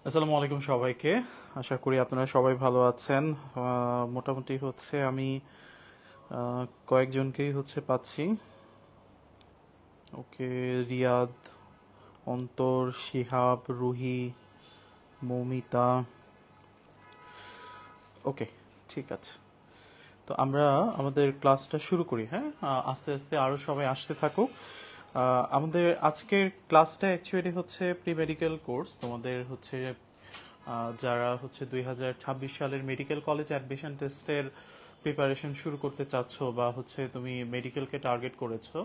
আসসালামু আলাইকুম সবাইকে। আশা করি আপনারা সবাই ভালো আছেন। মোটামুটি হচ্ছে আমি কয়েকজনকেই পাচ্ছি। ওকে, রিয়াদ, অন্তর, শিহাব, রুহি, মৌমিতা। ওকে, ঠিক আছে। তো আমরা আমাদের ক্লাসটা শুরু করি। হ্যাঁ, আস্তে আস্তে আরও সবাই আসতে থাকুক। আমাদের আজকের ক্লাসটা অ্যাকচুয়ালি হচ্ছে প্রি মেডিকেল কোর্স। তোমাদের যারা 2026 সালের মেডিকেল কলেজ অ্যাডমিশন টেস্টের প্রিপারেশন শুরু করতে চাচ্ছ বা তুমি মেডিকেলকে টার্গেট করেছো,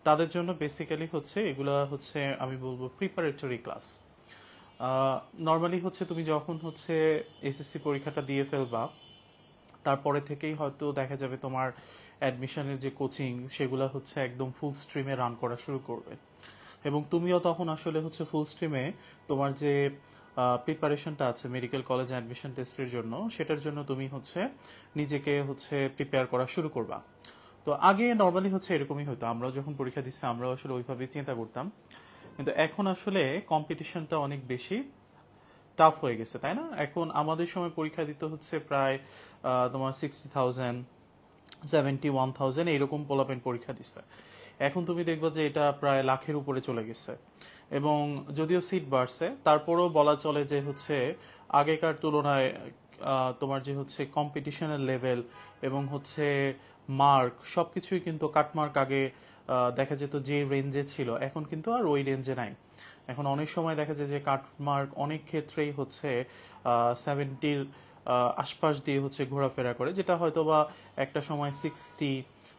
তাদের জন্য বেসিক্যালি এগুলা আমি বলবো প্রিপারেটরি ক্লাস। নর্মালি তুমি যখন এসএসসি পরীক্ষাটা দিয়ে ফেলবা, তারপরে থেকেই হয়তো দেখা যাবে তোমার অ্যাডমিশনের যে কোচিং সেগুলো একদম ফুল স্ট্রিমে রান করা শুরু করবে, এবং তুমিও তখন আসলে ফুল স্ট্রিমে তোমার যে প্রিপারেশনটা আছে মেডিকেল কলেজ অ্যাডমিশন টেস্টের জন্য, সেটার জন্য তুমি নিজেকে প্রিপেয়ার করা শুরু করবা। তো আগে নর্মালি এরকমই হতো, আমরা যখন পরীক্ষা দিচ্ছি আমরা আসলে ওইভাবেই চিন্তা করতাম, কিন্তু এখন আসলে কম্পিটিশনটা অনেক বেশি টাফ হয়ে গেছে, তাই না? এখন আমাদের সময় পরীক্ষা দিতে প্রায় তোমার 60,000, 71,000 এইরকম পোলাপেন পরীক্ষা দিচ্ছে। এখন তুমি দেখবা যে এটা প্রায় লাখের উপরে চলে গেছে, এবং যদিও সিট বাড়ছে তারপরেও বলা চলে যে আগেকার তুলনায় তোমার যে কম্পিটিশনের লেভেল এবং মার্ক সবকিছুই কিন্তু কাটমার্ক আগে দেখা যেত যে রেঞ্জে ছিল, এখন কিন্তু আর ওই রেঞ্জে নাই। এখন অনেক সময় দেখা যায় যে কাটমার্ক অনেক ক্ষেত্রেই 70-র আশপাশ দিয়ে ঘোরাফেরা করে, যেটা হয়তো বা একটা সময় 60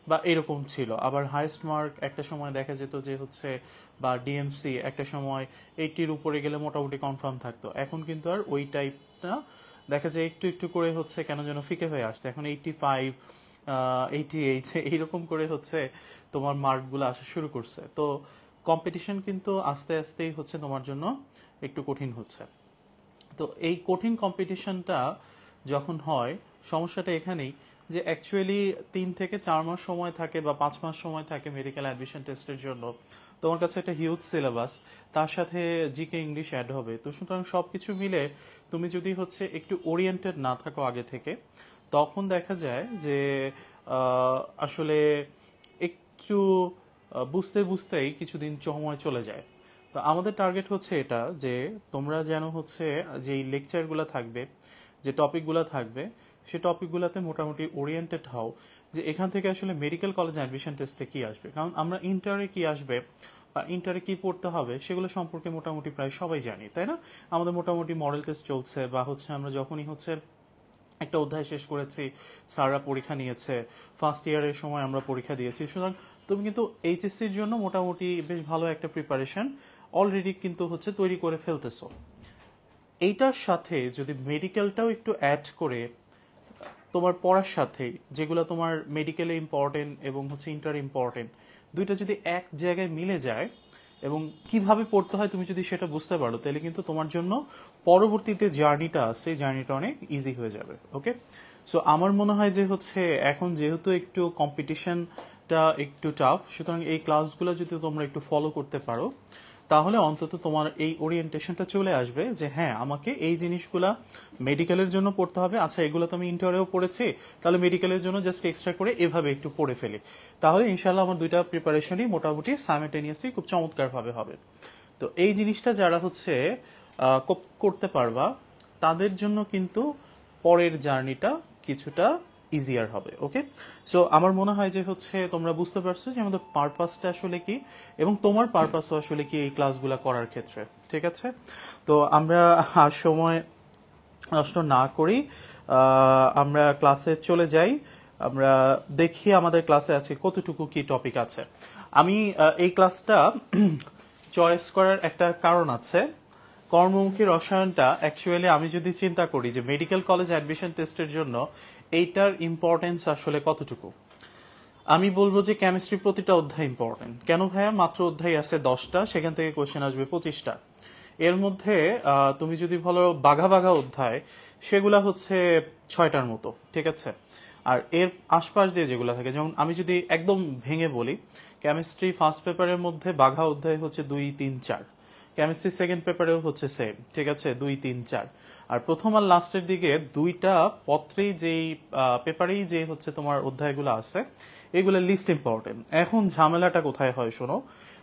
বা এরকম ছিল। আবার হাইস্ট মার্ক একটা সময় দেখা যেত যে বা ডিএমসি একটা সময় 80-র উপরে গেলে মোটামুটি কনফার্ম থাকতো। এখন কিন্তু আর ওই টাইপটা দেখা যায় একটু একটু করে কেন যেন ফিকে হয়ে আসছে। এখন 85, 88 এইরকম করে তোমার মার্কগুলো আসা শুরু করছে। তো কম্পিটিশন কিন্তু আস্তে আস্তেই তোমার জন্য একটু কঠিন হচ্ছে। তো এই কঠিন কম্পিটিশনটা যখন হয়, সমস্যাটা এখানেই যে অ্যাকচুয়ালি 3 থেকে 4 মাস সময় থাকে বা 5 মাস সময় থাকে মেডিকেল অ্যাডমিশন টেস্টের জন্য। তোমার কাছে একটা হিউজ সিলেবাস, তার সাথে জিকে ইংলিশ অ্যাড হবে। তো সুতরাং সবকিছু মিলে তুমি যদি একটু ওরিয়েন্টেড না থাকো আগে থেকে, তখন দেখা যায় যে আসলে একটু বুঝতে বুঝতেই কিছুদিন সময় চলে যায়। তো আমাদের টার্গেট এটা যে তোমরা যেন যেই লেকচারগুলো থাকবে, যে টপিকগুলো থাকবে, সেই টপিকগুলোতে মোটামুটি ওরিয়েন্টেড হও যে এখান থেকে আসলে মেডিকেল কলেজ অ্যাডমিশন টেস্টে কি আসবে। কারণ আমরা ইন্টারে কি আসবে বা ইন্টারে কি পড়তে হবে সেগুলো সম্পর্কে মোটামুটি প্রায় সবাই জানি, তাই না? আমাদের মোটামুটি মডেল টেস্ট চলছে, বা আমরা যখনই একটা অধ্যায় শেষ করেছি, স্যাররা পরীক্ষা নিয়েছে, ফার্স্ট ইয়ারের সময় আমরা পরীক্ষা দিয়েছি। সুতরাং তুমি কিন্তু এইচএসসির জন্য মোটামুটি বেশ ভালো একটা প্রিপারেশন অলরেডি কিন্তু তৈরি করে ফেলতেছো। এইটার সাথে যদি মেডিকেলটাও একটু অ্যাড করে তোমার পড়ার সাথে, যেগুলো তোমার মেডিকেলে ইম্পর্টেন্ট এবং ইন্টার ইম্পর্টেন্ট, দুইটা যদি এক জায়গায় মিলে যায় এবং কিভাবে পড়তে হয় তুমি যদি সেটা বুঝতে পারো, তাহলে কিন্তু তোমার জন্য পরবর্তীতে জার্নিটা আছে, জার্নিটা অনেক ইজি হয়ে যাবে। ওকে, সো আমার মনে হয় যে এখন যেহেতু একটু কম্পিটিশনটা একটু টাফ, সুতরাং এই ক্লাসগুলো যদি তোমরা একটু ফলো করতে পারো, তাহলে অন্তত তোমার এই ওরিয়েন্টেশনটা চলে আসবে যে হ্যাঁ, আমাকে এই জিনিসগুলা মেডিকেলের জন্য পড়তে হবে। আচ্ছা, এগুলো তো আমি ইন্টারেও পড়েছি, তাহলে মেডিকেলের জন্য জাস্ট এক্সট্রা করে এভাবে একটু পড়ে ফেলি, তাহলে ইনশাল্লাহ আমার দুইটা প্রিপারেশনই মোটামুটি সাইমেলটেনিয়াসলি খুব চমৎকারভাবে হবে। তো এই জিনিসটা যারা করতে পারবা, তাদের জন্য কিন্তু পরের জার্নিটা কিছুটা ইজিয়ার হবে। ওকে, সো আমার মনে হয় যে তোমরা বুঝতে পারছো যে আমাদের পারপাসটা আসলে কি, এবং তোমার পারপাসও আসলে কি এই ক্লাসগুলো করার ক্ষেত্রে। ঠিক আছে, তো আমরা আর সময় নষ্ট না করি, আমরা ক্লাসে চলে যাই। আমরা দেখি আমাদের ক্লাসে আছে কতটুকু কি টপিক আছে। আমি এই ক্লাসটা চয়েস করার একটা কারণ আছে। কর্মমুখী রসায়নটা অ্যাকচুয়ালি আমি যদি চিন্তা করি যে মেডিকেল কলেজ অ্যাডমিশন টেস্টের জন্য এইটার ইম্পর্টেন্স আসলে কতটুকু, আমি বলবো যে কেমিস্ট্রি প্রতিটা অধ্যায় ইম্পর্টেন্ট। কেন ভাইয়া? মাত্র অধ্যায় আছে 10টা, সেখান থেকে কোশ্চেন আসবে 25টা। এর মধ্যে তুমি যদি বলো বাঘা বাঘা অধ্যায়, সেগুলা 6টার মতো। ঠিক আছে, আর এর আশপাশ দিয়ে যেগুলো থাকে, যেমন আমি যদি একদম ভেঙে বলি, কেমিস্ট্রি ফার্স্ট পেপারের মধ্যে বাঘা অধ্যায় 2, 3, 4, কেমিস্ট্রি সেকেন্ড পেপারেও হচ্ছে সেম, ঠিক আছে, 2, 3, 4। আর প্রথম আর লাস্টের দিকে দুইটা পত্রেই যেই পেপারেই যে হচ্ছে তোমার অধ্যায়গুলো আছে এগুলো লিস্ট ইম্পর্টেন্ট। এখন ঝামেলাটা কোথায় হয় শোনো,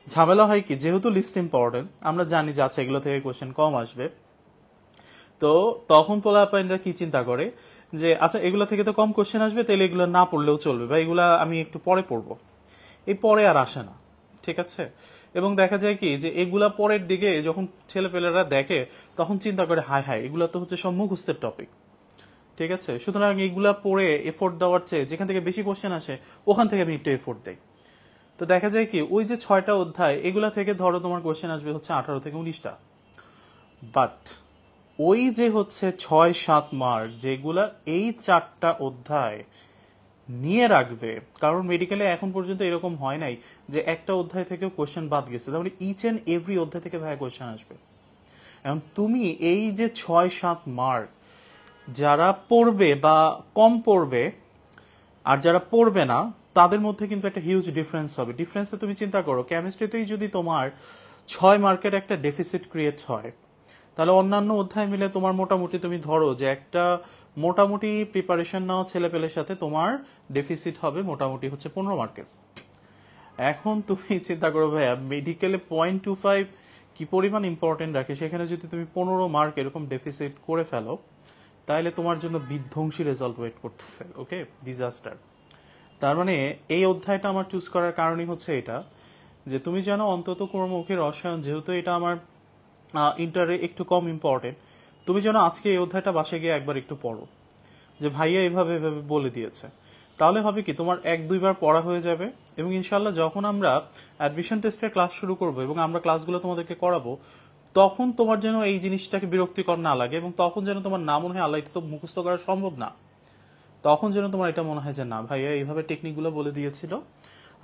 ঝামেলা হয় কি, যেহেতু লিস্ট ইম্পর্টেন্ট আমরা জানি যে আচ্ছা এগুলো থেকে কোশ্চেন কম আসবে, তো তখন পোলাপাইনরা কি চিন্তা করে যে আচ্ছা এগুলো থেকে তো কম কোশ্চেন আসবে, তাহলে এগুলো না পড়লেও চলবে, বা এগুলা আমি একটু পরে পড়বো। এই পরে আর আসে না, ঠিক আছে। এবং দেখা যায় কি যে এগুলা পরের দিকে যখন ছেলেপেলেরা দেখে তখন চিন্তা করে হায় হায় এগুলা তো হচ্ছে সব মুখস্থের টপিক, ঠিক আছে। সুতরাং এগুলা পড়ে এফোর্ট দেওয়ার চেয়ে যেখান থেকে বেশি কোশ্চেন আসে ওখান থেকে আমি একটু এফোর্ট দেই। তো দেখা যায় কি ওই যে 6টা অধ্যায় এগুলা থেকে ধরো তোমার কোশ্চেন আসবে হচ্ছে 18 থেকে 19টা, বাট ওই যে হচ্ছে 6-7 মার্ক যেগুলা এই 4টা অধ্যায় নিয়ে রাখবে, কারণ মেডিকেলে এখন পর্যন্ত এরকম হয় নাই যে একটা অধ্যায় থেকেও কোশ্চেন বাদ গেছে, তার মানে ইচ এন্ড এভরি অধ্যায় থেকে ভাই কোশ্চেন আসবে। এখন তুমি এই যে 6-7 মার্ক যারা পড়বে বা কম পড়বে আর যারা পড়বে না তাদের মধ্যে কিন্তু একটা হিউজ ডিফারেন্স হবে। ডিফারেন্সে তুমি চিন্তা করো, কেমিস্ট্রিতেই যদি তোমার 6 মার্কের একটা ডেফিসিট ক্রিয়েট হয়, তাহলে অন্যান্য অধ্যায় মিলে তোমার মোটামুটি তুমি ধরো যে একটা মোটামুটি প্রিপারেশন নেওয়া ছেলেপেলের সাথে তোমার ডেফিসিট হবে মোটামুটি হচ্ছে 15 মার্কের। এখন তুমি চিন্তা করো ভাইয়া মেডিকেলে 0.25 কি পরিমাণ ইম্পর্টেন্ট রাখে, সেখানে যদি তুমি 15 মার্ক এরকম ডেফিসিট করে ফেলো তাহলে তোমার জন্য বিধ্বংসী রেজাল্ট ওয়েট করতেছে, ওকে, ডিজাস্টার। তার মানে এই অধ্যায়টা আমার চুজ করার কারণই হচ্ছে এটা, যে তুমি জানো অন্তত কর্মমুখী রসায়ন যেহেতু এটা আমার ইন্টারে একটু কম ইম্পর্টেন্ট, তুমি যেন আজকে এই অধ্যায়টা বাসে গিয়ে একবার একটু পড়ো, যে ভাইয়া এভাবে এভাবে বলে দিয়েছে। তাহলে হবে কি তোমার 1-2 বার পড়া হয়ে যাবে, এবং ইনশাল্লাহ যখন আমরা অ্যাডমিশন টেস্টের ক্লাস শুরু করব এবং আমরা ক্লাসগুলো তোমাদেরকে করাবো তখন তোমার যেন এই জিনিসটাকে বিরক্তিকর না লাগে, এবং তখন যেন তোমার না মনে হয় আল্লাহ এটা তো মুখস্থ করা সম্ভব না, তখন যেন তোমার এটা মনে হয় যে না ভাইয়া এইভাবে টেকনিকগুলো বলে দিয়েছিল,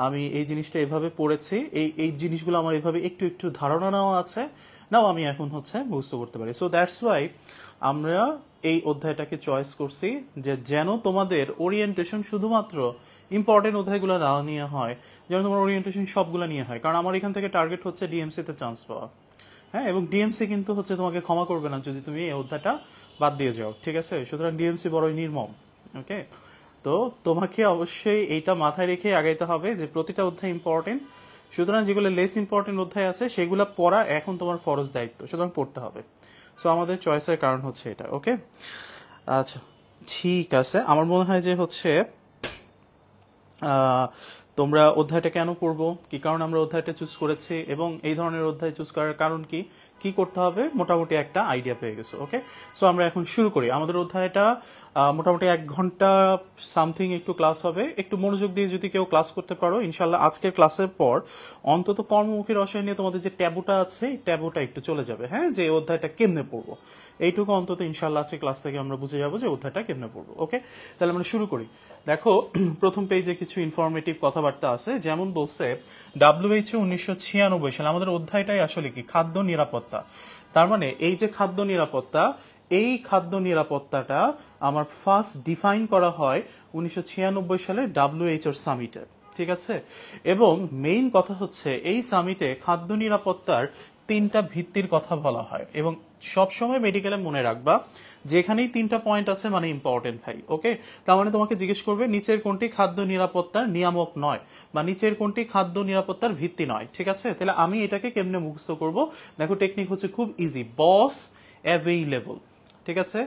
আমি এই জিনিসটা এভাবে পড়েছি, এই এই জিনিসগুলো আমার এভাবে একটু একটু ধারণা নেওয়া আছে, নাও আমি এখন হচ্ছে মুখস্থ করতে পারি। সো দ্যাটস ওয়াই আমরা এই অধ্যায়টাকে চয়েস করছি, যে যেন তোমাদের ওরিয়েন্টেশন শুধুমাত্র ইম্পর্টেন্ট অধ্যায়গুলো না নিয়ে হয়, যেন তোমার ওরিয়েন্টেশন সবগুলো নিয়ে হয়, কারণ আমার এখান থেকে টার্গেট হচ্ছে ডিএমসি তে চান্স পাওয়া। হ্যাঁ, এবং ডিএমসি কিন্তু হচ্ছে তোমাকে ক্ষমা করবে না যদি তুমি এই অধ্যায়টা বাদ দিয়ে যাও, ঠিক আছে। সুতরাং ডিএমসি বড়ই নির্মম, ওকে। তো তোমাকে অবশ্যই এইটা মাথায় রেখে আগাইতে হবে যে প্রতিটা অধ্যায় ইম্পর্টেন্ট, সুতরাং যেগুলো লেস ইম্পর্টেন্ট অধ্যায় আছে সেগুলো পড়া এখন তোমার ফরজ দায়িত্ব, সুতরাং পড়তে হবে। সো আমাদের চয়েসের কারণ হচ্ছে এটা, ওকে। আচ্ছা ঠিক আছে, আমার মনে হয় যে হচ্ছে আহ, তোমরা অধ্যায়টা কেন পড়বো, কি কারণে আমরা অধ্যায়টা চুজ করেছি, এবং এই ধরনের অধ্যায় চুজ করার কারণ কি কি করতে হবে মোটামুটি একটা আইডিয়া পেয়ে গেছো, ওকে। সো আমরা এখন শুরু করি আমাদের অধ্যায়টা। মোটামুটি 1 ঘন্টা সামথিং একটু ক্লাস হবে, একটু মনোযোগ দিয়ে যদি কেউ ক্লাস করতে পারো ইনশাল্লাহ আজকের ক্লাসের পর অন্তত কর্মমুখী রসায়ন নিয়ে তোমাদের যে ট্যাবুটা আছে এই ট্যাবুটা একটু চলে যাবে, হ্যাঁ, যে এই অধ্যায়টা কেমনে পড়বো এইটুকু অন্তত ইনশাল্লাহ আজকে ক্লাস থেকে আমরা বুঝে যাবো যে অধ্যায়টা কেমনে পড়বো, ওকে। তাহলে আমরা শুরু করি। দেখো প্রথম পেজে কিছু ইনফরমেটিভ কথাবার্তা আছে, যেমন বলছে WHO 1996 সালে, আমাদের অধ্যায়টাই আসলে কি খাদ্য নিরাপত্তা। তার মানে এই যে খাদ্য নিরাপত্তা, এই খাদ্য নিরাপত্তাটা আমার ফার্স্ট ডিফাইন করা হয় 1996 সালে WHO সামিটে, ঠিক আছে। এবং মেইন কথা হচ্ছে এই সামিটে খাদ্য নিরাপত্তার 3টা ভিত্তির কথা বলা হয়, এবং সবসময় মেডিকেলে মনে রাখবা যেখানেই 3টা পয়েন্ট আছে মানে ইম্পর্টেন্ট ভাই, ওকে। তার মানে তোমাকে জিজ্ঞেস করবে নিচের কোনটি খাদ্য নিরাপত্তার নিয়ামক নয়, বা নিচের কোনটি খাদ্য নিরাপত্তার ভিত্তি নয়, ঠিক আছে। তাহলে আমি এটাকে কেমনে মুখস্থ করব, দেখো টেকনিক হচ্ছে খুব ইজি, বস অ্যাভেইলেবল, ঠিক আছে।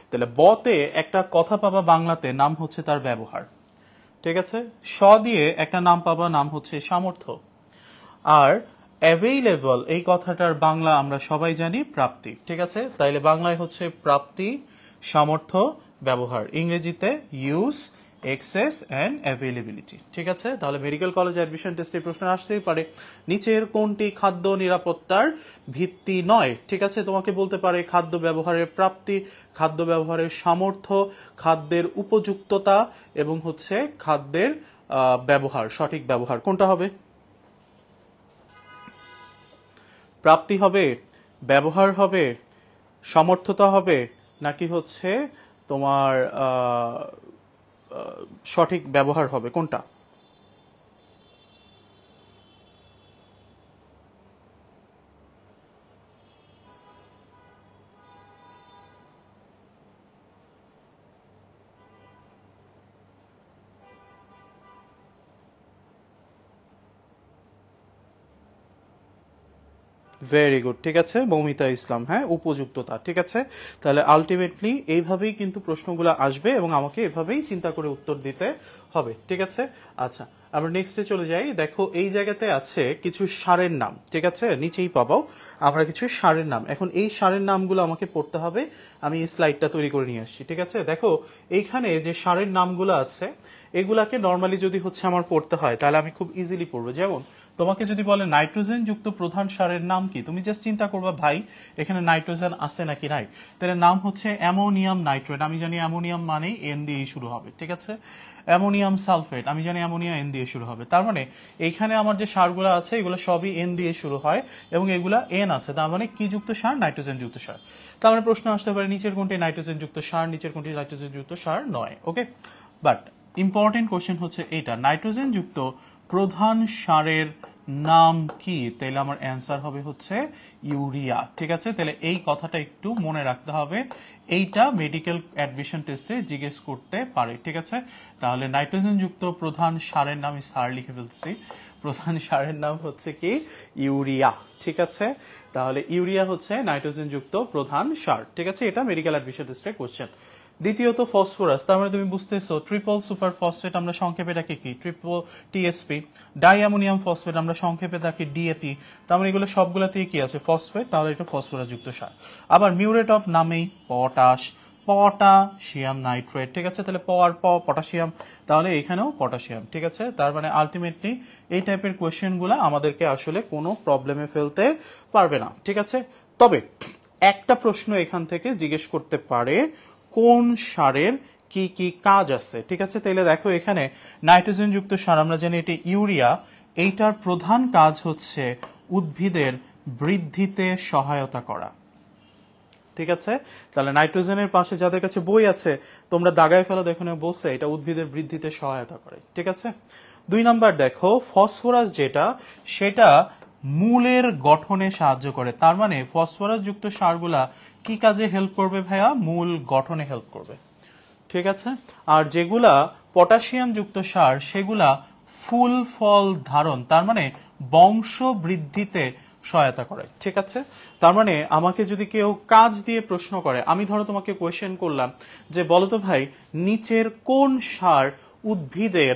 তাহলে বতে একটা কথা পাবা বাংলাতে, নাম হচ্ছে তার ব্যবহার, ঠিক আছে। স দিয়ে একটা নাম পাবা, নাম হচ্ছে সামর্থ্য। আর অ্যাভেইলেবল এই কথাটার বাংলা আমরা সবাই জানি প্রাপ্তি, ঠিক আছে। তাইলে বাংলায় হচ্ছে প্রাপ্তি, সামর্থ্য, ব্যবহার, ইংরেজিতে ইউজ, এক্সেস অ্যান্ড অ্যাভেইলেবিলিটি, ঠিক আছে। তাহলে মেডিকেল কলেজ অ্যাডমিশন টেস্টে প্রশ্ন আসতেই পারে নিচের কোনটি খাদ্য নিরাপত্তার ভিত্তি নয়, ঠিক আছে। তোমাকে বলতে পারে খাদ্য ব্যবহারের প্রাপ্তি, খাদ্য ব্যবহারের সামর্থ্য, খাদ্যের উপযুক্ততা, এবং হচ্ছে খাদ্যের ব্যবহার, সঠিক ব্যবহার কোনটা হবে? প্রাপ্তি হবে, ব্যবহার হবে, সমর্থতা হবে, নাকি হচ্ছে তোমার সঠিক ব্যবহার হবে, কোনটা? ভেরি গুড, ঠিক আছে মৌমিতা ইসলাম, হ্যাঁ উপযুক্ততা, ঠিক আছে। তাহলে আলটিমেটলি এইভাবেই কিন্তু প্রশ্নগুলো আসবে এবং আমাকে এভাবেই চিন্তা করে উত্তর দিতে হবে, ঠিক আছে। আচ্ছা, আমরা নেক্সটে চলে যাই। দেখো এই জায়গাতে আছে কিছু সারের নাম, ঠিক আছে, নিচেই পাবো আমরা কিছু সারের নাম। এখন এই সারের নামগুলো আমাকে পড়তে হবে। আমি এই স্লাইডটা তৈরি করে নিয়ে আসছি, ঠিক আছে। দেখো এইখানে যে সারের নামগুলো আছে এগুলাকে নর্মালি যদি হচ্ছে আমার পড়তে হয় তাহলে আমি খুব ইজিলি পড়বো। যেমন তোমাকে যদি বলে নাইট্রোজেন যুক্ত প্রধান সারের নাম কি, তুমি জাস্ট চিন্তা করবা ভাই এখানে নাইট্রোজেন আছে নাকি নাই। তাহলে নাম হচ্ছে অ্যামোনিয়াম নাইট্রেট, আমি জানি অ্যামোনিয়াম মানেই এন দিয়ে শুরু হবে, ঠিক আছে। অ্যামোনিয়াম সালফেট, আমি জানি অ্যামোনিয়া এন দিয়ে শুরু হবে। তার মানে এইখানে আমার যে সারগুলো আছে এগুলো সবই এন দিয়ে শুরু হয় এবং এগুলা এন আছে, তার মানে কি যুক্ত সার, নাইট্রোজেন যুক্ত সার। তার মানে প্রশ্ন আসতে পারে নিচের কোনটি নাইট্রোজেন যুক্ত সার, নিচের কোনটি নাইট্রোজেন যুক্ত সার নয়। ওকে, বাট ইম্পর্টেন্ট কোশ্চেন হচ্ছে এইটা, নাইট্রোজেন যুক্ত প্রধান সারের নাম কি? তাহলে আমার অ্যান্সার হবে হচ্ছে ইউরিয়া, ঠিক আছে। তাহলে এই কথাটা একটু মনে রাখতে হবে, এইটা মেডিকেল অ্যাডমিশন টেস্টে জিজ্ঞেস করতে পারে, ঠিক আছে। তাহলে নাইট্রোজেন যুক্ত প্রধান সারের নাম, সার লিখে ফেলছি, প্রধান সারের নাম হচ্ছে কি ইউরিয়া, ঠিক আছে। তাহলে ইউরিয়া হচ্ছে নাইট্রোজেন যুক্ত প্রধান সার, ঠিক আছে। এটা মেডিকেল অ্যাডমিশন টেস্টের কোশ্চেন। দ্বিতীয়ত ফসফরাস, তার মানে তুমি বুঝতেছো ট্রিপল সুপার ফসফেট আমরা সংক্ষেপে ডাকি কি, triple TSP. Die ammonium phosphate আমরা সংক্ষেপে ডাকি ডিএপি। তার মানে এগুলো সবগুলোতেই কি আছে, ফসফেট, তাহলে এটা ফসফরাস যুক্ত সার। আবার মিউরেট অফ নামেই পটাশ, পটাশিয়াম নাইট্রেট, ঠিক আছে। তাহলে প আর পটাশিয়াম, তাহলে এখানেও পটাশিয়াম, ঠিক আছে। তার মানে আলটিমেটলি এই টাইপের কোয়েশ্চেনগুলো আমাদেরকে আসলে কোনো প্রবলেমে ফেলতে পারবে না, ঠিক আছে। তবে একটা প্রশ্ন এখান থেকে জিজ্ঞেস করতে পারে কোন সারের কি কি কাজ আছে, ঠিক আছে। তাহলে দেখো এখানে নাইট্রোজেন যুক্ত সার আমরা জানি এটি ইউরিয়া, এইটার প্রধান কাজ হচ্ছে উদ্ভিদের বৃদ্ধিতে সহায়তা করা, ঠিক আছে। তাহলে নাইট্রোজেনের পাশে যাদের কাছে বই আছে তোমরা দাগায় ফেলো, দেখো বলছে এটা উদ্ভিদের বৃদ্ধিতে সহায়তা করে, ঠিক আছে। 2 নাম্বার দেখো ফসফরাস যেটা, সেটা মূলের গঠনে সাহায্য করে। তার মানে ফসফরাস যুক্ত সারগুলা কি কাজে হেল্প করবে ভাইয়া, মূল গঠনে হেল্প করবে, ঠিক আছে। আর যেগুলা পটাশিয়াম যুক্ত সার সেগুলা ফুল ফল ধারণ, তার মানে বংশ বৃদ্ধিতে সহায়তা করে, ঠিক আছে। তার মানে আমাকে যদি কেউ কাজ দিয়ে প্রশ্ন করে, আমি ধরো তোমাকে কোয়েশ্চেন করলাম যে বলতো ভাই নিচের কোন সার উদ্ভিদের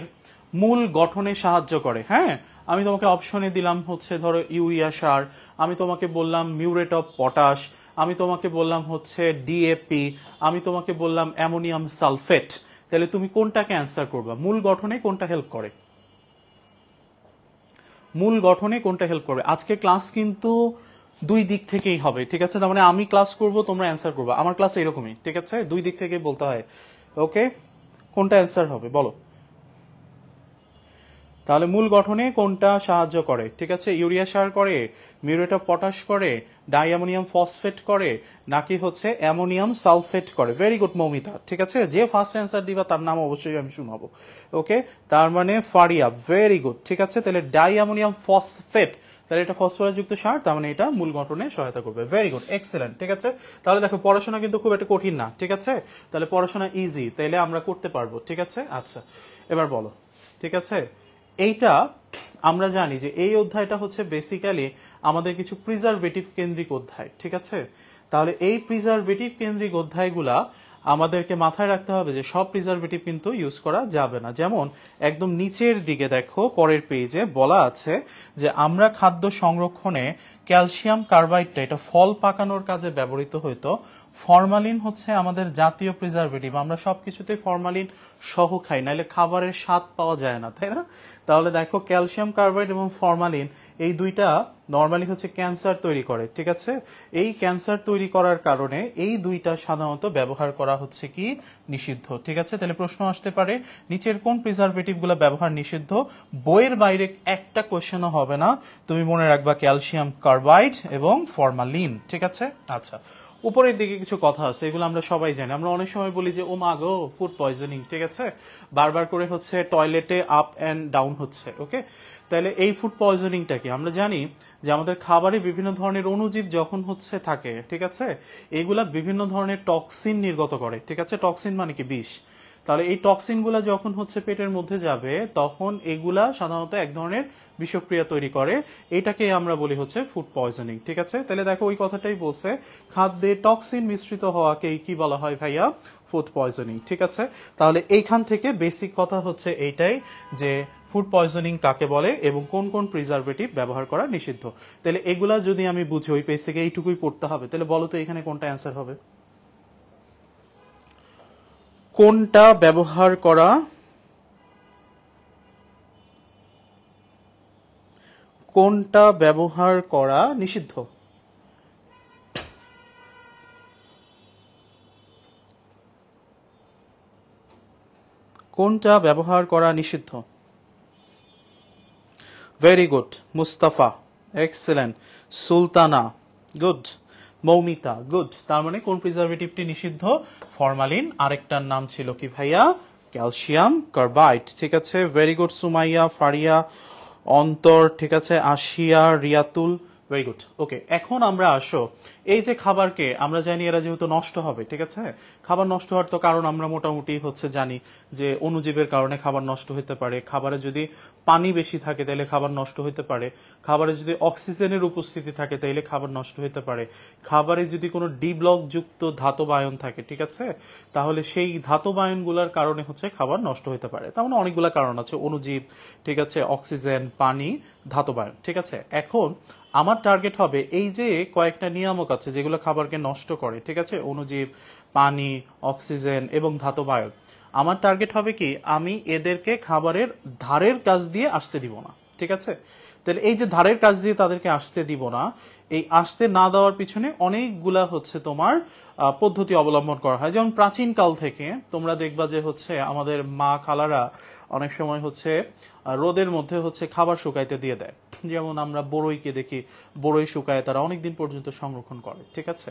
মূল গঠনে সাহায্য করে, হ্যাঁ আমি তোমাকে অপশনে দিলাম হচ্ছে ধরো ইউরিয়া সার, আমি তোমাকে বললাম মিউরেট অফ পটাশ, আমি তোমাকে বললাম হচ্ছে ডিএপি, আমি তোমাকে বললাম অ্যামোনিয়াম সালফেট। তাহলে তুমি কোনটাকে অ্যান্সার করবা, মূল গঠনে কোনটা হেল্প করে, মূল গঠনে কোনটা হেল্প করবে। আজকে ক্লাস কিন্তু 2 দিক থেকেই হবে, ঠিক আছে। তার মানে আমি ক্লাস করব, তোমরা অ্যান্সার করবা, আমার ক্লাস এরকমই, ঠিক আছে, 2 দিক থেকে বলতে হয়। ওকে, কোনটা অ্যান্সার হবে বলো। তাহলে মূল গঠনে কোনটা সাহায্য করে, ঠিক আছে, ইউরিয়া সার করে, মিউরেট অফ পটাশ করে, ডাই অ্যামোনিয়াম ফসফেট করে, নাকি হচ্ছে অ্যামোনিয়াম সালফেট করে। ভেরি গুড মৌমিতা, ঠিক আছে। যে ফার্স্ট অ্যান্সার দিবা তার নাম অবশ্যই আমি শুনাবো। ওকে, তার মানে ফারিয়া, ভেরি গুড, ঠিক আছে। তাহলে ডাই অ্যামোনিয়াম ফসফেট, তাহলে এটা ফসফরাস যুক্ত সার, তার মানে এটা মূল গঠনে সহায়তা করবে। ভেরি গুড, এক্সেলেন্ট, ঠিক আছে। তাহলে দেখো পড়াশোনা কিন্তু খুব একটা কঠিন না, ঠিক আছে। তাহলে পড়াশোনা ইজি, তাহলে আমরা করতে পারবো, ঠিক আছে। আচ্ছা এবার বলো, ঠিক আছে। এইটা আমরা জানি যে এই অধ্যায়টা হচ্ছে বেসিক্যালি আমাদের কিছু প্রিজারভেটিভ কেন্দ্রিক অধ্যায়, ঠিক আছে। তাহলে এই প্রিজারভেটিভ কেন্দ্রিক অধ্যায়গুলা আমাদেরকে মাথায় রাখতে হবে যে সব প্রিজারভেটিভ কিন্তু ইউজ করা যাবে না। যেমন একদম নিচের দিকে দেখো পরের পেজে বলা আছে যে আমরা খাদ্য সংরক্ষণে ক্যালসিয়াম কার্বাইডটা এটা ফল পাকানোর কাজে ব্যবহৃত হইতো। ফরমালিন হচ্ছে আমাদের জাতীয় প্রিজারভেটিভ, আমরা সবকিছুতেই ফরমালিন সহ খাই, নাহলে খাবারের স্বাদ পাওয়া যায় না, তাই না। তাহলে দেখো ক্যালসিয়াম কার্বাইড এবং ফরমালিন এই দুইটা নর্মালি হচ্ছে ক্যান্সার তৈরি করে, ঠিক আছে। এই ক্যান্সার তৈরি করার কারণে এই দুইটা সাধারণত ব্যবহার করা হচ্ছে কি নিষিদ্ধ, ঠিক আছে। তাহলে প্রশ্ন আসতে পারে নিচের কোন প্রিজারভেটিভ গুলো ব্যবহার নিষিদ্ধ, বইয়ের বাইরে একটা কোশ্চেনও হবে না, তুমি মনে রাখবা ক্যালসিয়াম কার্বাইড এবং ফরমালিন, ঠিক আছে। আচ্ছা উপরের দিকে কিছু কথা আছে, এগুলো আমরা সবাই জানি। আমরা অনেক সময় বলি যে ও মা গো ফুড পয়জনিং, ঠিক আছে, বারবার করে হচ্ছে টয়লেটে আপ অ্যান্ড ডাউন হচ্ছে। ওকে, তাহলে এই ফুড পয়জনিংটা কি, আমরা জানি যে আমাদের খাবারে বিভিন্ন ধরনের অণুজীব যখন হচ্ছে থাকে, ঠিক আছে, এগুলা বিভিন্ন ধরনের টক্সিন নির্গত করে, ঠিক আছে। টক্সিন মানে কি বিষ। তাহলে এই টক্সিনগুলো যখন হচ্ছে পেটের মধ্যে যাবে তখন এগুলা সাধারণত এক ধরনের বিষক্রিয়া তৈরি করে, এটাকে আমরা বলি হচ্ছে ফুড পয়জনিং। ঠিক আছে, তাহলে দেখো ওই কথাটাই বলছে, খাদ্যে টক্সিন মিশ্রিত হওয়াকে কি বলা হয় ভাইয়া? Food poisoning. ঠিক আছে, তাহলে এইখান থেকে বেসিক কথা হচ্ছে এইটাই যে ফুড পয়জনিং কাকে বলে এবং কোন কোন প্রিজারভেটিভ ব্যবহার করা নিষিদ্ধ। তাহলে এগুলা যদি আমি বুঝি, ওই পেজ থেকে এইটুকুই পড়তে হবে, তাহলে বলো তো এখানে কোনটা অ্যান্সার হবে? কোনটা ব্যবহার করা নিষিদ্ধ? কোনটা ব্যবহার করা নিষিদ্ধ? Very good Mustafa, excellent. Sultana, good. Moumita, good. তার মানে কোন প্রিজারভেটিভটি নিষিদ্ধ? ফরমালিন। আরেকটার নাম ছিল কি ভাইয়া? Calcium carbide. ঠিক আছে, ভেরি গুড। সুমাইয়া, ফারিয়া, অন্তর, ঠিক আছে, আশিয়া, রিয়াতুল, ভেরি গুড। ওকে, এখন আমরা আসো, এই যে খাবারকে আমরা জানি এরা যেহেতু নষ্ট হবে, ঠিক আছে, খাবার নষ্ট হওয়ার তো কারণ আমরা মোটামুটি হচ্ছে জানি যে অণুজীবের কারণে খাবার নষ্ট হতে পারে, খাবারে যদি পানি বেশি থাকে তাহলে খাবার নষ্ট হতে পারে, খাবারে যদি অক্সিজেনের উপস্থিতি থাকে তাহলে খাবার নষ্ট হতে পারে, খাবারে যদি কোনো ডি ব্লক যুক্ত ধাতব আয়ন থাকে, ঠিক আছে, তাহলে সেই ধাতব আয়নগুলোর কারণে হচ্ছে খাবার নষ্ট হতে পারে। তার মানে অনেকগুলো কারণ আছে, অণুজীব, ঠিক আছে, অক্সিজেন, পানি, ধাতব আয়ন। ঠিক আছে, এখন আমার টার্গেট হবে এই যে কয়েকটা নিয়ামক আছে যেগুলো খাবারকে নষ্ট করে, ঠিক আছে, অণুজীব, পানি, অক্সিজেন এবং ধাতব আয়ন। আমার টার্গেট হবে কি, আমি এদেরকে খাবারের ধারের কাছ দিয়ে আসতে দিব না। ঠিক আছে, তাহলে এই যে ধারের কাছ দিয়ে তাদেরকে আসতে দিব না, এই আসতে না দেওয়ার পিছনে অনেকগুলা হচ্ছে তোমার পদ্ধতি অবলম্বন করা হয়। যেমন প্রাচীন কাল থেকে তোমরা দেখবা যে হচ্ছে আমাদের মা খালারা অনেক সময় হচ্ছে রোদের মধ্যে হচ্ছে খাবার শুকাইতে দিয়ে দেয়। যেমন আমরা বড়ইকে দেখি, বড়ই শুকায় তারা অনেকদিন পর্যন্ত সংরক্ষণ করে। ঠিক আছে,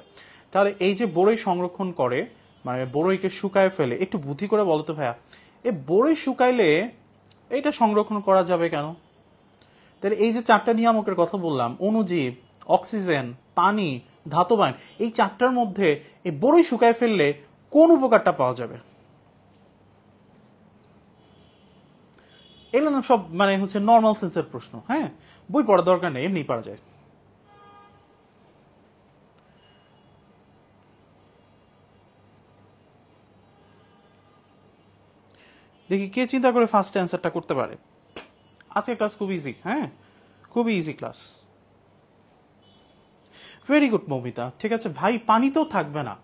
তাহলে এই যে বড়ই সংরক্ষণ করে, মানে বড়ইকে শুকায় ফেলে, একটু বুদ্ধি করে বলো তো ভাইয়া, এই বড়ই শুকাইলে এটা সংরক্ষণ করা যাবে কেন? তাহলে এই যে চারটা নিয়ামকের কথা বললাম, অণুজীব, অক্সিজেন, পানি, ধাতব আয়ন, এই চারটার মধ্যে এই বড়ই শুকায় ফেললে কোন উপকারটা পাওয়া যাবে? এগুলো না সব মানে হচ্ছে নর্মাল সেন্সের প্রশ্ন, হ্যাঁ, বই পড়ার দরকার নেই, এমনি পারা যায়। দেখি কে চিন্তা করে ফার্স্ট অ্যান্সারটা করতে পারে। আজকে ক্লাস খুব ইজি, হ্যাঁ, খুবই easy class. Very good Moumita, ঠিক আছে ভাই, পানি তো থাকবে না।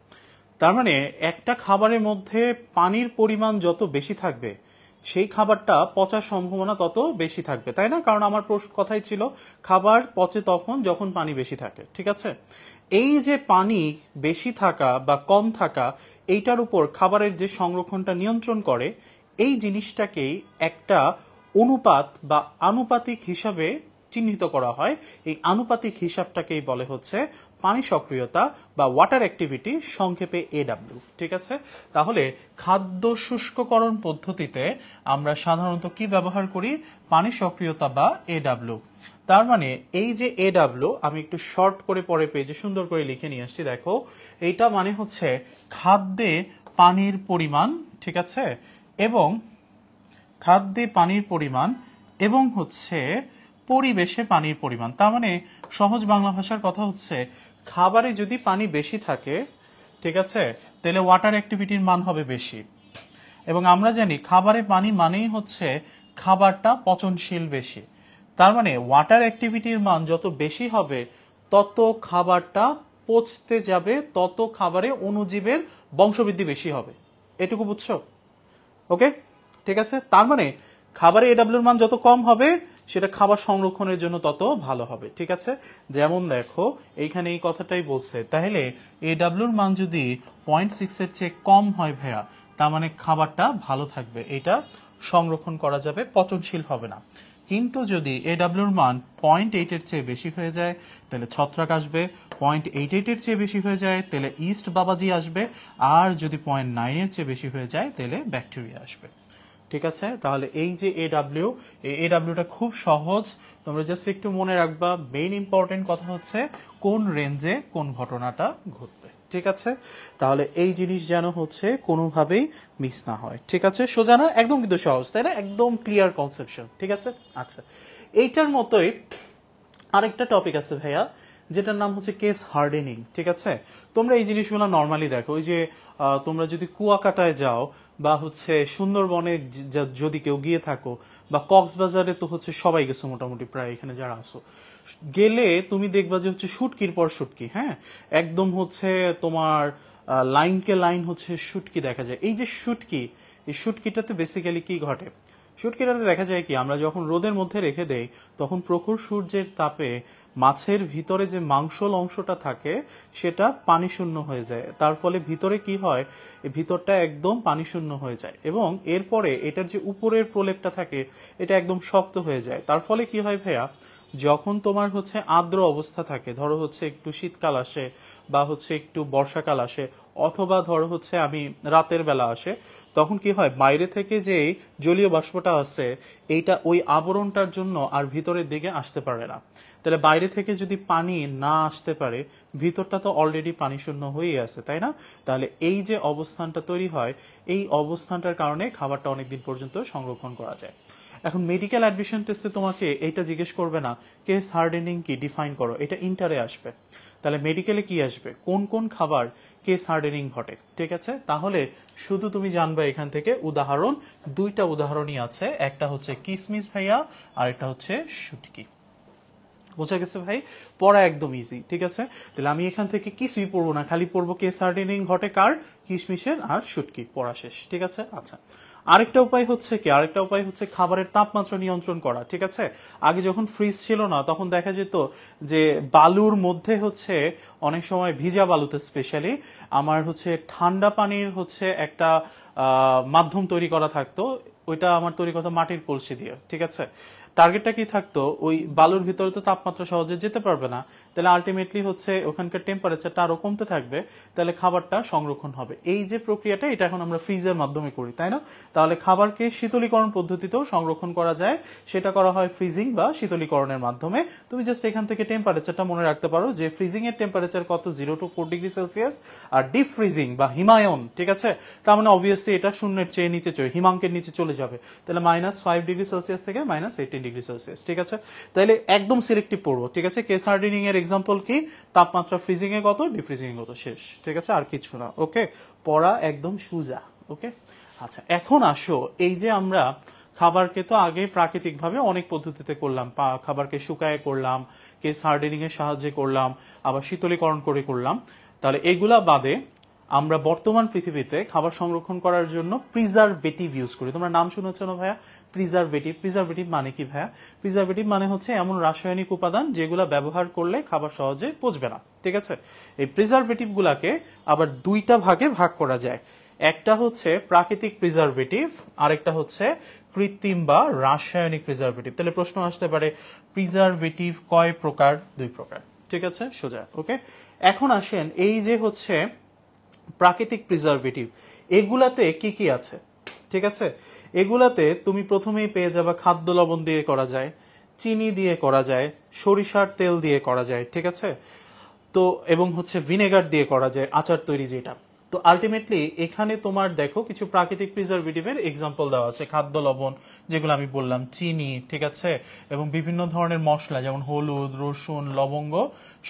তার মানে একটা খাবারের মধ্যে পানির পরিমাণ যত বেশি থাকবে সেই খাবারটা পচার সম্ভাবনা তত বেশি থাকবে, তাই না? কারণ আমার কথাই ছিল খাবার পচে তখন যখন পানি বেশি থাকে। ঠিক আছে, এই যে পানি বেশি থাকা বা কম থাকা, এইটার উপর খাবারের যে সংরক্ষণটা নিয়ন্ত্রণ করে, এই জিনিসটাকেই একটা অনুপাত বা আনুপাতিক হিসাবে চিহ্নিত করা হয়। এই আনুপাতিক হিসাবটাকেই বলে হচ্ছে পানি সক্রিয়তা বা ওয়াটার অ্যাক্টিভিটি, সংক্ষেপে এডাব্লিউ। ঠিক আছে, তাহলে খাদ্য শুষ্ককরণ পদ্ধতিতে আমরা সাধারণত কি ব্যবহার করি? পানি সক্রিয়তা বা এডাব্লিউ। তার মানে এই যে এডাব্লিউ আমি একটু শর্ট করে পরে পেজে সুন্দর করে লিখে নিয়ে আসছি, দেখো এইটা মানে হচ্ছে খাদ্যে পানির পরিমাণ, ঠিক আছে, এবং খাদ্যে পানির পরিমাণ এবং হচ্ছে পরিবেশে পানির পরিমাণ। তার মানে সহজ বাংলা ভাষার কথা হচ্ছে খাবারে যদি পানি বেশি থাকে, ঠিক আছে, তাহলে ওয়াটার অ্যাক্টিভিটির মান হবে বেশি। এবং আমরা জানি খাবারে পানি মানেই হচ্ছে খাবারটা পচনশীল বেশি। তার মানে ওয়াটার অ্যাক্টিভিটির মান যত বেশি হবে তত খাবারটা পচতে যাবে, তত খাবারে অণুজীবের বংশবৃদ্ধি বেশি হবে। এটুকু বুঝছো? ওকে, ঠিক আছে, তার মানে খাবারে এডাব্লিউর মান যত কম হবে সেটা খাবার সংরক্ষণের জন্য তত ভালো হবে। ঠিক আছে, যেমন দেখো এইখানে এই কথাটাই বলছে, তাহলে এডাব্লিউর মান যদি 0.6 এর চেয়ে কম হয় ভাইয়া, তার মানে খাবারটা ভালো থাকবে, এটা সংরক্ষণ করা যাবে, পচনশীল হবে না। কিন্তু যদি এডাব্লিউর মান 0.8 এর চেয়ে বেশি হয়ে যায় তাহলে ছত্রাক আসবে, 0.88 এর চেয়ে বেশি হয়ে যায় তাহলে ইস্ট বাবাজি আসবে, আর যদি 0.9 এর চেয়ে বেশি হয়ে যায় তাহলে ব্যাকটেরিয়া আসবে। ঠিক আছে, তাহলে এই যে এডাব্লিউ, এই এডাব্লিউটা খুব সহজ, তোমরা জাস্ট একটু মনে রাখবা। মেইন ইম্পর্টেন্ট কথা হচ্ছে কোন রেঞ্জে কোন ঘটনাটা ঘটবে। ঠিক আছে? তাহলে এই জিনিস যেন হচ্ছে কোনোভাবেই মিস না হয়, ঠিক আছে? সোজা না, একদম কিন্তু সহজ, তাই না? একদম ক্লিয়ার কনসেপশন, ঠিক আছে? আচ্ছা, এইটার মতোই আরেকটা টপিক আছে ভাইয়া, যেটার নাম হচ্ছে কেস হার্ডেনিং, ঠিক আছে? তোমরা এই জিনিসগুলো নর্মালি দেখো, ওই যে তোমরা যদি কুয়াকাটায় যাও বা হচ্ছে সুন্দরবনে যদি কেউ গিয়ে থাকো, বা কক্সবাজারে তো হচ্ছে সবাই গেছো মোটামুটি প্রায়, এখানে যারা আসো, গেলে তুমি দেখবা যে হচ্ছে শুটকির পর শুটকি, হ্যাঁ, একদম হচ্ছে তোমার লাইনকে লাইন হচ্ছে শুটকি দেখা যায়। এই যে শুটকি, এই শুটকিটাতে বেসিক্যালি কি ঘটে? শুটকিটাতে দেখা যায় কি, আমরা যখন রোদের মধ্যে রেখে দেই তখন প্রখর সূর্যের তাপে মাছের ভিতরে যে মাংসল অংশটা থাকে সেটা পানি শূন্য হয়ে যায়। তার ফলে ভিতরে কি হয়, এই ভিতরটা একদম পানি শূন্য হয়ে যায়, এবং এরপরে এটার যে উপরের প্রলেপটা থাকে এটা একদম শক্ত হয়ে যায়। তার ফলে কি হয় ভাইয়া, যখন তোমার হচ্ছে আর্দ্র অবস্থা থাকে, ধরো হচ্ছে একটু শীতকাল আসে বা হচ্ছে একটু বর্ষাকাল আসে, অথবা ধরো হচ্ছে আমি রাতের বেলা আসে, তখন কি হয়, বাইরে থেকে যে জলীয় বাষ্পটা আছে এইটা ওই আবরণটার জন্য আর ভিতরের দিকে আসতে পারে না। তাহলে বাইরে থেকে যদি পানি না আসতে পারে, ভিতরটা তো অলরেডি পানি শূন্য হয়েই আছে, তাই না? তাহলে এই যে অবস্থানটা তৈরি হয়, এই অবস্থানটার কারণে খাবারটা অনেকদিন পর্যন্ত সংরক্ষণ করা যায়। এখন মেডিকেল অ্যাডমিশন টেস্টে তোমাকে এটা জিজ্ঞেস করবে না কেস হার্ডেনিং কি, ডিফাইন করো, এটা ইন্টারে আসবে। তাহলে মেডিকেলে কি আসবে, কোন কোন খাবার কেস হার্ডেনিং ঘটে, ঠিক আছে? তাহলে শুধু তুমি জানবে এখান থেকে উদাহরণ, দুইটা উদাহরণই আছে, একটা হচ্ছে কিসমিস ভাইয়া, আর একটা হচ্ছে শুটকি। বোঝা গেছে ভাই? পড়া একদম ইজি, ঠিক আছে? তাহলে আমি এখান থেকে কিছুই পড়বো না, খালি পড়বো কেস হার্ডেনিং ঘটে কার, কিশমিশের আর শুটকি, পড়া শেষ, ঠিক আছে? আচ্ছা, আরেকটা উপায় হচ্ছে কি, আরেকটা উপায় হচ্ছে খাবারের তাপমাত্রা নিয়ন্ত্রণ করা, ঠিক আছে? আগে যখন ফ্রিজ ছিল না তখন দেখা যেত যে বালুর মধ্যে হচ্ছে অনেক সময়, ভিজা বালুতে স্পেশালি, আমার হচ্ছে ঠান্ডা পানির হচ্ছে একটা মাধ্যম তৈরি করা থাকতো। ওইটা আমার তৈরি করতো মাটির কলসি দিয়ে, ঠিক আছে? টার্গেটটা কি থাকতো, ওই বালুর ভিতরে তো তাপমাত্রা সহজে যেতে পারবে না, তাহলে আলটিমেটলি হচ্ছে ওখানকার টেম্পারেচারটা আরো কমতে থাকবে, তাহলে খাবারটা সংরক্ষণ হবে। এই যে প্রক্রিয়াটা, এটা এখন আমরা ফ্রিজের মাধ্যমে করি, তাই না? তাহলে খাবারকে শীতলীকরণ পদ্ধতিতেও সংরক্ষণ করা যায়, সেটা করা হয় ফ্রিজিং বা শীতলীকরণের মাধ্যমে। তুমি জাস্ট এখান থেকে টেম্পারেচারটা মনে রাখতে পারো যে ফ্রিজিং এর টেম্পারেচার কত, 0 to 4 ডিগ্রি সেলসিয়াস, আর ডিপ ফ্রিজিং বা হিমায়ন, ঠিক আছে, তার মানে অবভিয়াসলি এটা শূন্যের চেয়ে নিচে চলে, হিমাঙ্কের নিচে চলে যাবে, তাহলে -5 ডিগ্রি সেলসিয়াস থেকে -18 ডিগ্রি সেলসিয়াস, ঠিক আছে? তাহলে একদম সিলেক্টিভ পড়বো, ঠিক আছে? কেস হার্ডেনিং এর এক্সাম্পল কি, তাপমাত্রা ফ্রিজিং এ কত, ডিফ্রিজিং এ কত, শেষ, ঠিক আছে? আর কিছু না, ওকে? পড়া একদম সুজা, ওকে? আচ্ছা, এখন আসো, এই যে আমরা খাবারকে তো আগে প্রাকৃতিকভাবে অনেক পদ্ধতিতে করলাম, খাবারকে শুকায় করলাম, কেস হার্ডেনিং এর সাহায্যে করলাম, আবার শীতলীকরণ করে করলাম। তাহলে এগুলা বাদে আমরা বর্তমান পৃথিবীতে খাবার সংরক্ষণ করার জন্য প্রিজারভেটিভ ইউজ করি। তোমরা নাম শুনেছো না ভাইয়া, প্রিজারভেটিভ? প্রিজারভেটিভ মানে কি ভাইয়া? প্রিজারভেটিভ মানে হচ্ছে এমন রাসায়নিক উপাদান যেগুলো ব্যবহার করলে খাবার সহজে পচবে না, ঠিক আছে? এই প্রিজারভেটিভ গুলাকে আবার দুইটা ভাগে ভাগ করা যায়, একটা হচ্ছে প্রাকৃতিক প্রিজারভেটিভ, আরেকটা হচ্ছে কৃত্রিম বা রাসায়নিক প্রিজারভেটিভ। তাহলে প্রশ্ন আসতে পারে প্রিজারভেটিভ কয় প্রকার? দুই প্রকার, ঠিক আছে? সোজা, ওকে? এখন আসেন, এই যে হচ্ছে প্রাকৃতিক প্রিজারভেটিভ, এগুলাতে কি কি আছে, ঠিক আছে? এগুলাতে তুমি প্রথমেই পেয়ে যাবে খাদ্য লবণ দিয়ে করা যায়, চিনি দিয়ে করা যায়, সরিষার তেল দিয়ে করা যায়, ঠিক আছে? তো এবং হচ্ছে ভিনেগার দিয়ে করা যায়, আচার তৈরি যেটা। তো আলটিমেটলি এখানে তোমার দেখো কিছু প্রাকৃতিক প্রিজারভেটিভের এক্সাম্পল দেওয়া আছে, খাদ্য লবণ যেগুলো আমি বললাম, চিনি, ঠিক আছে, এবং বিভিন্ন ধরনের মশলা যেমন হলুদ, রসুন, লবঙ্গ,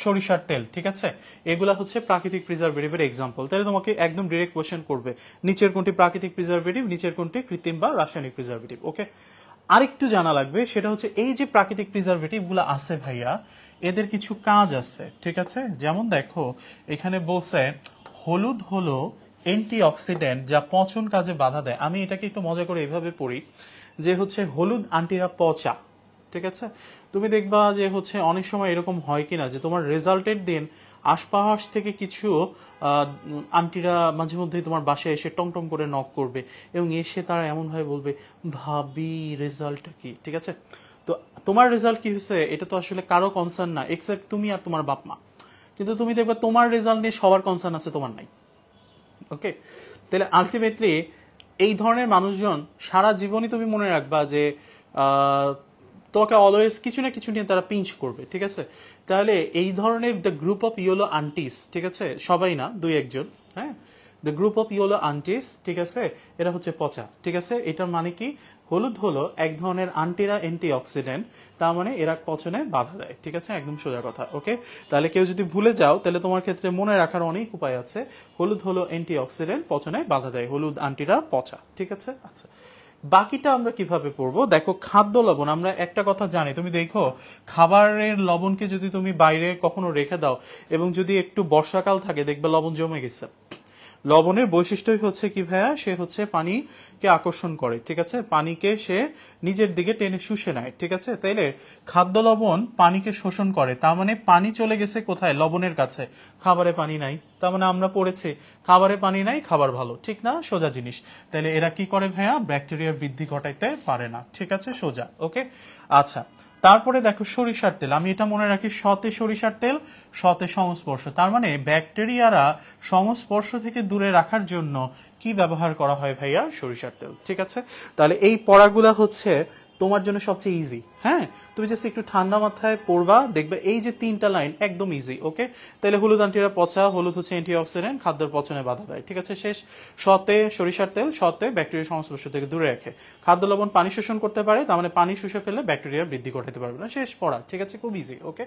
সরিষার তেল, ঠিক আছে? এগুলা হচ্ছে প্রাকৃতিক প্রিজারভেটিভের এক্সাম্পল। তাহলে তোমাকে একদম ডিরেক্ট কোশ্চেন করবে, নিচের কোনটি প্রাকৃতিক প্রিজারভেটিভ, নিচের কোনটি কৃত্রিম বা রাসায়নিক প্রিজারভেটিভ, ওকে? আরেকটু জানা লাগবে, সেটা হচ্ছে এই যে প্রাকৃতিক প্রিজারভেটিভ গুলো আছে ভাইয়া, এদের কিছু কাজ আছে, ঠিক আছে? যেমন দেখো, এখানে বলছে হলুদ হলো অ্যান্টিঅক্সিডেন্ট যা পচন কাজে বাধা দেয়। আমি এটাকে একটু মজা করে এভাবে পড়ি যে হচ্ছে হলুদ আন্টিরা পচা, ঠিক আছে? তুমি দেখবা যে হচ্ছে অনেক সময় এরকম হয় কিনা যে তোমার রেজাল্টের দিন আশপাশ থেকে কিছু আন্টিরা মাঝে মধ্যে তোমার বাসায় এসে টং টং করে নক করবে, এবং এসে তারা এমন ভাবে বলবে, ভাবি রেজাল্টটা কি, ঠিক আছে? তো তোমার রেজাল্ট কি হয়েছে এটা তো আসলে কারো কনসার্ন না এক্সেপ্ট তুমি আর তোমার বাপ মা, কিন্তু তুমি দেখবে তোমার রেজাল্ট নিয়ে সবার কনসার্ন আছে, তোমার নাই, ওকে? তাহলে আলটিমেটলি এই ধরনের মানুষজন সারা জীবনই তুমি মনে রাখবা যে তোমাকে অলওয়েজ কিছু না কিছু নিয়ে তারা পিঞ্চ করবে, ঠিক আছে? তাহলে এই ধরনের দ্য গ্রুপ অফ ইয়েলো আন্টিস, ঠিক আছে, সবাই না, দুই একজন, হ্যাঁ, দ্য গ্রুপ অফ ইয়েলো আন্টিস, ঠিক আছে, এরা হচ্ছে পচা, ঠিক আছে? এটার মানে কি, হলুদ হলো এক ধরনের আন্টিরা অ্যান্টি অক্সিডেন্ট, তার মানে এরা পচনে বাধা দেয়, ঠিক আছে? একদম সোজা কথা, ওকে? তাহলে কেউ যদি ভুলে যাও তাহলে তোমার ক্ষেত্রে মনে রাখার অনেক উপায় আছে। হলুদ হলো অ্যান্টি অক্সিডেন্ট, পচনে বাধা দেয়, হলুদ আন্টিরা পচা, ঠিক আছে? আচ্ছা, বাকিটা আমরা কিভাবে পড়বো? দেখো, খাদ্য লবণ, আমরা একটা কথা জানি, তুমি দেখো খাবারের লবণকে যদি তুমি বাইরে কখনো রেখে দাও এবং যদি একটু বর্ষাকাল থাকে, দেখবে লবণ জমে গেছে। লবণের বৈশিষ্ট্যই হচ্ছে কি ভাইয়া, সে হচ্ছে পানিকে আকর্ষণ করে, ঠিক আছে? পানিকে সে নিজের দিকে টেনে শুষে নেয়, ঠিক আছে? তাইলে খাদ্য লবণ পানিকে শোষণ করে, তার মানে পানি চলে গেছে কোথায়? লবণের কাছে। খাবারে পানি নাই, তার মানে আমরা পড়েছি খাবারে পানি নাই, খাবার ভালো, ঠিক না? সোজা জিনিস। তাহলে এরা কি করে ভাইয়া? ব্যাকটেরিয়ার বৃদ্ধি ঘটাইতে পারে না, ঠিক আছে? সোজা, ওকে? আচ্ছা, তারপরে দেখো সরিষার তেল, আমি এটা মনে রাখি, সতে সরিষার তেল, সতে সংস্পর্শ, তার মানে ব্যাকটেরিয়ারা সংস্পর্শ থেকে দূরে রাখার জন্য কি ব্যবহার করা হয় ভাইয়া? সরিষার তেল, ঠিক আছে? তাহলে এই পড়াগুলা হচ্ছে তোমার জন্য সবচেয়ে ইজি, হ্যাঁ? তুমি জাস্ট একটু ঠান্ডা মাথায় পড়বা, দেখবে এই যে 3টা লাইন একদম ইজি, ওকে? তাহলে হলুদ আন্টিরা পচা, হলুদ হচ্ছে অ্যান্টিঅক্সিডেন্ট, খাদ্যের পচনে বাধা দেয়, ঠিক আছে? শেষ। সতে সরিষার তেল, সতে ব্যাকটেরিয়া সংস্পর্শ থেকে দূরে রাখে। খাদ্য লবণ পানি শোষণ করতে পারে, তার মানে পানি শুষে ফেলে ব্যাকটেরিয়ার বৃদ্ধি ঘটাতে পারবে না। শেষ পড়া, ঠিক আছে? খুব ইজি, ওকে?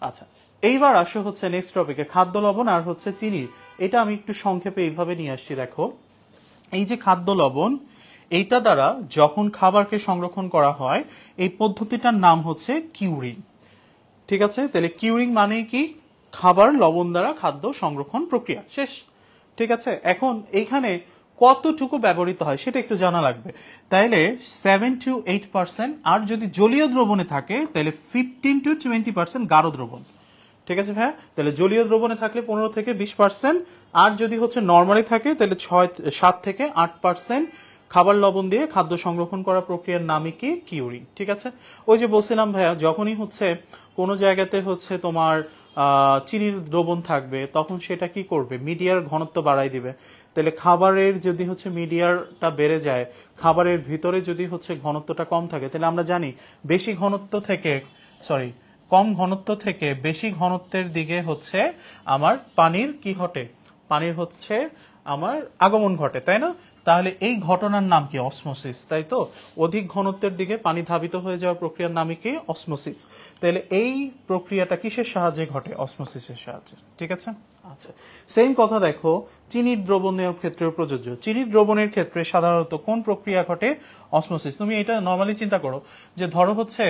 আচ্ছা, এইবার আসো হচ্ছে নেক্সট টপিকে, খাদ্য লবণ আর হচ্ছে চিনি। এটা আমি একটু সংক্ষেপে এইভাবে নিয়ে আসছি, দেখো, এই যে খাদ্য লবণ, এইটা দ্বারা যখন খাবারকে সংরক্ষণ করা হয়, এই পদ্ধতিটার নাম হচ্ছে কিউরিং, ঠিক আছে? তাহলে কিউরিং মানে কি? খাবার লবণ দ্বারা খাদ্য সংরক্ষণ প্রক্রিয়া। শেষ, ঠিক আছে? এখন এইখানে কতটুকু ব্যবহৃত হয় সেটা একটু জানা লাগবে। তাইলে 7 to 8%, আর যদি জলীয় দ্রবণে থাকে তাহলে 15 to 20% গাঢ় দ্রবণ, ঠিক আছে ভাইয়া? তাহলে জলীয় দ্রবণে থাকলে 15 থেকে 20%, আর যদি হচ্ছে নর্মালি থাকে তাহলে 7 থেকে 8% খাবার লবণ দিয়ে খাদ্য সংরক্ষণ করা প্রক্রিয়ার নামই কি? কিউরিং, ঠিক আছে? ওই যে বলছিলাম ভাইয়া, যখনই হচ্ছে কোনো জায়গাতে হচ্ছে তোমার চিনির দ্রবণ থাকবে, তখন সেটা কি করবে? মিডিয়ার ঘনত্ব বাড়াই দিবে। তাহলে খাবারের যদি হচ্ছে মিডিয়ারটা বেড়ে যায়, খাবারের ভিতরে যদি হচ্ছে ঘনত্বটা কম থাকে, তাহলে আমরা জানি বেশি ঘনত্ব থেকে, সরি, কম ঘনত্ব থেকে বেশি ঘনত্বের দিকে হচ্ছে আমার পানির কি ঘটে? পানির হচ্ছে আমার আগমন ঘটে, তাই না? তাহলে এই ঘটনার নাম কি? অসমোসিস, তাই তো? অধিক ঘনত্বের দিকে পানি ধাবিত হয়ে যাওয়ার প্রক্রিয়ার নামই কি? অসমোসিস। তাহলে এই প্রক্রিয়াটা কিসের সাহায্যে ঘটে? অসমোসিসের সাহায্যে, ঠিক আছে? আচ্ছা, সেম কথা দেখো চিনির দ্রবণের ক্ষেত্রেও প্রযোজ্য। চিনির দ্রবণের ক্ষেত্রে সাধারণত কোন প্রক্রিয়া ঘটে? অসমোসিস। তুমি এটা নর্মালি চিন্তা করো যে ধরো হচ্ছে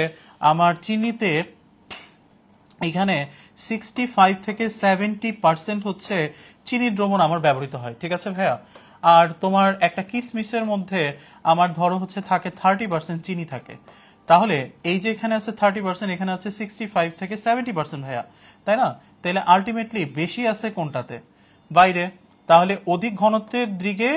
আমার চিনিতে এখানে 65 থেকে 70% হচ্ছে চিনির দ্রবণ আমার ব্যবহৃত হয়, ঠিক আছে ভাইয়া? আর তোমার একটা কিসমিসের মধ্যে আমার ধরো হচ্ছে থাকে 30% চিনি থাকে, তাহলে এই যে এখানে আছে 30%, এখানে আছে 65 থেকে 70% ভাইয়া, তাই না? তাহলে আলটিমেটলি বেশি আছে কোনটাতে? বাইরে। তাহলে অধিক ঘনত্বের দিকে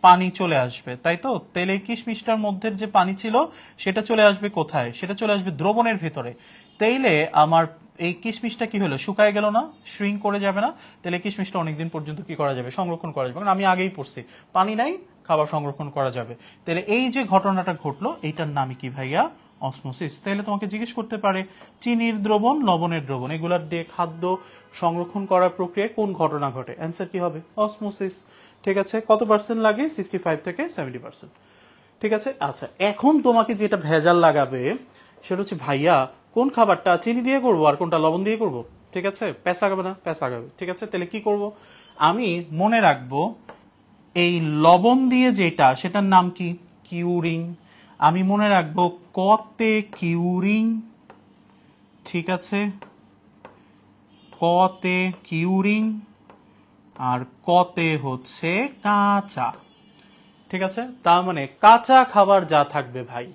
পানি চলে আসবে, তাই তো? তাহলে এই কিশমিশটার মধ্যে যে পানি ছিল সেটা চলে আসবে কোথায়? সেটা চলে আসবে দ্রবণের ভিতরে। তাইলে আমার এই কিশমিশটা কি হলো? শুকায় গেল না? শ্রিঙ্ক করে যাবে না? তাহলে কিশমিশটা অনেকদিন পর্যন্ত কি করা যাবে? সংরক্ষণ করা যাবে। কারণ আমি আগেই পড়ছি পানি নাই, খাবার সংরক্ষণ করা যাবে। তাহলে এই যে ঘটনাটা ঘটলো, এইটার নামই কি ভাইয়া? অসমোসিস। তাহলে তোমাকে জিজ্ঞেস করতে পারে চিনির দ্রবণ, লবণের দ্রবণ, এগুলার দিয়ে খাদ্য সংরক্ষণ করার প্রক্রিয়ায় কোন ঘটনা ঘটে? অ্যান্সার কি হবে? অসমোসিস, ঠিক আছে? কত পার্সেন্ট লাগে? 65 থেকে 70%, ঠিক আছে? আচ্ছা, এখন তোমাকে যেটা ভেজাল লাগাবে সেটা হচ্ছে ভাইয়া কোন খাবারটা চিনি দিয়ে করবো আর কোনটা লবণ দিয়ে করব, ঠিক আছে? প্যাঁচ লাগাবে না? প্যাঁচ লাগাবে, ঠিক আছে? তাহলে কি করব? আমি মনে রাখবো এই লবণ দিয়ে যেটা, সেটার নাম কি? কিউরিং। আমি মনে রাখবো কতে কিউরিং, ঠিক আছে? কতে কিউরিং আর কতে হচ্ছে কাঁচা, ঠিক আছে? তার মানে কাঁচা খাবার যা থাকবে ভাই,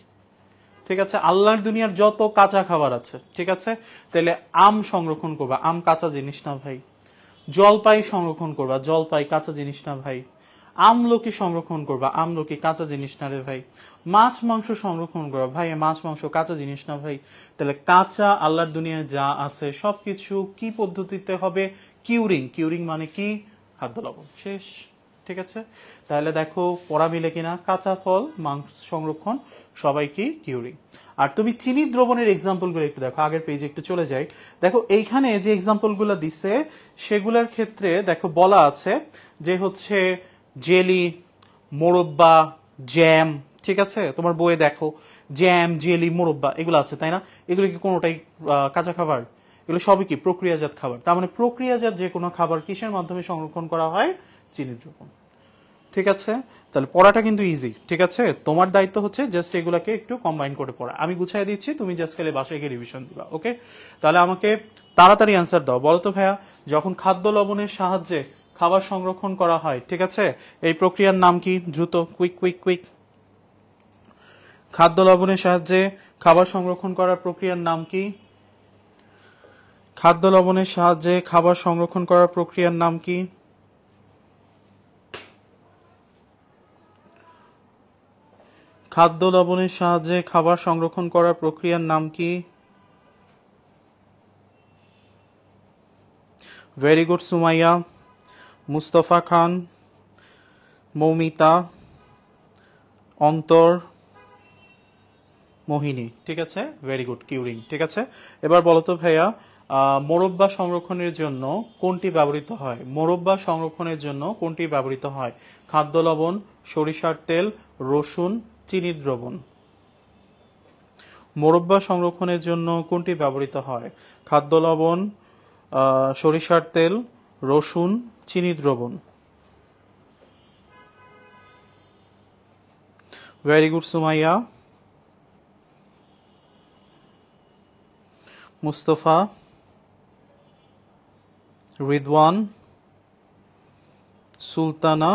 ঠিক আছে? আল্লাহর দুনিয়ার যত কাঁচা খাবার আছে, ঠিক আছে? তাহলে আম সংরক্ষণ করবা, আম কাঁচা জিনিস না ভাই। জলপাই সংরক্ষণ করবা, জলপাই কাঁচা জিনিস না ভাই। আমলকি সংরক্ষণ করবা, আমলকি কাঁচা জিনিস না রে ভাই। মাছ মাংস সংরক্ষণ করবা, ভাই মাছ মাংস কাঁচা জিনিস না ভাই। তাহলে কাঁচা আল্লাহর দুনিয়ায় যা আছে সবকিছু কি পদ্ধতিতে হবে? কিউরিং। কিউরিং মানে কি? খাদ্য লবণ। শেষ। ঠিক আছে, তাহলে দেখো পড়া মিলে কিনা, কাঁচা ফল মাংস সংরক্ষণ সবাই কি কিউরিং। আর তুমি চিনি দ্রবণের এক্সাম্পলগুলো একটু দেখো, আগের পেজে একটু চলে যাই। দেখো এইখানে যে এক্সাম্পলগুলো দিছে সেগুলোর ক্ষেত্রে দেখো বলা আছে যে হচ্ছে জেলি, মোরব্বা, জ্যাম, ঠিক আছে, তোমার বইয়ে দেখো জ্যাম, জেলি, মোরব্বা এগুলো আছে, তাই না? এগুলো কি কোনোটাই কাঁচা খাবার? এগুলো সবই কি প্রক্রিয়াজাত খাবার। তার মানে প্রক্রিয়াজাত যে কোনো খাবার কিসের মাধ্যমে সংরক্ষণ করা হয়? চিনি দ্রবণ। ঠিক আছে, তাহলে পড়াটা কিন্তু ইজি। ঠিক আছে, তোমার দায়িত্ব হচ্ছে জাস্ট এগুলাকে একটু কম্বাইন করে পড়া। আমি গুছিয়ে দিচ্ছি, তুমি জাস্ট খালি বাসায় গিয়ে রিভিশন দিবা। ওকে, তাহলে আমাকে তাড়াতাড়ি অ্যান্সার দাও। বলো তো ভাইয়া, যখন খাদ্য লবণের সাহায্যে খাবার সংরক্ষণ করা হয়, ঠিক আছে, এই প্রক্রিয়ার নাম কি? দ্রুত, কুইক কুইক কুইক। খাদ্য লবণের সাহায্যে খাবার সংরক্ষণ করার প্রক্রিয়ার নাম কি? খাদ্য লবণের সাহায্যে খাবার সংরক্ষণ করার প্রক্রিয়ার নাম কি? খাদ্য লবণের সাহায্যে খাবার সংরক্ষণ করার প্রক্রিয়ার নাম কি? ভেরি গুড সুমাইয়া, মুস্তফা খান, মৌমিতা, অন্তর, মোহিনী। ঠিক আছে, ভেরি গুড, কিউরিং। ঠিক আছে, এবার বলো তো ভাইয়া, মোরব্বা সংরক্ষণের জন্য কোনটি ব্যবহৃত হয়? মোরব্বা সংরক্ষণের জন্য কোনটি ব্যবহৃত হয়? খাদ্য লবণ, সরিষার তেল, রসুন, চিনির দ্রবণ। মোরব্বা সংরক্ষণের জন্য কোনটি ব্যবহৃত হয়? খাদ্য লবণ, সরিষার তেল, রসুন, চিনির দ্রবণ। ভেরি গুড সুমাইয়া, মুস্তফা, রিদওয়ান, সুলতানা,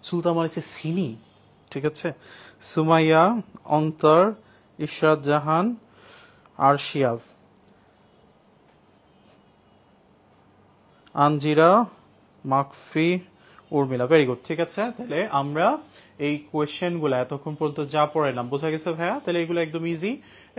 সুলতান মানে হচ্ছে সিনি। ঠিক আছে, সুমাইয়া, অন্তর, ইশরাত জাহান, আরশিয়াব, আনজিরা, মাকফি, উর্মিলা। Very good. ঠিক আছে, তাহলে আমরা এই কোয়েশ্চেনগুলো এতক্ষণ পর্যন্ত যা পড়াইলাম বোঝা গেছে ভাইয়া? তাহলে এগুলো একদম ইজি,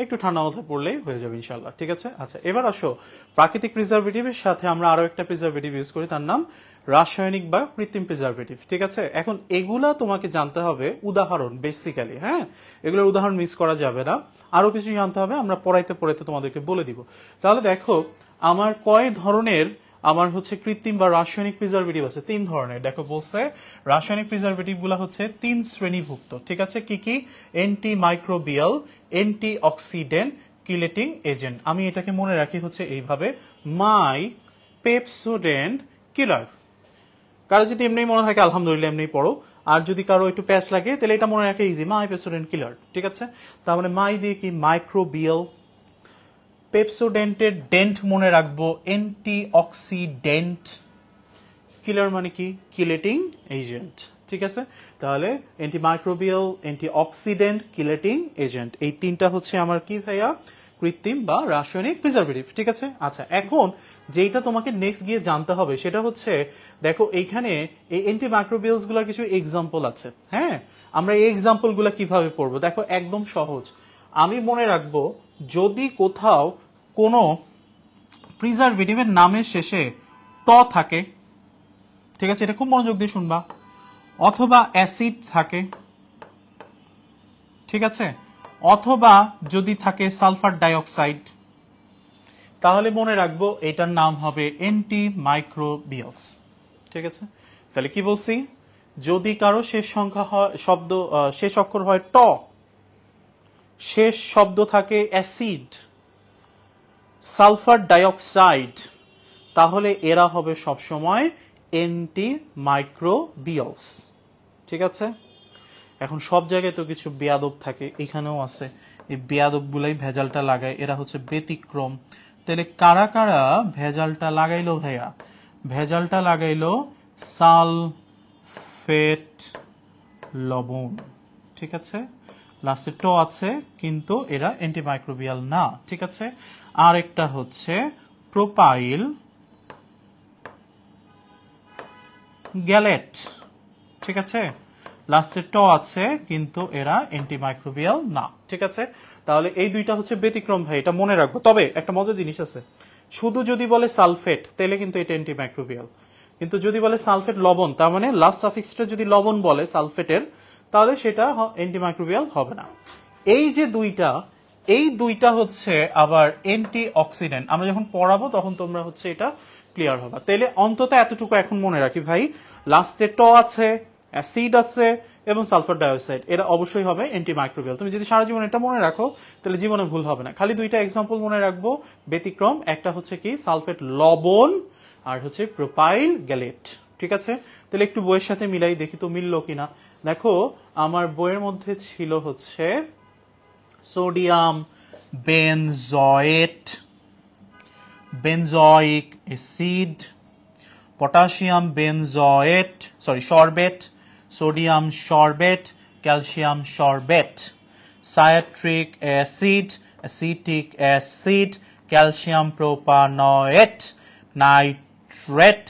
একটু ঠান্ডা মাথায় পড়লেই হয়ে যাবে ইনশাল্লাহ। ঠিক আছে, আচ্ছা এবার আসো, প্রাকৃতিক প্রিজারভেটিভের সাথে আমরা আরো একটা প্রিজারভেটিভ ইউজ করি, তার নাম রাসায়নিক বা কৃত্রিম প্রিজারভেটিভ। ঠিক আছে, এখন এগুলা তোমাকে জানতে হবে উদাহরণ বেসিক্যালি, হ্যাঁ, এগুলোর উদাহরণ মিস করা যাবে না। আরো কিছু জানতে হবে, আমরা পড়াইতে পড়াইতে তোমাদেরকে বলে দিব। তাহলে দেখো আমার কয় ধরনের আমার হচ্ছে কৃত্রিম বা রাসায়নিক প্রিজারভেটিভ আছে? 3 ধরনের। দেখো বলছে রাসায়নিক প্রিজারভেটিভ গুলা হচ্ছে 3 শ্রেণীভুক্ত। ঠিক আছে, কি কি? Anti microbial, anti oxidant, chelating agent. আমি এটাকে মনে রাখি হচ্ছে এইভাবে, মাই পেপসোডেন্ট কিলার। কারো যদি এমনি মনে থাকে আলহামদুলিল্লাহ এমনি পড়ো, আর যদি কারো একটু প্যাচ লাগে তাহলে এটা মনে রাখে ইজি, মাই পেপসোডেন্ট কিলার। ঠিক আছে, তার মানে মাই দিয়ে কি? মাইক্রোবিয়াল। পেপসোডেন্টের ডেন্ট মনে রাখবো অ্যান্টি অক্সিডেন্ট। কিলার মানে কি? Chelating agent. ঠিক আছে, তাহলে anti microbial, anti oxidant, chelating agent, এই 3টা হচ্ছে আমার কি ভাইয়া? কৃত্রিম বা রাসায়নিক প্রিজারভেটিভ। ঠিক আছে, আচ্ছা এখন যেটা তোমাকে নেক্সট গিয়ে জানতে হবে সেটা হচ্ছে, দেখো এইখানে এই অ্যান্টি মাইক্রোবিয়ালস গুলোর কিছু এক্সাম্পল আছে। হ্যাঁ, আমরা এই এক্সাম্পল গুলা কিভাবে পড়বো? দেখো একদম সহজ। আমি মনে রাখবো যদি কোথাও কোনো প্রিজারভেটিভের নামের শেষে ট থাকে, ঠিক আছে, এটা খুব মনোযোগ দিয়ে শুনবা, অথবা অ্যাসিড থাকে, ঠিক আছে, অথবা যদি থাকে সালফার ডাইঅক্সাইড, তাহলে মনে রাখবো এটার নাম হবে অ্যান্টি মাইক্রোবিয়ালস। ঠিক আছে, তাহলে কি বলছি? যদি কারো শেষ সংখ্যা হয় শব্দ, শেষ অক্ষর হয় ট, শেষ শব্দ থাকে অ্যাসিড, সালফার ডাইঅক্সাইড, তাহলে এরা হবে সবসময় অ্যান্টি মাইক্রোবিয়ালস। ঠিক আছে, এখন সব জায়গায় তো কিছু বেয়াদব থাকে, এখানেও আছে, এই বেয়াদব গুলাই ভেজালটা লাগায়, এরা হচ্ছে ব্যতিক্রম। তাহলে কারা কারা ভেজালটা লাগাইলো ভাইয়া? ভেজালটা লাগাইলো সালফেট লবণ। ঠিক আছে, লাস্টে ট আছে কিন্তু এরা অ্যান্টিমাইক্রোবিয়াল না। ঠিক আছে, আর একটা হচ্ছে প্রোপাইল গ্যালেট। ঠিক আছে, লাস্টে ট আছে কিন্তু এরা অ্যান্টিমাইক্রোবিয়াল না। ঠিক আছে, তাহলে এই দুইটা হচ্ছে ব্যতিক্রম ভাই, এটা মনে রাখবো। তবে একটা মজার জিনিস আছে, শুধু যদি বলে সালফেট তাহলে কিন্তু এটা অ্যান্টিমাইক্রোবিয়াল, কিন্তু যদি বলে সালফেট লবণ, তার মানে লাস্ট সাফিক্সটা যদি লবণ বলে সালফেটের, তাহলে সেটা অ্যান্টিমাইক্রোবিয়াল হবে না। এই যে দুইটা, এই দুইটা হচ্ছে আবার অ্যান্টি অক্সিডেন্ট। আমরা যখন পড়াবো তখন তোমরা হচ্ছে এটা ক্লিয়ার হবে। তাহলে অন্তত এতটুকু এখন মনে রাখি ভাই, লাস্টে ট আছে, অ্যাসিড আছে এবং সালফার ডাইঅক্সাইড, এরা অবশ্যই হবে অ্যান্টিমাইক্রোবিয়াল। তুমি যদি সারা জীবন এটা মনে রাখো তাহলে জীবনে ভুল হবে না। খালি দুইটা এক্সাম্পল মনে রাখবো ব্যতিক্রম, একটা হচ্ছে কি সালফেট লবণ আর হচ্ছে প্রোপাইল গ্যালেট। ঠিক আছে, তাহলে একটু বইয়ের সাথে মিলাই দেখি তো মিললো কিনা। দেখো আমার বইয়ের মধ্যে ছিল হচ্ছে sodium benzoate, benzoic acid, potassium benzoate sorbate, sodium sorbate, calcium sorbate, citric acid, acetic acid, calcium propanoate, nitrate,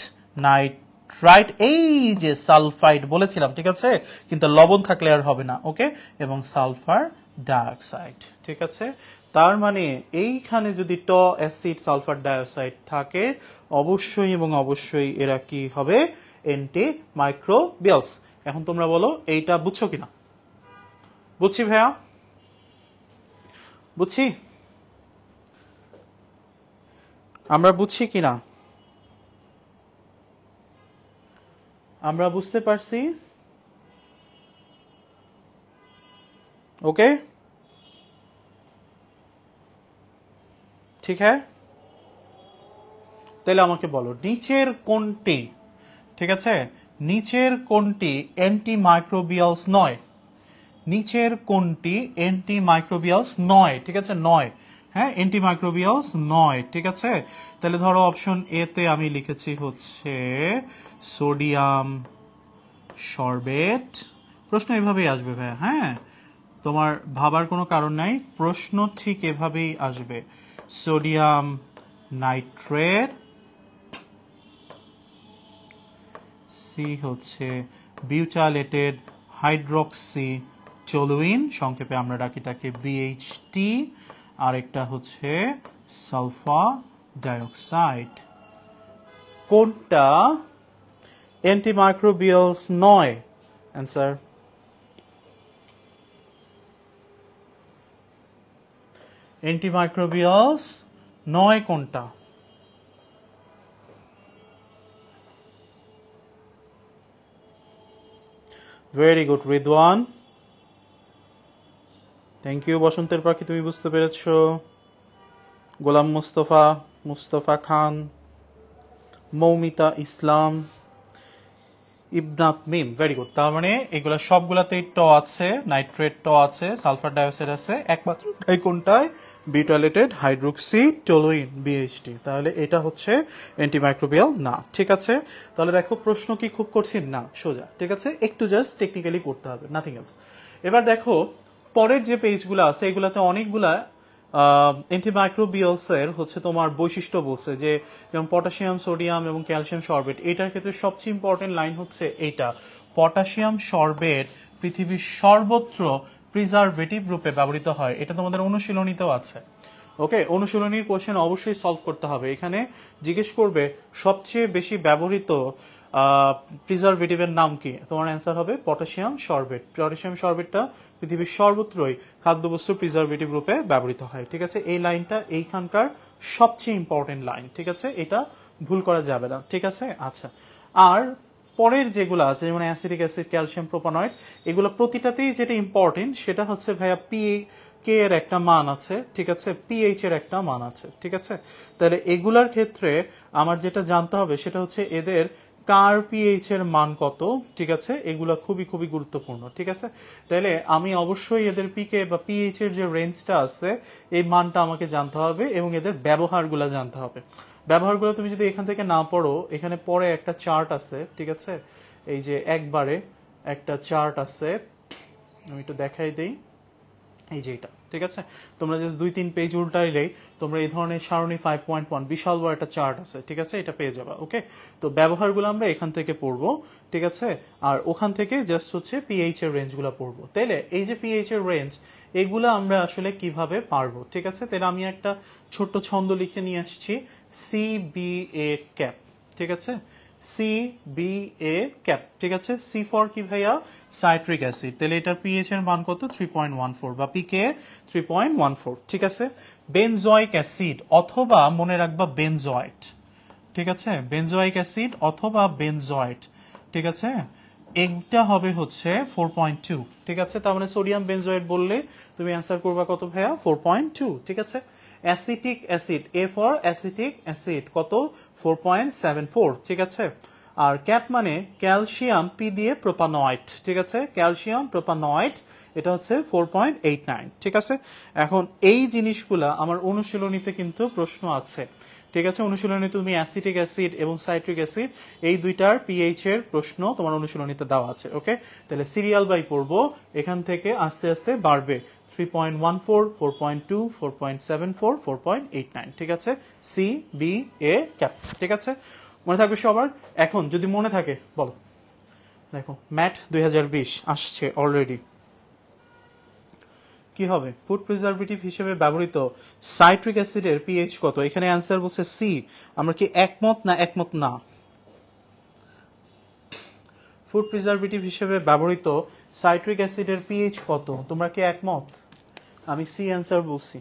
nitrite, এই যে সালফাইড বলেছিলাম, ঠিক আছে, কিন্তু লবণ থাকলে আর হবে না, ওকে, এবং সালফার ডাইঅক্সাইড। ঠিক আছে, তার মানে এইখানে যদি ট অ্যাসিড সালফার ডাইঅক্সাইড থাকে অবশ্যই এবং অবশ্যই এরা কি হবে, অ্যান্টিমাইক্রোবিয়ালস। এখন তোমরা বলো এইটা বুঝছো কিনা? বুঝছি ভাইয়া, বুঝছি, আমরা বুঝছি কিনা? আমরা বুঝতে পারছি? ওকে, ঠিক হ্যাঁ, তাহলে আমাকে বলো নিচের কোনটি, ঠিক আছে, নিচের কোনটি অ্যান্টিমাইক্রোবিয়ালস নয়? নিচের কোনটি অ্যান্টিমাইক্রোবিয়ালস নয়? ঠিক আছে, নয়, হ্যাঁ, অ্যান্টিমাইক্রোবিয়ালস নয়। ঠিক আছে, তাহলে ধরো অপশন এ তে আমি লিখেছি হচ্ছে সোডিয়াম সরবেট। প্রশ্ন এভাবেই আসবে ভাইয়া, হ্যাঁ, তোমার ভাবার কোনো কারণ নাই, প্রশ্ন ঠিক এভাবেই আসবে। সোডিয়াম নাইট্রেট, সি হচ্ছে বিউটাইলেটেড হাইড্রক্সি টলুইন, সংক্ষেপে আমরা ডাকি তাকে বিএইচটি, আরেকটা হচ্ছে সালফার ডাইঅক্সাইড। কোনটা অ্যান্টিমাইক্রোবিয়ালস নয়? অ্যান্সার অ্যান্টিমাইক্রোবিয়ালস নয় কোনটা? Very good Ridwan, thank you. বসন্তের পাখি তুমি বুঝতে পেরেছো। Golam Mustafa, Mustafa Khan, Moumita Islam, Ibnat Mim, very good. তার মানে এগুলা সবগুলাতেই ট আছে, নাইট্রেট ট আছে, সালফার ডাইঅক্সাইড আছে, একমাত্র এই কোনটায় বিউটাইলেটেড হাইড্রোক্সি টলুইন বিএইচটি। তাহলে এটা হচ্ছে অ্যান্টিমাইক্রোবিয়াল না। ঠিক আছে, তাহলে দেখো প্রশ্ন কি খুব কঠিন না, সোজা। ঠিক আছে, একটু জাস্ট টেকনিক্যালি করতে হবে, নাথিং এলস। এবার দেখো পরের যে পেজগুলো আছে এগুলাতে অনেকগুলা অ্যান্টিমাইক্রোবিয়ালস এর হচ্ছে তোমার বৈশিষ্ট্য বলছে, যে যেমন পটাশিয়াম, সোডিয়াম এবং ক্যালসিয়াম সরবেট। এটার ক্ষেত্রে সবচেয়ে ইম্পর্টেন্ট লাইন হচ্ছে এইটা, পটাশিয়াম সরবেট পৃথিবীর সর্বত্র প্রিজারভেটিভ রূপে ব্যবহৃত হয়। এটা তোমাদের অনুশীলনীতেও আছে, ওকে, অনুশীলনীর কোশ্চেন অবশ্যই সলভ করতে হবে। এখানে জিজ্ঞেস করবে সবচেয়ে বেশি ব্যবহৃত প্রিজারভেটিভের নাম কি, তোমার অ্যান্সার হবে পটাশিয়াম সরবেট। পটাশিয়াম সরবেটটা পৃথিবীর সর্বত্রই খাদ্যবস্তু প্রিজারভেটিভ রূপে ব্যবহৃত হয়। ঠিক আছে, এই লাইনটা এইখানকার সবচেয়ে ইম্পর্টেন্ট লাইন। ঠিক আছে, এটা ভুল করা যাবে না। ঠিক আছে, আচ্ছা, আর পরের যেগুলো আছে যেমন অ্যাসিটিক অ্যাসিড, ক্যালসিয়াম প্রোপানয়েড, এগুলো প্রতিটাতেই যেটা ইম্পর্টেন্ট সেটা হচ্ছে ভাইয়া কে এর একটা মান আছে, ঠিক আছে, পিএইচ এর একটা মান আছে। ঠিক আছে, তাহলে এগুলার ক্ষেত্রে আমার যেটা জানতে হবে সেটা হচ্ছে এদের কার পিএইচ এর মান কত। ঠিক আছে, এগুলা খুবই খুবই গুরুত্বপূর্ণ। ঠিক আছে, তাহলে আমি অবশ্যই এদের পিকে বা পিএইচ এর যে রেঞ্জটা আছে এই মানটা আমাকে জানতে হবে এবং এদের ব্যবহারগুলো জানতে হবে। ব্যবহারগুলো তুমি যদি এখান থেকে না পড়ো, এখানে পরে একটা চার্ট আছে, ঠিক আছে, এই যে একবারে একটা চার্ট আছে, আমি একটু দেখাই দেই, এই যে এটা। ঠিক আছে, তোমরা জাস্ট 2-3 পেজ উল্টাইলেই তোমরা এই ধরনের সারণী 5.1 বিশাল বড় একটা চার্ট আছে, ঠিক আছে, এটা পেয়ে যাবা। ওকে, তো ব্যবহারগুলো আমরা এখান থেকে পড়বো, ঠিক আছে, আর ওখান থেকে জাস্ট হচ্ছে পিএইচ এর রেঞ্জগুলো পড়বো। তাইলে এই যে পিএইচ এর রেঞ্জ এগুলো আমরা আসলে কিভাবে পারবো, ঠিক আছে, তাহলে আমি একটা ছোট্ট ছন্দ লিখে নিয়ে আসছি, সিবিএ ক্যাপ। ঠিক আছে, সি বি এ ক্যাপ, ঠিক আছে। সি ফর কি ভাইয়া? সাইট্রিক অ্যাসিড, তাহলে এটার পিএইচ এর মান কত? 3.14 বা পিকে 3.14, ঠিক আছে। বেনজোয়িক অ্যাসিড অথবা মনে রাখবা বেনজয়েট, ঠিক আছে, বেনজোয়িক অ্যাসিড অথবা বেনজয়েট, ঠিক আছে, এটা হবে হচ্ছে 4.2, ঠিক আছে। তার মানে সোডিয়াম বেনজয়েট বললে তুমি অ্যান্সার করবা কত ভাইয়া? 4.2, ঠিক আছে। Acetic acid, A for acetic acid, কত? 4.74, ঠিক আছে। আর ক্যাপ মানে ক্যালসিয়াম, পি দিয়ে প্রোপানয়েড, ঠিক আছে, ক্যালসিয়াম প্রোপানয়েড, এটা হচ্ছে 4.89, ঠিক আছে। এখন এই জিনিসগুলা আমার অনুশীলনীতে কিন্তু প্রশ্ন আছে, ঠিক আছে। অনুশীলনে তুমি অ্যাসিটিক অ্যাসিড এবং সাইট্রিক অ্যাসিড এই দুইটার পিএইচ এর প্রশ্ন তোমার অনুশীলনীতে দেওয়া আছে, ওকে। তাহলে সিরিয়াল বাই পড়বো, এখান থেকে আস্তে আস্তে বাড়বে। 3.14, 4.2, 4.74, 4.89, ঠিক আছে। সি বি এ ক্যাপ, ঠিক আছে, মনে থাকবে সবার। এখন যদি মনে থাকে বলো, দেখো ম্যাট 2020 আসছে অলরেডি, কি হবে? ফুড প্রিজারভেটিভ হিসেবে ব্যবহৃত সাইট্রিক অ্যাসিডের পিএইচ কত? এখানে অ্যান্সার বলছে সি। আমরা কি একমত না একমত না? ফুড প্রিজারভেটিভ হিসেবে ব্যবহৃত সাইট্রিক অ্যাসিডের পিএইচ কত? তোমরা কি একমত? আমি সি অ্যান্সার বলছি।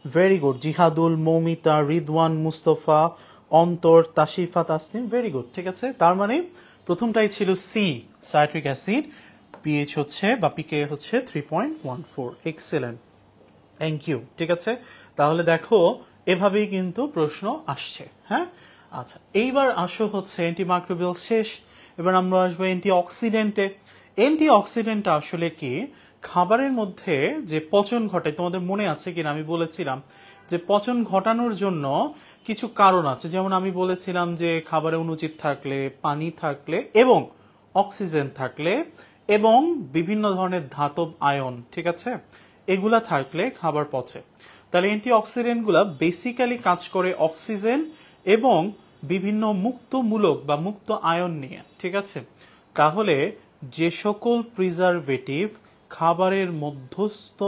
Very good. Jihadul, Moumita, Ridwan, Mustafa, Antar, Tashifa, Tasnim, very good, ঠিক আছে। তার মানে প্রথমটাই ছিল সি, সাইট্রিক অ্যাসিড, পিএইচ হচ্ছে বা পিকে হচ্ছে 3.14, এক্সেলেন্ট, থ্যাংক ইউ, ঠিক আছে। তাহলে দেখো এভাবেই কিন্তু প্রশ্ন আসছে, হ্যাঁ। আচ্ছা, এইবার আসো হচ্ছে অ্যান্টিমাইক্রোবিয়াল শেষ, এবার আমরা আসবো অ্যান্টিঅক্সিডেন্টে। অ্যান্টিঅক্সিডেন্টটা আসলে কি? খাবারের মধ্যে যে পচন ঘটায়, তোমাদের মনে আছে কিনা আমি বলেছিলাম যে পচন ঘটানোর জন্য কিছু কারণ আছে, যেমন আমি বলেছিলাম যে খাবারে অনুচিত থাকলে, পানি থাকলে এবং অক্সিজেন থাকলে এবং বিভিন্ন ধরনের ধাতব আয়ন, ঠিক আছে, এগুলা থাকলে খাবার পচে। তাহলে অ্যান্টিঅক্সিডেন্টগুলা বেসিক্যালি কাজ করে অক্সিজেন এবং বিভিন্ন মুক্তমূলক বা মুক্ত আয়ন নিয়ে, ঠিক আছে। তাহলে যে সকল প্রিজারভেটিভ খাবারের মধ্যস্থ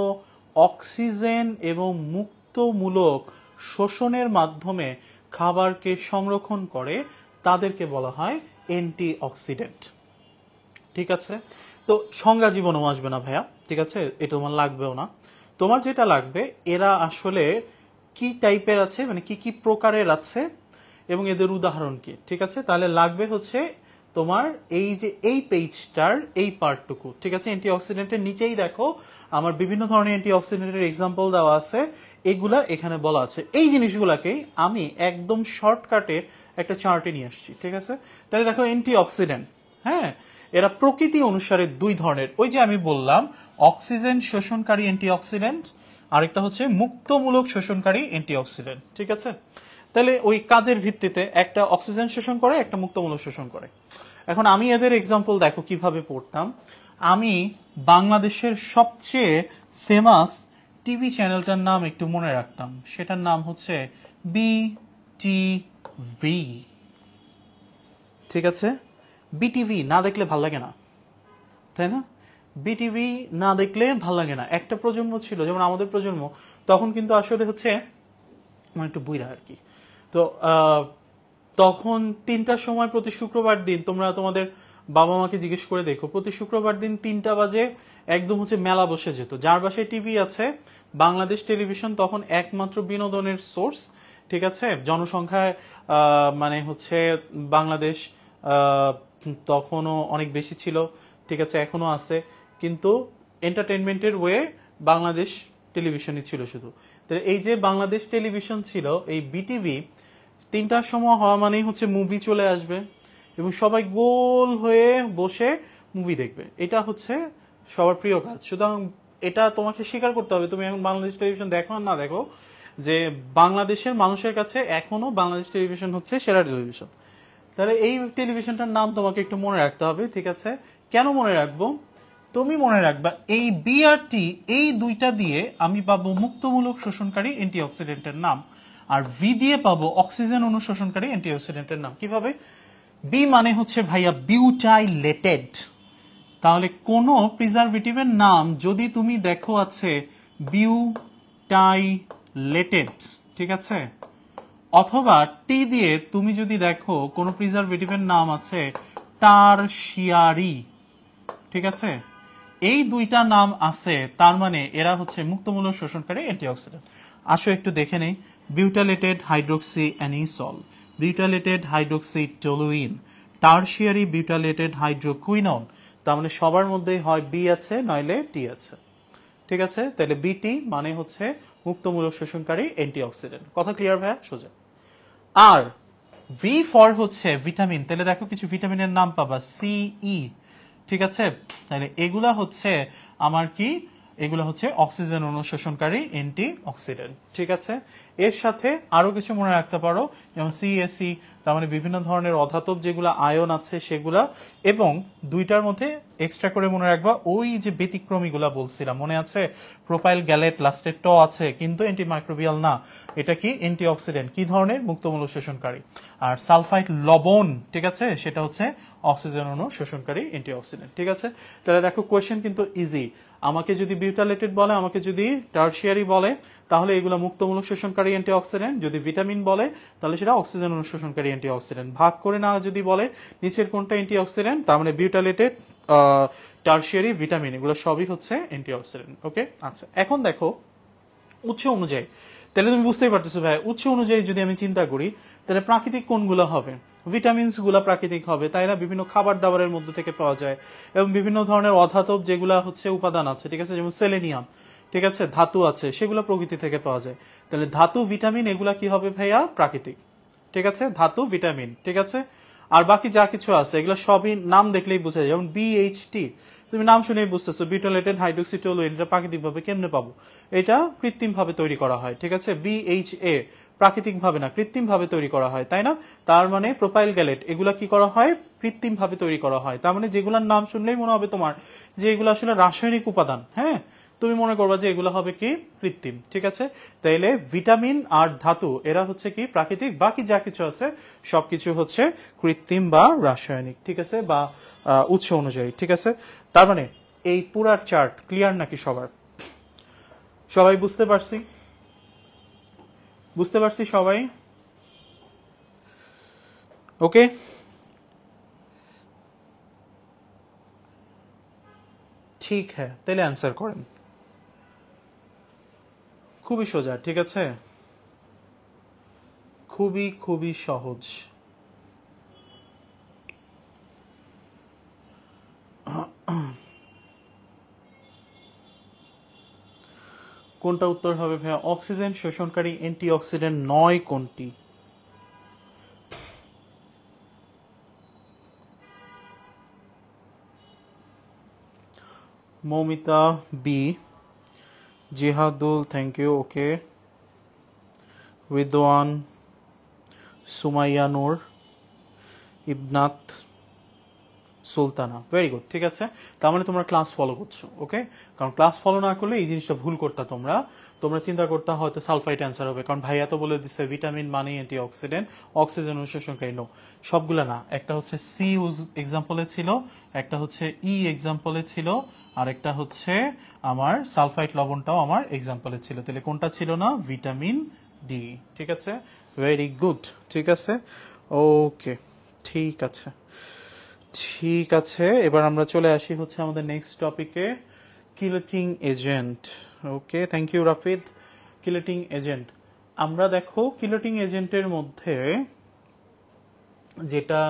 অক্সিজেন এবং মুক্তমূলক শোষণের মাধ্যমে খাবারকে সংরক্ষণ করে তাদেরকে বলা হয় অ্যান্টিঅক্সিডেন্ট, ঠিক আছে। তো সংজ্ঞা জীবনেও আসবে না ভাইয়া, ঠিক আছে, এটা তোমার লাগবেও না। তোমার যেটা লাগবে এরা আসলে কি টাইপের আছে, মানে কি কি প্রকারের আছে এবং এদের উদাহরণ কি, ঠিক আছে। তাহলে লাগবে হচ্ছে তোমার এই যে এই পেজটার এই পার্টটুকু, ঠিক আছে। অ্যান্টিঅক্সিডেন্টের নিচেই দেখো আমার বিভিন্ন ধরনের অ্যান্টিঅক্সিডেন্টের এক্সাম্পল দেওয়া আছে, এগুলা এখানে বলা আছে। এই জিনিসগুলাকেই আমি একদম শর্টকাটে একটা চার্টে নিয়ে আসছি, ঠিক আছে। তাহলে দেখো অ্যান্টিঅক্সিডেন্ট, হ্যাঁ, এরা প্রকৃতি অনুসারে দুই ধরনের, ওই যে আমি বললাম অক্সিজেন শোষণকারী অ্যান্টিঅক্সিডেন্ট, আরেকটা হচ্ছে মুক্তমূলক শোষণকারী অ্যান্টিঅক্সিডেন্ট, ঠিক আছে। তাহলে ওই কাজের ভিত্তিতে একটা অক্সিজেন শোষণ করে, একটা মুক্তমূলক শোষণ করে। এখন আমি এদের এক্সাম্পল দেখো কিভাবে পড়তাম। আমি বাংলাদেশের সবচেয়ে ফেমাস টিভি চ্যানেলটার নাম একটু মনে রাখতাম, সেটার নাম হচ্ছে বিটিভি, ঠিক আছে। বিটিভি না দেখলে ভাল লাগে না, তাই না? বিটিভি না দেখলে ভাল লাগে না। একটা প্রজন্ম ছিল, যেমন আমাদের প্রজন্ম, তখন কিন্তু আসলে হচ্ছে মানে একটু বুইরা আর কি। তো তখন 3টার সময় প্রতি শুক্রবার দিন, তোমরা তোমাদের বাবা মাকে জিজ্ঞেস করে দেখো, প্রতি শুক্রবার দিন 3টা বাজে একদম হচ্ছে মেলা বসে যেত। যার বাসায় টিভি আছে, বাংলাদেশ টেলিভিশন তখন একমাত্র বিনোদনের সোর্স, ঠিক আছে। জনসংখ্যায় মানে হচ্ছে বাংলাদেশ তখনও অনেক বেশি ছিল, ঠিক আছে, এখনো আছে, কিন্তু এন্টারটেনমেন্টের ওয়ে বাংলাদেশ টেলিভিশনই ছিল শুধু। তো এই যে বাংলাদেশ টেলিভিশন ছিল, এই বিটিভি 3টার সময় হওয়া মানেই হচ্ছে মুভি চলে আসবে এবং সবাই গোল হয়ে বসে মুভি দেখবে, এটা হচ্ছে সবার প্রিয় কাজ। সুতরাং এটা তোমাকে স্বীকার করতে হবে, তুমি এখন বাংলাদেশ টেলিভিশন দেখো আর না দেখো, যে বাংলাদেশের মানুষের কাছে এখনো বাংলাদেশ টেলিভিশন হচ্ছে সেরা টেলিভিশন। তাহলে এই টেলিভিশনটার নাম তোমাকে একটু মনে রাখতে হবে, ঠিক আছে। কেন মনে রাখবো? তুমি মনে রাখবা এই বি আর টি, এই দুইটা দিয়ে আমি পাবো মুক্তমূলক শোষণকারী অ্যান্টিঅক্সিডেন্টের নাম, আর ভি দিয়ে পাবো অক্সিজেন অনুশোষণকারী অ্যান্টিঅক্সিডেন্টের নাম। কিভাবে? বি মানে হচ্ছে ভাইয়া বিউটাইলেটেড। তাহলে কোন প্রিজারভেটিভের নাম যদি তুমি দেখো আছে বিউটাইলেটেড, ঠিক আছে, অথবা টি দিয়ে তুমি যদি দেখো কোন প্রিজারভেটিভের নাম আছে টারশিয়ারি, ঠিক আছে, এই দুইটা নাম আছে, তার মানে এরা হচ্ছে মুক্তমূল্য শোষণকারী অ্যান্টিঅক্সিডেন্ট। আসো একটু দেখে নেই। বিউটাইলেটেড hydroxy anisole, বিউটাইলেটেড hydroxy toluene, tertiary বিউটাইলেটেড hydroquinone. তার মানে সবার মধ্যেই হয় বি আছে নইলে টি আছে, ঠিক আছে। তাহলে বিটি মানে হচ্ছে মুক্তমূল্য শোষণকারী অ্যান্টিঅক্সিডেন্ট। কথা ক্লিয়ার ভাইয়া? সোজা। আর ভি ফর হচ্ছে ভিটামিন। তাহলে দেখো কিছু ভিটামিনের নাম পাবা, সিই, ঠিক আছে। তাহলে এগুলা হচ্ছে আমার কি, এগুলো হচ্ছে অক্সিজেন অনুশোষণকারী অ্যান্টি অক্সিডেন্ট, ঠিক আছে। এর সাথে আরো কিছু মনে রাখতে পারো, যেমন সিএসি, তার মানে বিভিন্ন ধরনের অধাতব যেগুলো আয়ন আছে সেগুলা, এবং দুইটার মধ্যে এক্সট্রা করে মনে রাখবা ওই যে ব্যতিক্রমীগুলা বলছিলাম, মনে আছে? প্রোপাইল গ্যালেট লাস্টে ট আছে, কিন্তু অ্যান্টি মাইক্রোবিয়াল না, এটা কি অ্যান্টি অক্সিডেন্ট, কি ধরনের? মুক্তমূল্য শোষণকারী। আর সালফাইড লবণ, ঠিক আছে, সেটা হচ্ছে অক্সিজেন অণু শোষণকারী অ্যান্টি অক্সিডেন্ট, ঠিক আছে। তাহলে দেখো কোয়েশ্চেন কিন্তু ইজি। আমাকে যদি বিউটাইলেটেড বলে, আমাকে যদি টারশিয়ারি বলে, তাহলে এগুলো মুক্তমূল্য শোষণকারী অ্যান্টিঅক্সিডেন্ট। যদি ভিটামিন বলে তাহলে সেটা অক্সিজেন অনুশোষণকারী অ্যান্টিঅক্সিডেন্ট। ভাগ করে না যদি বলে নিচের কোনটা অ্যান্টিঅক্সিডেন্ট, তার মানে বিউটাইলেটেড, টারশিয়ারি, ভিটামিন, এগুলো সবই হচ্ছে অ্যান্টিঅক্সিডেন্ট। ওকে, আচ্ছা এখন দেখো উৎস অনুযায়ী। তাহলে তুমি বুঝতেই পারতেছো ভাই, উৎস অনুযায়ী যদি আমি চিন্তা করি তাহলে প্রাকৃতিক কোনগুলো হবে? ভিটামিনস গুলা প্রাকৃতিক হবে, তাই না? বিভিন্ন খাবার দাবারের মধ্যে থেকে পাওয়া যায়, এবং বিভিন্ন ধরনের অধাতব যেগুলা হচ্ছে উপাদান আছে, ঠিক আছে, যেমন সেলেনিয়াম, ঠিক আছে, ধাতু আছে, সেগুলো প্রকৃতি থেকে পাওয়া যায়। তাহলে ধাতু, ভিটামিন, এগুলা কি হবে ভাইয়া? প্রাকৃতিক, ঠিক আছে, ধাতু, ভিটামিন, ঠিক আছে। আর বাকি যা কিছু আছে এগুলো সবই নাম দেখলেই বোঝা যায়, যেমন বিএইচটি, তুমি নাম শুনেই বুঝতেছো, বিউটাইলেটেড হাইড্রোক্সি টলুইন, এটা প্রাকৃতিক ভাবে কেমনে পাবো? এটা কৃত্রিম ভাবে তৈরি করা হয়, ঠিক আছে। বিএইচএ প্রাকৃতিক ভাবে না, কৃত্রিম ভাবে তৈরি করা হয়, তাই না? তার মানে প্রোপাইল গ্যালেট, এগুলা কি করা হয়? কৃত্রিম ভাবে তৈরি করা হয়। তার মানে যেগুলোর নাম শুনলেই মনে হবে তোমার যে এগুলো আসলে রাসায়নিক উপাদান, হ্যাঁ, তুমি মনে করবা যে এগুলো হবে কি? কৃত্রিম, ঠিক আছে। তাইলে ভিটামিন আর ধাতু এরা হচ্ছে কি? প্রাকৃতিক। বাকি যা কিছু আছে সবকিছু হচ্ছে কৃত্রিম বা রাসায়নিক, ঠিক আছে, বা উৎস অনুযায়ী, ঠিক আছে। তার মানে এই পুরা চার্ট ক্লিয়ার নাকি সবার? সবাই বুঝতে পারছি? বুঝতে পারছি সবাই? ওকে, ঠিক হ্যাঁ, তাহলে অ্যান্সার করেন। খুবই সোজা, ঠিক আছে, খুবই খুবই সহজ। কোনটা উত্তর হবে ভাইয়া? অক্সিজেন শোষণকারী অ্যান্টিঅক্সিডেন্ট নয় কোনটি? Moumita B, Jihadul thank you, okay, Ridwan, Sumaiya Noor, Ibnat, Sultana, very good, ঠিক আছে। তার মানে তোমরা ক্লাস ফলো করছো, ওকে। কারণ ক্লাস ফলো না করলে এই জিনিসটা ভুল করতা তোমরা। তোমরা চিন্তা করতে হয়তো সালফাইড অ্যান্সার হবে, কারণ ভাইয়া তো বলে দিচ্ছে ভিটামিন মানে অ্যান্টি অক্সিডেন্ট, অক্সিজেন অনুশোষণকারী। নো, সবগুলা না, একটা হচ্ছে সি এক্সাম্পলে ছিল, একটা হচ্ছে ই এক্সাম্পলে ছিল, আর একটা হচ্ছে আমার সালফাইড লবণটাও আমার এক্সাম্পলে ছিল। তাহলে কোনটা ছিল না? ভিটামিন ডি, ঠিক আছে, ভেরি গুড, ঠিক আছে, ওকে, ঠিক আছে, ঠিক আছে। এবার আমরা চলে আসি হচ্ছে আমাদের নেক্সট টপিকে, chelating agent. Okay, thank you Rafid. Chelating agent, আমরা দেখো কিলেটিং এজেন্টের মধ্যে যেটা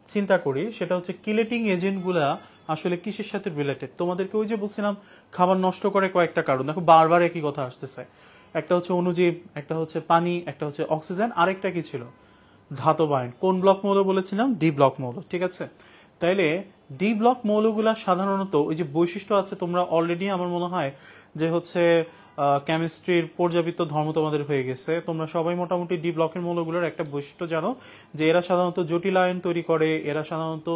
চিন্তা করি সেটা হচ্ছে কিলেটিং এজেন্টগুলা আসলে কিসের সাথে রিলেটেড। তোমাদেরকে ওই যে বলছিলাম খাবার নষ্ট করে কয়েকটা কারণ, দেখো বারবার একই কথা আসতেছে। একটা হচ্ছে অণুজীব, একটা হচ্ছে পানি, একটা হচ্ছে অক্সিজেন, আরেকটা কি ছিল? ধাতব আয়ন। কোন ব্লক মৌল বলেছিলাম? ডি ব্লক মৌল, ঠিক আছে। তাইলে ডি ব্লক মৌলগুলা সাধারণত ওই যে বৈশিষ্ট্য আছে, তোমরা অলরেডি আমার মনে হয় যে হচ্ছে কেমিস্ট্রির পর্যাবৃত্ত ধর্ম তোমাদের হয়ে গেছে, তোমরা সবাই মোটামুটি ডি ব্লকের মৌলগুলোর একটা বৈশিষ্ট্য জানো, যে এরা সাধারণত জটিল আয়ন তৈরি করে, এরা সাধারণত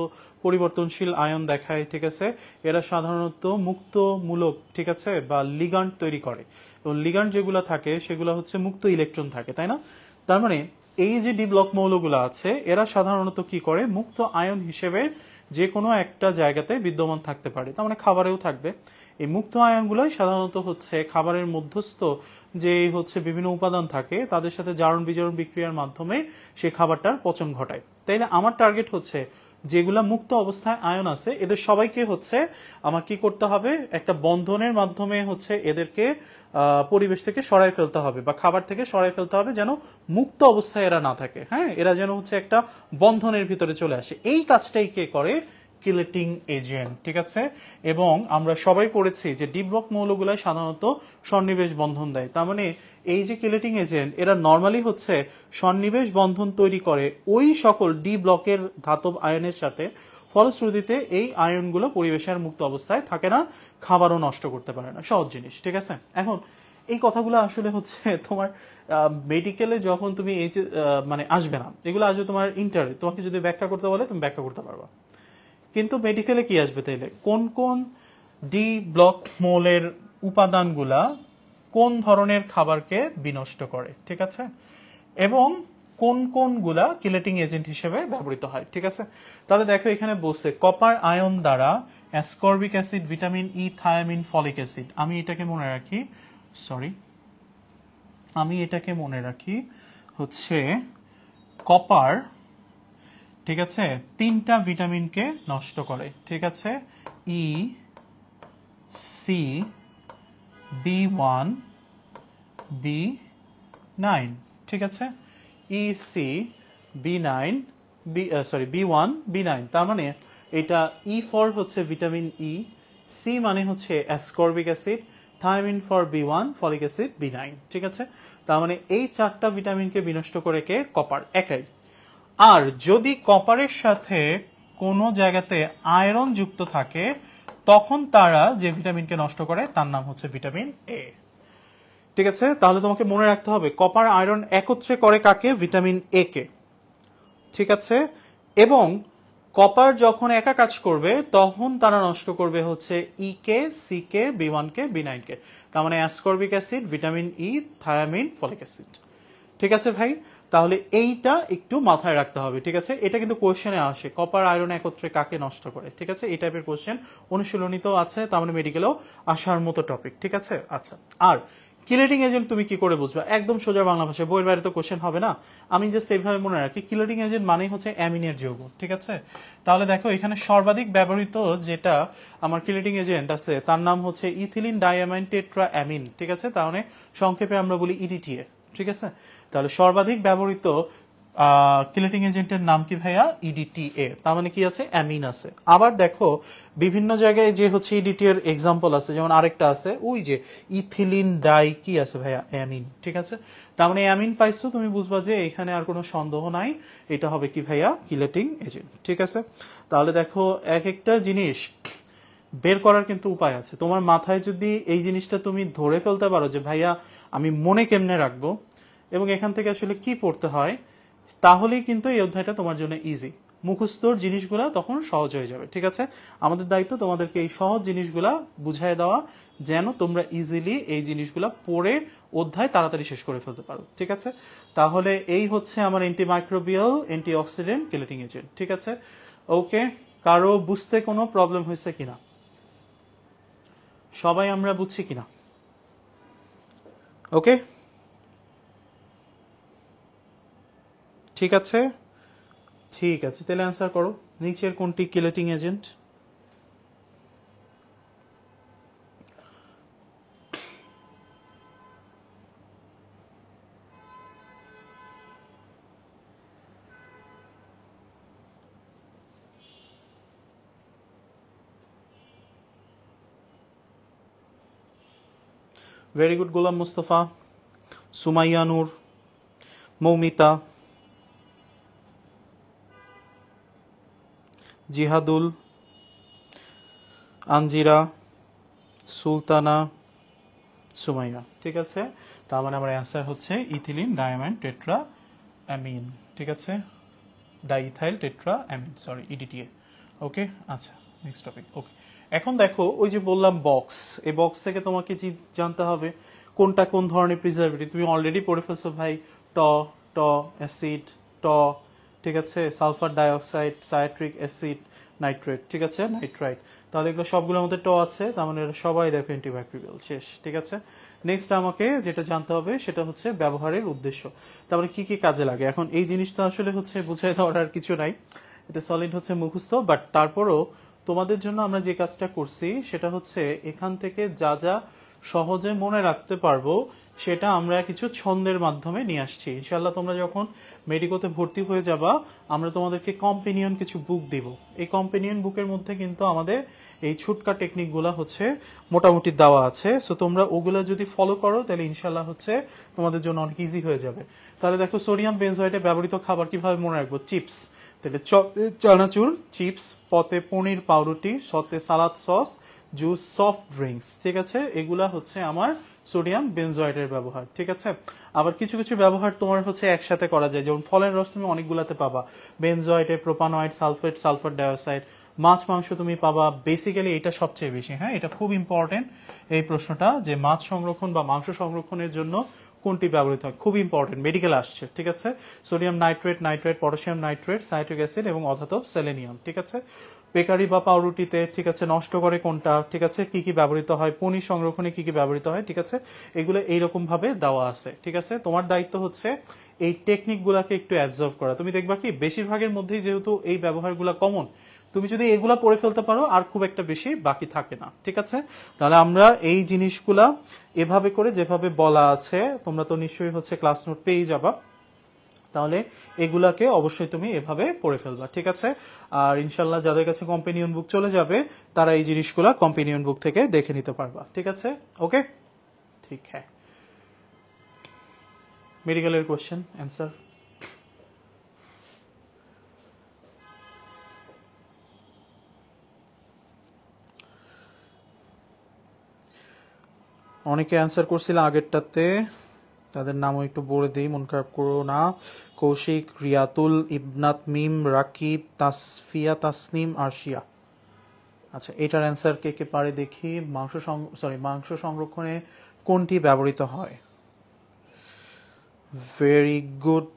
পরিবর্তনশীল আয়ন দেখায়, ঠিক আছে, এরা সাধারণত মুক্তমূলক, ঠিক আছে, বা লিগান্ড তৈরি করে, এবং লিগান্ড যেগুলো থাকে সেগুলো হচ্ছে মুক্ত ইলেকট্রন থাকে, তাই না? তার মানে এই যে ডি ব্লক মৌলগুলো আছে এরা সাধারণত কি করে, মুক্ত আয়ন হিসেবে যে কোনো একটা জায়গাতে বিদ্যমান থাকতে পারে, তার মানে খাবারেও থাকবে। এই মুক্ত আয়নগুলোই সাধারণত হচ্ছে খাবারের মধ্যস্থ যে হচ্ছে বিভিন্ন উপাদান থাকে তাদের সাথে জারণ বিজারণ বিক্রিয়ার মাধ্যমে সেই খাবারটার পচন ঘটায়। তাইলে আমার টার্গেট হচ্ছে যেগুলা মুক্ত অবস্থায় আয়ন আছে এদের সবাইকে হচ্ছে আমার কি করতে হবে, একটা বন্ধনের মাধ্যমে হচ্ছে এদেরকে পরিবেশ থেকে সরাই ফেলতে হবে বা খাবার থেকে সরাই ফেলতে হবে, যেন মুক্ত অবস্থায় এরা না থাকে। হ্যাঁ, এরা যেন হচ্ছে একটা বন্ধনের ভিতরে চলে আসে। এই কাজটাই কে করে, কিলেটিং এজেন্ট। ঠিক আছে, এবং আমরা সবাই পড়েছি যে ডি ব্লক মৌলগুলো সাধারণত সন্নিবেশ বন্ধন দেয়। তার মানে এই যে কিলেটিং এজেন্ট এরা নর্মালি হচ্ছে সন্নিবেশ বন্ধন তৈরি করে ওই সকল ডি ব্লকের ধাতব আয়নের সাথে, ফলশ্রুতিতে এই আয়নগুলো পরিবেশের মুক্ত অবস্থায় থাকে না, খাবারও নষ্ট করতে পারে না। সহজ জিনিস। ঠিক আছে, এখন এই কথাগুলো আসলে হচ্ছে তোমার মেডিকেলে যখন তুমি এই যে মানে আসবে না, এগুলো আসবে তোমার ইন্টারে, তোমাকে যদি ব্যাখ্যা করতে বলে তুমি ব্যাখ্যা করতে পারবা। কিন্তু মেডিকেলে কি আসবে তাইলে, কোন কোন ডি ব্লক মৌলের উপাদানগুলা কোন ধরনের খাবারকে বিনষ্ট করে, ঠিক আছে, এবং কোন কোনগুলা কিলেটিং এজেন্ট হিসেবে ব্যবহৃত হয়। ঠিক আছে, তাহলে দেখো এখানে বলছে কপার আয়ন দ্বারা ascorbic acid, vitamin E, thymine, folic acid. আমি এটাকে মনে রাখি হচ্ছে কপার, ঠিক আছে, 3টা ভিটামিনকে নষ্ট করে। ঠিক আছে, ই, সি, B1, B9। ঠিক আছে, ই, সি, B9, B1, B9। তার মানে এটা ই ফর হচ্ছে ভিটামিন ই, সি মানে হচ্ছে ascorbic acid, thymine for B1, folic acid B9। ঠিক আছে, তার মানে এই 4টা ভিটামিনকে বিনষ্ট করে কে, কপার একাই। আর যদি কপারের সাথে কোনো জায়গাতে আয়রন যুক্ত থাকে তখন তারা যে ভিটামিনকে নষ্ট করে তার নাম হচ্ছে ভিটামিন এ। ঠিক আছে, তাহলে তোমাকে মনে রাখতে হবে কপার আয়রন একত্রে করে কাকে, ভিটামিন এ কে। ঠিক আছে, এবং কপার যখন একা কাজ করবে তখন তারা নষ্ট করবে হচ্ছে ই কে, সি কে, B1 কে, B9 কে। তার মানে ascorbic acid, vitamin E, thymine, folic acid. ঠিক আছে ভাই, তাহলে এইটা একটু মাথায় রাখতে হবে। ঠিক আছে, এটা কিন্তু কোশ্চেনে আসে, কপার আয়রন একত্রে কাকে নষ্ট করে। ঠিক আছে, এই টাইপের কোশ্চেন অনুশীলনীতেও আছে, তার মানে মেডিকেলেও আসার মতো টপিক। ঠিক আছে, আচ্ছা, আর কিলেটিং এজেন্ট তুমি কি করে বুঝবা, একদম সোজা বাংলা ভাষায়, বইয়ের বাইরে তো কোশ্চেন হবে না। আমি জাস্ট এইভাবে মনে রাখি, কিলেটিং এজেন্ট মানেই হচ্ছে অ্যামিনের যৌগ। ঠিক আছে, তাহলে দেখো এখানে সর্বাধিক ব্যবহৃত যেটা আমার কিলেটিং এজেন্ট আছে তার নাম হচ্ছে ইথিলিন ডাইঅ্যামাইন টেট্রা অ্যামিন। ঠিক আছে, তার মানে সংক্ষেপে আমরা বলি ইডিটিএ। ঠিক আছে, তাহলে সর্বাধিক ব্যবহৃত কিলেটিং এজেন্টের নাম কি ভাইয়া, ইডিটিএ। তার মানে কি আছে, অ্যামিন আছে। আবার দেখো বিভিন্ন জায়গায় যে হচ্ছে ইডিটি এর এক্সাম্পল আছে, যেমন আরেকটা আছে ওই যে ইথিলিন ডাই, কি আছে ভাইয়া, অ্যামিন। ঠিক আছে, তার মানে অ্যামিন পাইছো, তুমি বুঝবা যে এখানে আর কোনো সন্দেহ নাই, এটা হবে কি ভাইয়া, কিলেটিং এজেন্ট। ঠিক আছে, তাহলে দেখো এক একটা জিনিস বের করার কিন্তু উপায় আছে। তোমার মাথায় যদি এই জিনিসটা তুমি ধরে ফেলতে পারো যে ভাইয়া আমি মনে কেমনে রাখবো এবং এখান থেকে আসলে কি পড়তে হয়, তাহলেই কিন্তু এই অধ্যায়টা তোমার জন্য ইজি। মুখস্থর জিনিসগুলা তখন সহজ হয়ে যাবে। ঠিক আছে, আমাদের দায়িত্ব তোমাদেরকে এই সহজ জিনিসগুলা বুঝাই দেওয়া, যেন তোমরা ইজিলি এই জিনিসগুলা পড়ে অধ্যায় তাড়াতাড়ি শেষ করে ফেলতে পারো। ঠিক আছে, তাহলে এই হচ্ছে আমার অ্যান্টিমাইক্রোবিয়াল, অ্যান্টিঅক্সিডেন্ট, কিলেটিং এজেন্ট। ঠিক আছে, ওকে, কারো বুঝতে কোনো প্রবলেম হয়েছে কিনা, সবাই আমরা বুঝছি কিনা, ওকে, ঠিক আছে, ঠিক আছে, তাহলে অ্যান্সার করো, নিচের কোনটি কিলেটিং এজেন্ট? ভেরি গুড, গোলাম মুস্তফা, সুমাইয়া নূর, মৌমিতা, জিহাদুল, আঞ্জিরা, সুলতানা, সুমাইয়া। ঠিক আছে, তার মানে আমার অ্যান্সার হচ্ছে ইথিলিন ডায়ামাইন টেট্রা অ্যামিন। ঠিক আছে, diethyl tetra amine, sorry, EDTA. ওকে, আচ্ছা, নেক্সট টপিক। ওকে, এখন দেখো ওই যে বললাম বক্স, এই বক্স থেকে তোমাকে জানতে হবে কোনটা কোন ধরনের প্রিজারভেটিভ। তুমি অলরেডি পড়ে ফেলছো ভাই, ট, ট অ্যাসিড ট, ঠিক আছে, sulphur dioxide, citric acid, nitrate, ঠিক আছে, নাইট্রাইট। তাহলে এগুলো সবগুলোর মধ্যে ট আছে, তার মানে এরা সবাই দেখো অ্যান্টিব্যাকটেরিয়াল। শেষ, ঠিক আছে। নেক্সট আমাকে যেটা জানতে হবে সেটা হচ্ছে ব্যবহারের উদ্দেশ্য, তারপরে কি কি কাজে লাগে। এখন এই জিনিসটা আসলে হচ্ছে বুঝাই দেওয়ার আর কিছু নাই, এটা সলিড হচ্ছে মুখস্থ, বাট তারপরও তোমাদের জন্য আমরা যে কাজটা করছি সেটা হচ্ছে এখান থেকে যা যা সহজে মনে রাখতে পারবো সেটা আমরা কিছু ছন্দের মাধ্যমে নিয়ে আসছি। ইনশাল্লাহ তোমরা যখন মেডিকোতে ভর্তি হয়ে যাবা আমরা তোমাদেরকে কম্পেনিয়ন কিছু বুক দিব। এই কম্পেনিয়ন বুকের মধ্যে কিন্তু আমাদের এই ছুটকা টেকনিকগুলো হচ্ছে মোটামুটি দেওয়া আছে। সো তোমরা ওগুলো যদি ফলো করো তাহলে ইনশাল্লাহ হচ্ছে তোমাদের জন্য অনেক ইজি হয়ে যাবে। তাহলে দেখো সোডিয়াম বেনজয়েটে ব্যবহৃত খাবার কিভাবে মনে রাখবো। চিপস, তাহলে চানাচুর চিপস, পতে পনির পাউরুটি, সতে সালাদ সস, জুস, সফট ড্রিঙ্কস, ঠিক আছে, এগুলা হচ্ছে আমার সোডিয়াম বেনজয়েটের ব্যবহার, ঠিক আছে। আবার কিছু কিছু ব্যবহার তোমার হচ্ছে একসাথে করা যায়, যেমন ফলের রস তুমি অনেকগুলাতে পাবা, বেনজয়েটে প্রোপানয়েড, সালফেট, সালফার ডাইঅক্সাইড। মাছ মাংস তুমি পাবা, বেসিক্যালি এটা সবচেয়ে বেশি, হ্যাঁ এটা খুব ইম্পর্টেন্ট এই প্রশ্নটা, যে মাছ সংরক্ষণ বা মাংস সংরক্ষণের জন্য কোনটি ব্যবহৃত হয়, খুব ইম্পর্টেন্ট, মেডিকেল আসছে, ঠিক আছে। Sodium nitrate, nitrate, potassium nitrate, citric acid এবং অধাতব সেলেনিয়াম, ঠিক আছে। বেকারি বা পাউরুটিতে, ঠিক আছে, নষ্ট করে কোনটা, ঠিক আছে, কি কি ব্যবহৃত হয়, পনির সংরক্ষণে কি কি ব্যবহৃত হয়, ঠিক আছে, এগুলো এইরকম ভাবে দেওয়া আছে, ঠিক আছে। তোমার দায়িত্ব হচ্ছে এই টেকনিকগুলোকে একটু অ্যাবজর্ভ করা। তুমি দেখবা কি বেশিরভাগের মধ্যেই যেহেতু এই ব্যবহারগুলো কমন, তুমি যদি এগুলা পড়ে ফেলতে পারো আর খুব একটা বেশি বাকি থাকে না, ঠিক আছে। তাহলে আমরা এই জিনিসগুলা এভাবে করে যেভাবে বলা আছে, তোমরা তো নিশ্চয়ই হচ্ছে ক্লাস নোট পেয়ে যাবা, তাহলে এগুলাকে অবশ্যই তুমি এভাবে পড়ে ফেলবা, ঠিক আছে। আর ইনশাল্লাহ যাদের কাছে কম্পেনিয়ন বুক চলে যাবে তারা এই জিনিসগুলা কম্পেনিয়ন বুক থেকে দেখে নিতে পারবা, ঠিক আছে। ওকে, ঠিক হ্যাঁ। মেডিকেলের কোশ্চেন অ্যান্সার। অনেকে অ্যান্সার করছিল আগেরটাতে, তাদের নামও একটু বলে দিই, মন খারাপ করো না। কৌশিক, রিয়াতুল, ইবনাত মিম, রাকিব, তাসফিয়া, তাসনিম, আরশিয়া। আচ্ছা, এটার অ্যান্সার কে কে পারে দেখি। মাংস সংরক্ষণে কোনটি ব্যবহৃত হয়? Very good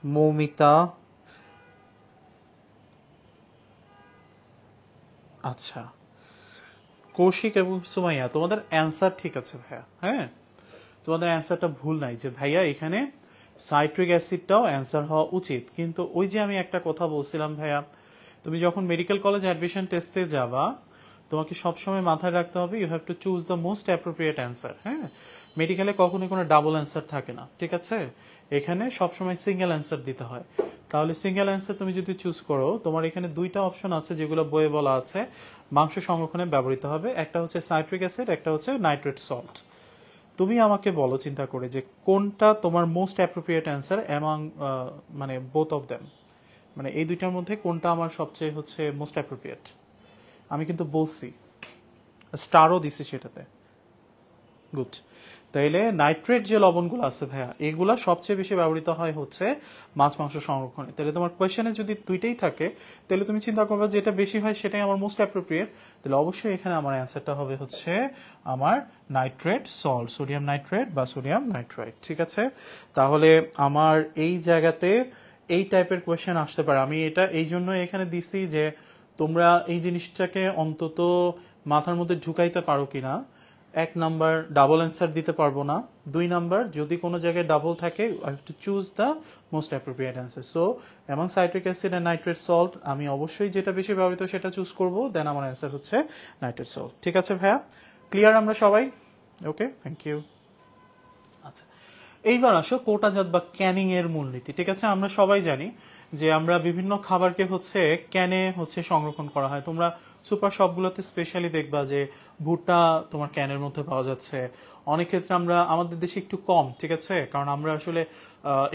Moumita. আচ্ছা, কৌশিক এবং সুমাইয়া তোমাদের অ্যান্সার ঠিক আছে ভাইয়া, হ্যাঁ তোমাদের অ্যান্সারটা ভুল নাই, যে ভাইয়া এখানে সাইট্রিক অ্যাসিডটাও অ্যান্সার হওয়া উচিত। কিন্তু ওই যে আমি একটা কথা বলছিলাম ভাইয়া, তুমি যখন মেডিকেল কলেজ অ্যাডমিশন টেস্টে যাবা তোমাকে সবসময় মাথায় রাখতে হবে you have to choose the most appropriate answer. হ্যাঁ, মেডিকেলে কখনোই কোনো ডাবল অ্যান্সার থাকে না, ঠিক আছে, এখানে সবসময় সিঙ্গেল অ্যান্সার দিতে হয়। তাহলে সিঙ্গেল অ্যান্সার তুমি যদি চুজ করো, তোমার এখানে দুইটা অপশন আছে যেগুলো বইয়ে বলা আছে মাংস সংরক্ষণে ব্যবহৃত হবে, একটা হচ্ছে সাইট্রিক অ্যাসিড, একটা হচ্ছে নাইট্রেট সল্ট। তুমি আমাকে বলো চিন্তা করে যে কোনটা তোমার মোস্ট অ্যাপ্রোপ্রিয়েট অ্যান্সার অ্যামাং, মানে বোথ অফ দেম, মানে এই দুইটার মধ্যে কোনটা আমার সবচেয়ে হচ্ছে মোস্ট অ্যাপ্রোপ্রিয়েট। আমি কিন্তু বলছি, স্টারও দিছি সেটাতে। গুড। তাইলে নাইট্রেট যে লবণগুলো আছে ভাইয়া, এগুলা সবচেয়ে বেশি ব্যবহৃত হয় হচ্ছে মাছ মাংস সংরক্ষণে। তাহলে তোমার কোয়েশ্চেনে যদি দুইটাই থাকে তাহলে তুমি চিন্তা করবে যে এটা বেশি হয় সেটাই আমার মোস্ট অ্যাপ্রোপ্রিয়েট, তাহলে অবশ্যই এখানে আমার অ্যান্সারটা হবে হচ্ছে আমার নাইট্রেট সল্ট, সোডিয়াম নাইট্রেট বা সোডিয়াম নাইট্রাইট, ঠিক আছে। তাহলে আমার এই জায়গাতে এই টাইপের কোয়েশ্চেন আসতে পারে। আমি এটা এই জন্য এখানে দিছি যে তোমরা এই জিনিসটাকে অন্তত মাথার মধ্যে ঢুকাইতে পারো কিনা। এক নাম্বার ডাবল অ্যান্সার দিতে পারবো না, দুই নাম্বার যদি কোনো জায়গায় ডাবল থাকে I have to choose the most appropriate answer. So এবং citric acid and nitrate salt আমি অবশ্যই যেটা বেশি ব্যবহৃত সেটা চুজ করবো, দেন আমার অ্যান্সার হচ্ছে নাইট্রেট সল্ট, ঠিক আছে ভাইয়া। ক্লিয়ার আমরা সবাই? ওকে, থ্যাংক ইউ। আচ্ছা, এইবার আসো কোটাজাত বা ক্যানিং এর মূলনীতি, ঠিক আছে। আমরা সবাই জানি যে আমরা বিভিন্ন খাবারকে হচ্ছে ক্যানে হচ্ছে সংরক্ষণ করা হয়। তোমরা সুপার শপগুলোতে স্পেশালি দেখবা যে ভুট্টা তোমার ক্যানের মধ্যে পাওয়া যাচ্ছে। অনেক ক্ষেত্রে আমরা আমাদের দেশে একটু কম, ঠিক আছে, কারণ আমরা আসলে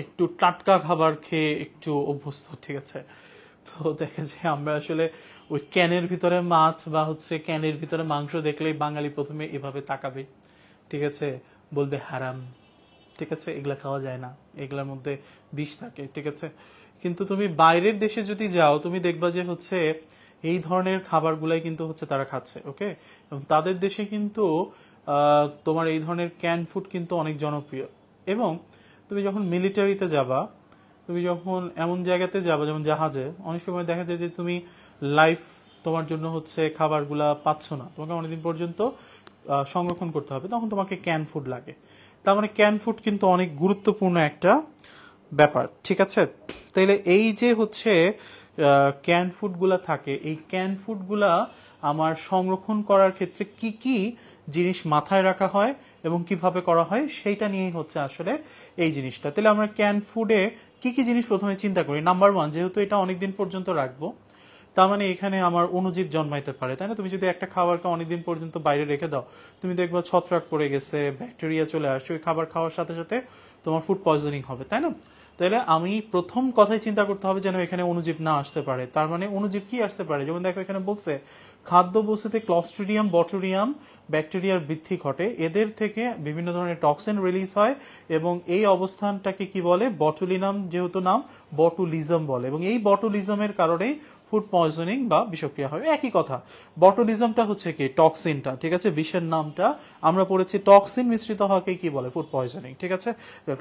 একটু টাটকা খাবার খেয়ে একটু অভ্যস্ত, ঠিক আছে। তো দেখা যায় আমরা আসলে ওই ক্যানের ভিতরে মাছ বা হচ্ছে ক্যানের ভিতরে মাংস দেখলেই বাঙালি প্রথমে এভাবে তাকাবে, ঠিক আছে, বলবে হারাম, ঠিক আছে, এগুলা খাওয়া যায় না, এগুলার মধ্যে বিষ থাকে, ঠিক আছে। কিন্তু তুমি বাইরের দেশে যদি যাও তুমি দেখবা যে হচ্ছে এই ধরনের খাবারগুলাই কিন্তু হচ্ছে তারা খাচ্ছে, ওকে। এবং তাদের দেশে কিন্তু তোমার এই ধরনের ক্যান ফুড কিন্তু অনেক জনপ্রিয়। এবং তুমি যখন মিলিটারিতে যাবা, তুমি যখন এমন জায়গাতে যাবা যেমন জাহাজে, অনেক সময় দেখা যায় যে তুমি লাইফ তোমার জন্য হচ্ছে খাবারগুলা পাচ্ছ না, তোমাকে অনেকদিন পর্যন্ত সংরক্ষণ করতে হবে, তখন তোমাকে ক্যান ফুড লাগে। তার মানে ক্যান ফুড কিন্তু অনেক গুরুত্বপূর্ণ একটা ব্যাপার, ঠিক আছে? তাইলে এই যে হচ্ছে ক্যান ফুডগুলা থাকে, এই ক্যান ফুডগুলা আমার সংরক্ষণ করার ক্ষেত্রে কি কি জিনিস মাথায় রাখা হয় এবং কিভাবে করা হয় সেইটা নিয়েই হচ্ছে আসলে এই জিনিসটা। তাহলে আমরা ক্যান ফুডে কি কি জিনিস প্রথমে চিন্তা করি। নাম্বার ওয়ান, যেহেতু এটা অনেকদিন পর্যন্ত রাখবো, তার মানে এখানে আমার অণুজীব জন্মাইতে পারে, তাই না? তুমি যদি একটা খাবারকে অনেকদিন পর্যন্ত বাইরে রেখে দাও, তুমি দেখবা ছত্রাক পড়ে গেছে, ব্যাকটেরিয়া চলে আসছে, ওই খাবার খাওয়ার সাথে সাথে তোমার ফুড পয়জনিং হবে, তাই না? তাহলে আমি প্রথম কথাই চিন্তা করতে হবে যেন এখানে অণুজীব না আসতে পারে। তার মানে অণুজীব কি আসতে পারে, যেমন দেখো এখানে বলছে খাদ্য বস্তুতে ক্লস্ট্রিডিয়াম বটুলিয়াম ব্যাকটেরিয়ার বৃদ্ধি ঘটে, এদের থেকে বিভিন্ন ধরনের টক্সিন রিলিজ হয় এবং এই অবস্থানটাকে কি বলে, বটুলিনাম, যেহেতু নাম বটুলিজম বলে, এবং এই বটুলিজমের কারণেই ফুড পয়জনিং বা বিষক্রিয়া হয়। একই কথা, বটুলিজমটা হচ্ছে কি, টক্সিনটা, ঠিক আছে? বিষের নামটা আমরা পড়েছি, টক্সিন মিশ্রিত হওয়াকে কি বলে, ফুড পয়জনিং, ঠিক আছে?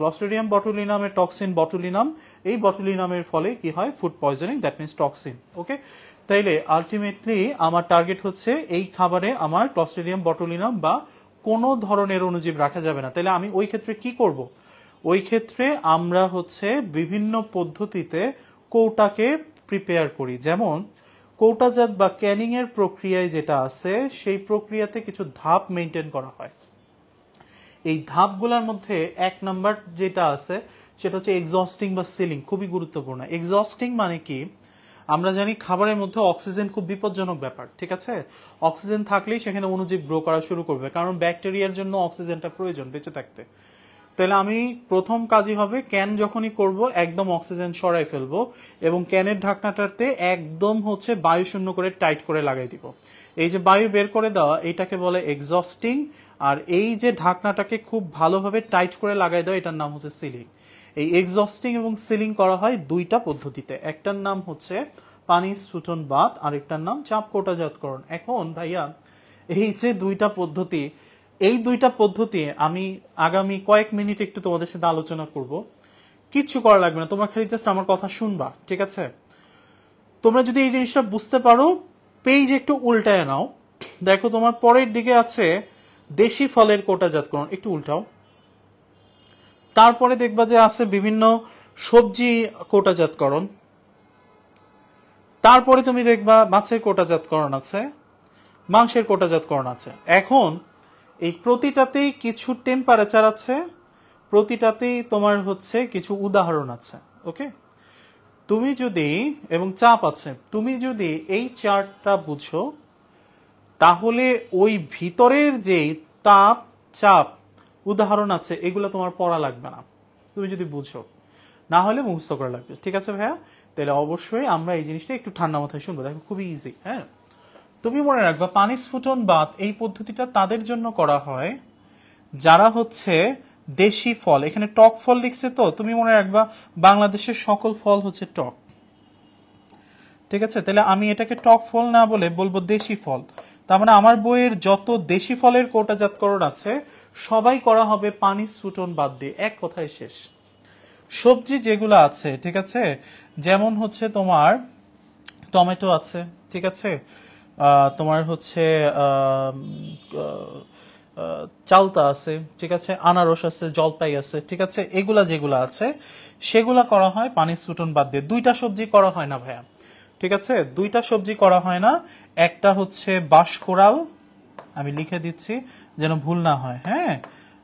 ক্লস্ট্রিডিয়াম বটুলিনামের টক্সিন বটুলিনাম, এই বটুলিনামের ফলে কি হয়, food poisoning, that means toxin. Okay, তাইলে আলটিমেটলি আমার টার্গেট হচ্ছে এই খাবারে আমার ক্লস্ট্রিডিয়াম বটুলিনাম বা কোনো ধরনের অণুজীব রাখা যাবে না। তাহলে আমি ওই ক্ষেত্রে কি করব? ওই ক্ষেত্রে আমরা হচ্ছে বিভিন্ন পদ্ধতিতে কৌটাকে প্রিপেয়ার করি। যেমন কৌটাজাত বা ক্যানিং এর প্রক্রিয়ায় যেটা আছে, সেই প্রক্রিয়াতে কিছু ধাপ মেনটেন করা হয়। এই ধাপগুলোর মধ্যে এক নাম্বার যেটা আছে সেটা হচ্ছে এক্সস্টিং বা সিলিং, খুবই গুরুত্বপূর্ণ। এক্সস্টিং মানে কি, আমরা জানি খাবারের মধ্যে অক্সিজেন খুব বিপজ্জনক ব্যাপার, ঠিক আছে? অক্সিজেন থাকলেই সেখানে অণুজীব গ্রো করা শুরু করবে, কারণ ব্যাকটেরিয়ার জন্য অক্সিজেনটা প্রয়োজন বেঁচে থাকতে। তাহলে আমি প্রথম কাজই হবে, ক্যান যখনই করব একদম অক্সিজেন সরাই ফেলবো এবং ক্যানের ঢাকনাটাতে একদম হচ্ছে বায়ু শূন্য করে টাইট করে লাগাই দিব। এই যে বায়ু বের করে দেওয়া, এইটাকে বলে এক্সস্টিং, আর এই যে ঢাকনাটাকে খুব ভালোভাবে টাইট করে লাগাই দেওয়া, এটার নাম হচ্ছে সিলিং। এই এক্সস্টিং এবং সিলিং করা হয় দুইটা পদ্ধতিতে, একটার নাম হচ্ছে পানি স্ফুটন বাত, আরেকটার নাম চাপ কোটাজাতকরণ। এখন ভাইয়া এই যে দুইটা পদ্ধতি, এই দুইটা পদ্ধতি আমি আগামী কয়েক মিনিট একটু তোমাদের সাথে আলোচনা করব। কিচ্ছু করা লাগবে না, তোমরা খালি জাস্ট আমার কথা শুনবা, ঠিক আছে? তোমরা যদি এই জিনিসটা বুঝতে পারো, পেজ একটু উল্টায় নাও। দেখো তোমার পরের দিকে আছে দেশি ফলের কোটাজাতকরণ, একটু উল্টাও। তারপরে দেখবা যে আছে বিভিন্ন সবজি কোটাজাতকরণ, তারপরে তুমি দেখবা মাছের কোটাজাতকরণ আছে, মাংসের কোটাজাতকরণ আছে। এখন এই প্রতিটাতেই কিছু টেম্পারেচার আছে, প্রতিটাতেই তোমার হচ্ছে কিছু উদাহরণ আছে। ওকে, তুমি যদি, এবং চাপ আছে, তুমি যদি এই চার্টটা বুঝো, তাহলে ওই ভিতরের যে তাপ চাপ উদাহরণ আছে এগুলো তোমার পড়া লাগবে না, তুমি যদি বুঝো, না হলে মুখস্থ করা লাগবে। ঠিক আছে ভাইয়া? তাহলে অবশ্যই আমরা এই জিনিসটা একটু ঠান্ডা মাথায় শুনবো, দেখো খুবই ইজি। হ্যাঁ, তুমি মনে রাখবা পানি স্ফুটন বাত এই পদ্ধতিটা তাদের জন্য করা হয় যারা হচ্ছে দেশি ফল, এখানে টক ফল লিখছে, তো তুমি মনে রাখবা বাংলাদেশের সকল ফল হচ্ছে টক। ঠিক আছে, তাহলে আমি এটাকে টক ফল না বলে বলবো দেশি ফল। তার মানে আমার বইয়ের যত দেশি ফলের কোটাজাতকরণ আছে সবাই করা হবে পানি স্ফুটন বাদ দিয়ে, এক কথায় শেষ। সবজি যেগুলো আছে, ঠিক আছে, যেমন হচ্ছে তোমার টমেটো আছে, ঠিক আছে, তোমার হচ্ছে চালতা আছে, ঠিক আছে, আনারস আছে, জলপাই আছে, ঠিক আছে, এগুলা যেগুলো আছে সেগুলা করা হয় পানি স্ফুটন বাদ দিয়ে। দুইটা সবজি করা হয় না ভাইয়া, ঠিক আছে, দুইটা সবজি করা হয় না। একটা হচ্ছে বাঁশকোড়াল, আমি লিখে দিচ্ছি যেন ভুল না হয়, হ্যাঁ,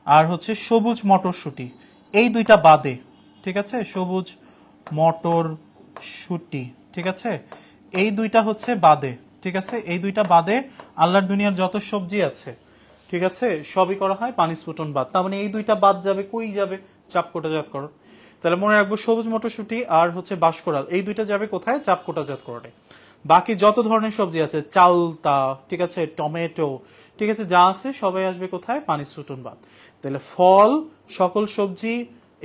আর হচ্ছে সবুজ মটরশুঁটি, এই দুইটা বাদে, ঠিক আছে, সবুজ মটরশুঁটি, ঠিক আছে, এই দুইটা হচ্ছে বাদে, ঠিক আছে, এই দুইটা বাদে আল্লাহর দুনিয়ার যত সবজি আছে, ঠিক আছে, সবই করা হয় পানি স্ফুটন বাদ। তার মানে এই দুইটা বাদ যাবে, কই যাবে? চাপ কোটাজাতকরণ। তাহলে মনে রাখবো সবুজ মটরশুঁটি আর হচ্ছে বাঁশকোড়াল, এই দুইটা যাবে কোথায়? চাপ কোটাজাতকরণে। বাকি যত ধরনের সবজি আছে, চালতা, ঠিক আছে, টমেটো, ঠিক আছে, যা আছে সবাই আসবে কোথায়? পানি স্ফুটন বাদ। তাহলে ফল, সকল সবজি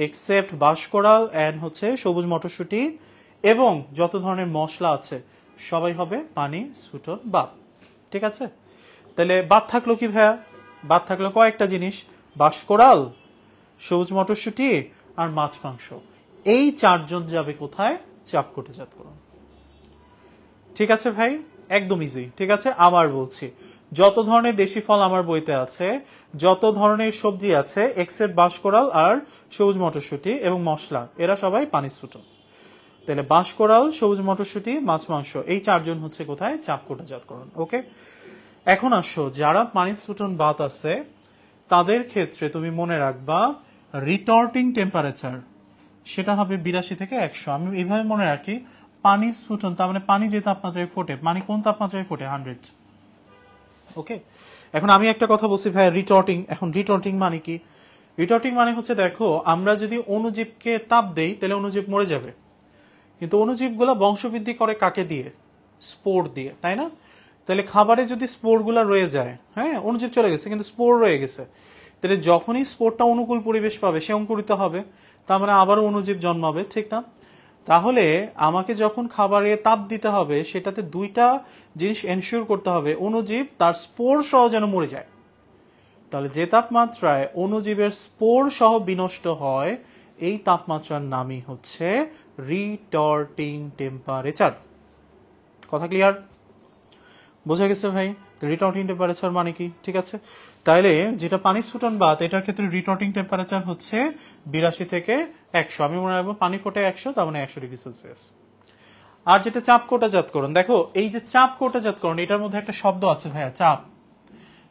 এক্সেপ্ট বাঁশকোড়াল এন্ড হচ্ছে সবুজ মটরশুঁটি এবং যত ধরনের মশলা আছে সবাই হবে পানি স্ফুটন বাদ। ঠিক আছে, তাহলে বাদ থাকলো কি ভাইয়া? বাদ থাকলো কয়েকটা জিনিস, বাঁশকোড়াল, সবুজ মটরশুঁটি আর মাছ মাংস, এই চারজন যাবে কোথায়? চাপকোটজাতকরণ। ঠিক আছে ভাই, একদম ইজি। ঠিক আছে, আবার বলছি, যত ধরনের দেশি ফল আমার বইতে আছে, যত ধরনের সবজি আছে এক্সেপ্ট বাঁশকোড়াল আর সবুজ মটরশুঁটি এবং মশলা, এরা সবাই পানিস্ফুটন। তাহলে বাঁশকোড়াল, সবুজ মটরশুঁটি, মাছ মাংস, এই চারজন হচ্ছে কোথায়? চাপকোটজাতকরণ। ওকে, এখন আসো, যারা পানিস্ফুটন বাত আছে তাদের ক্ষেত্রে তুমি মনে রাখবা রিটর্টিং টেম্পারেচার সেটা হবে 82 থেকে 100। আমি এইভাবে মনে রাখি, পানি স্ফুটন তার মানে পানি যে তাপমাত্রায় ফোটে, পানি কোন তাপমাত্রায় ফোটে? 100। ওকে, এখন আমি একটা কথা বলছি ভাই, রিটর্টিং। এখন রিটর্টিং মানে কি? রিটর্টিং মানে হচ্ছে, দেখো আমরা যদি অণুজীবকে তাপ দেই তাহলে অণুজীব মরে যাবে, কিন্তু অণুজীবগুলো বংশবৃদ্ধি করে কাকে দিয়ে? স্পোর দিয়ে, তাই না? তাহলে খাবারে যদি স্পোরগুলো রয়ে যায়, হ্যাঁ অণুজীব চলে গেছে কিন্তু স্পোর রয়ে গেছে, তাহলে যখনই স্পোরটা অনুকূল পরিবেশ পাবে সে অঙ্কুরিত হবে, তার মানে আবারও অণুজীব জন্মাবে, ঠিক না? তাহলে আমাকে যখন খাবারে তাপ দিতে হবে সেটাতে দুইটা জিনিস এনশিওর করতে হবে, অণুজীব তার স্পোর সহ যেন মরে যায়। তাহলে যে তাপমাত্রায় অণুজীবের স্পোর সহ বিনষ্ট হয় এই তাপমাত্রার নামই হচ্ছে রিটর্টিং টেম্পারেচার। কথা ক্লিয়ার? বোঝা গেছে ভাই? রিটর্টিং টেম্পারেচার মানে কি? ঠিক আছে, তাইলে যেটা পানি স্ফুটন বাত এটার ক্ষেত্রে রিটর্টিং টেম্পারেচার হচ্ছে 82 থেকে 100। আমি মনে রাখবো পানি ফোটে 100, তার মানে 100 ডিগ্রি সেলসিয়াস। আর যেটা চাপকোটজাতকরণ, দেখো এই যে চাপকোটজাতকরণ এটার মধ্যে একটা শব্দ আছে ভাইয়া, চাপ।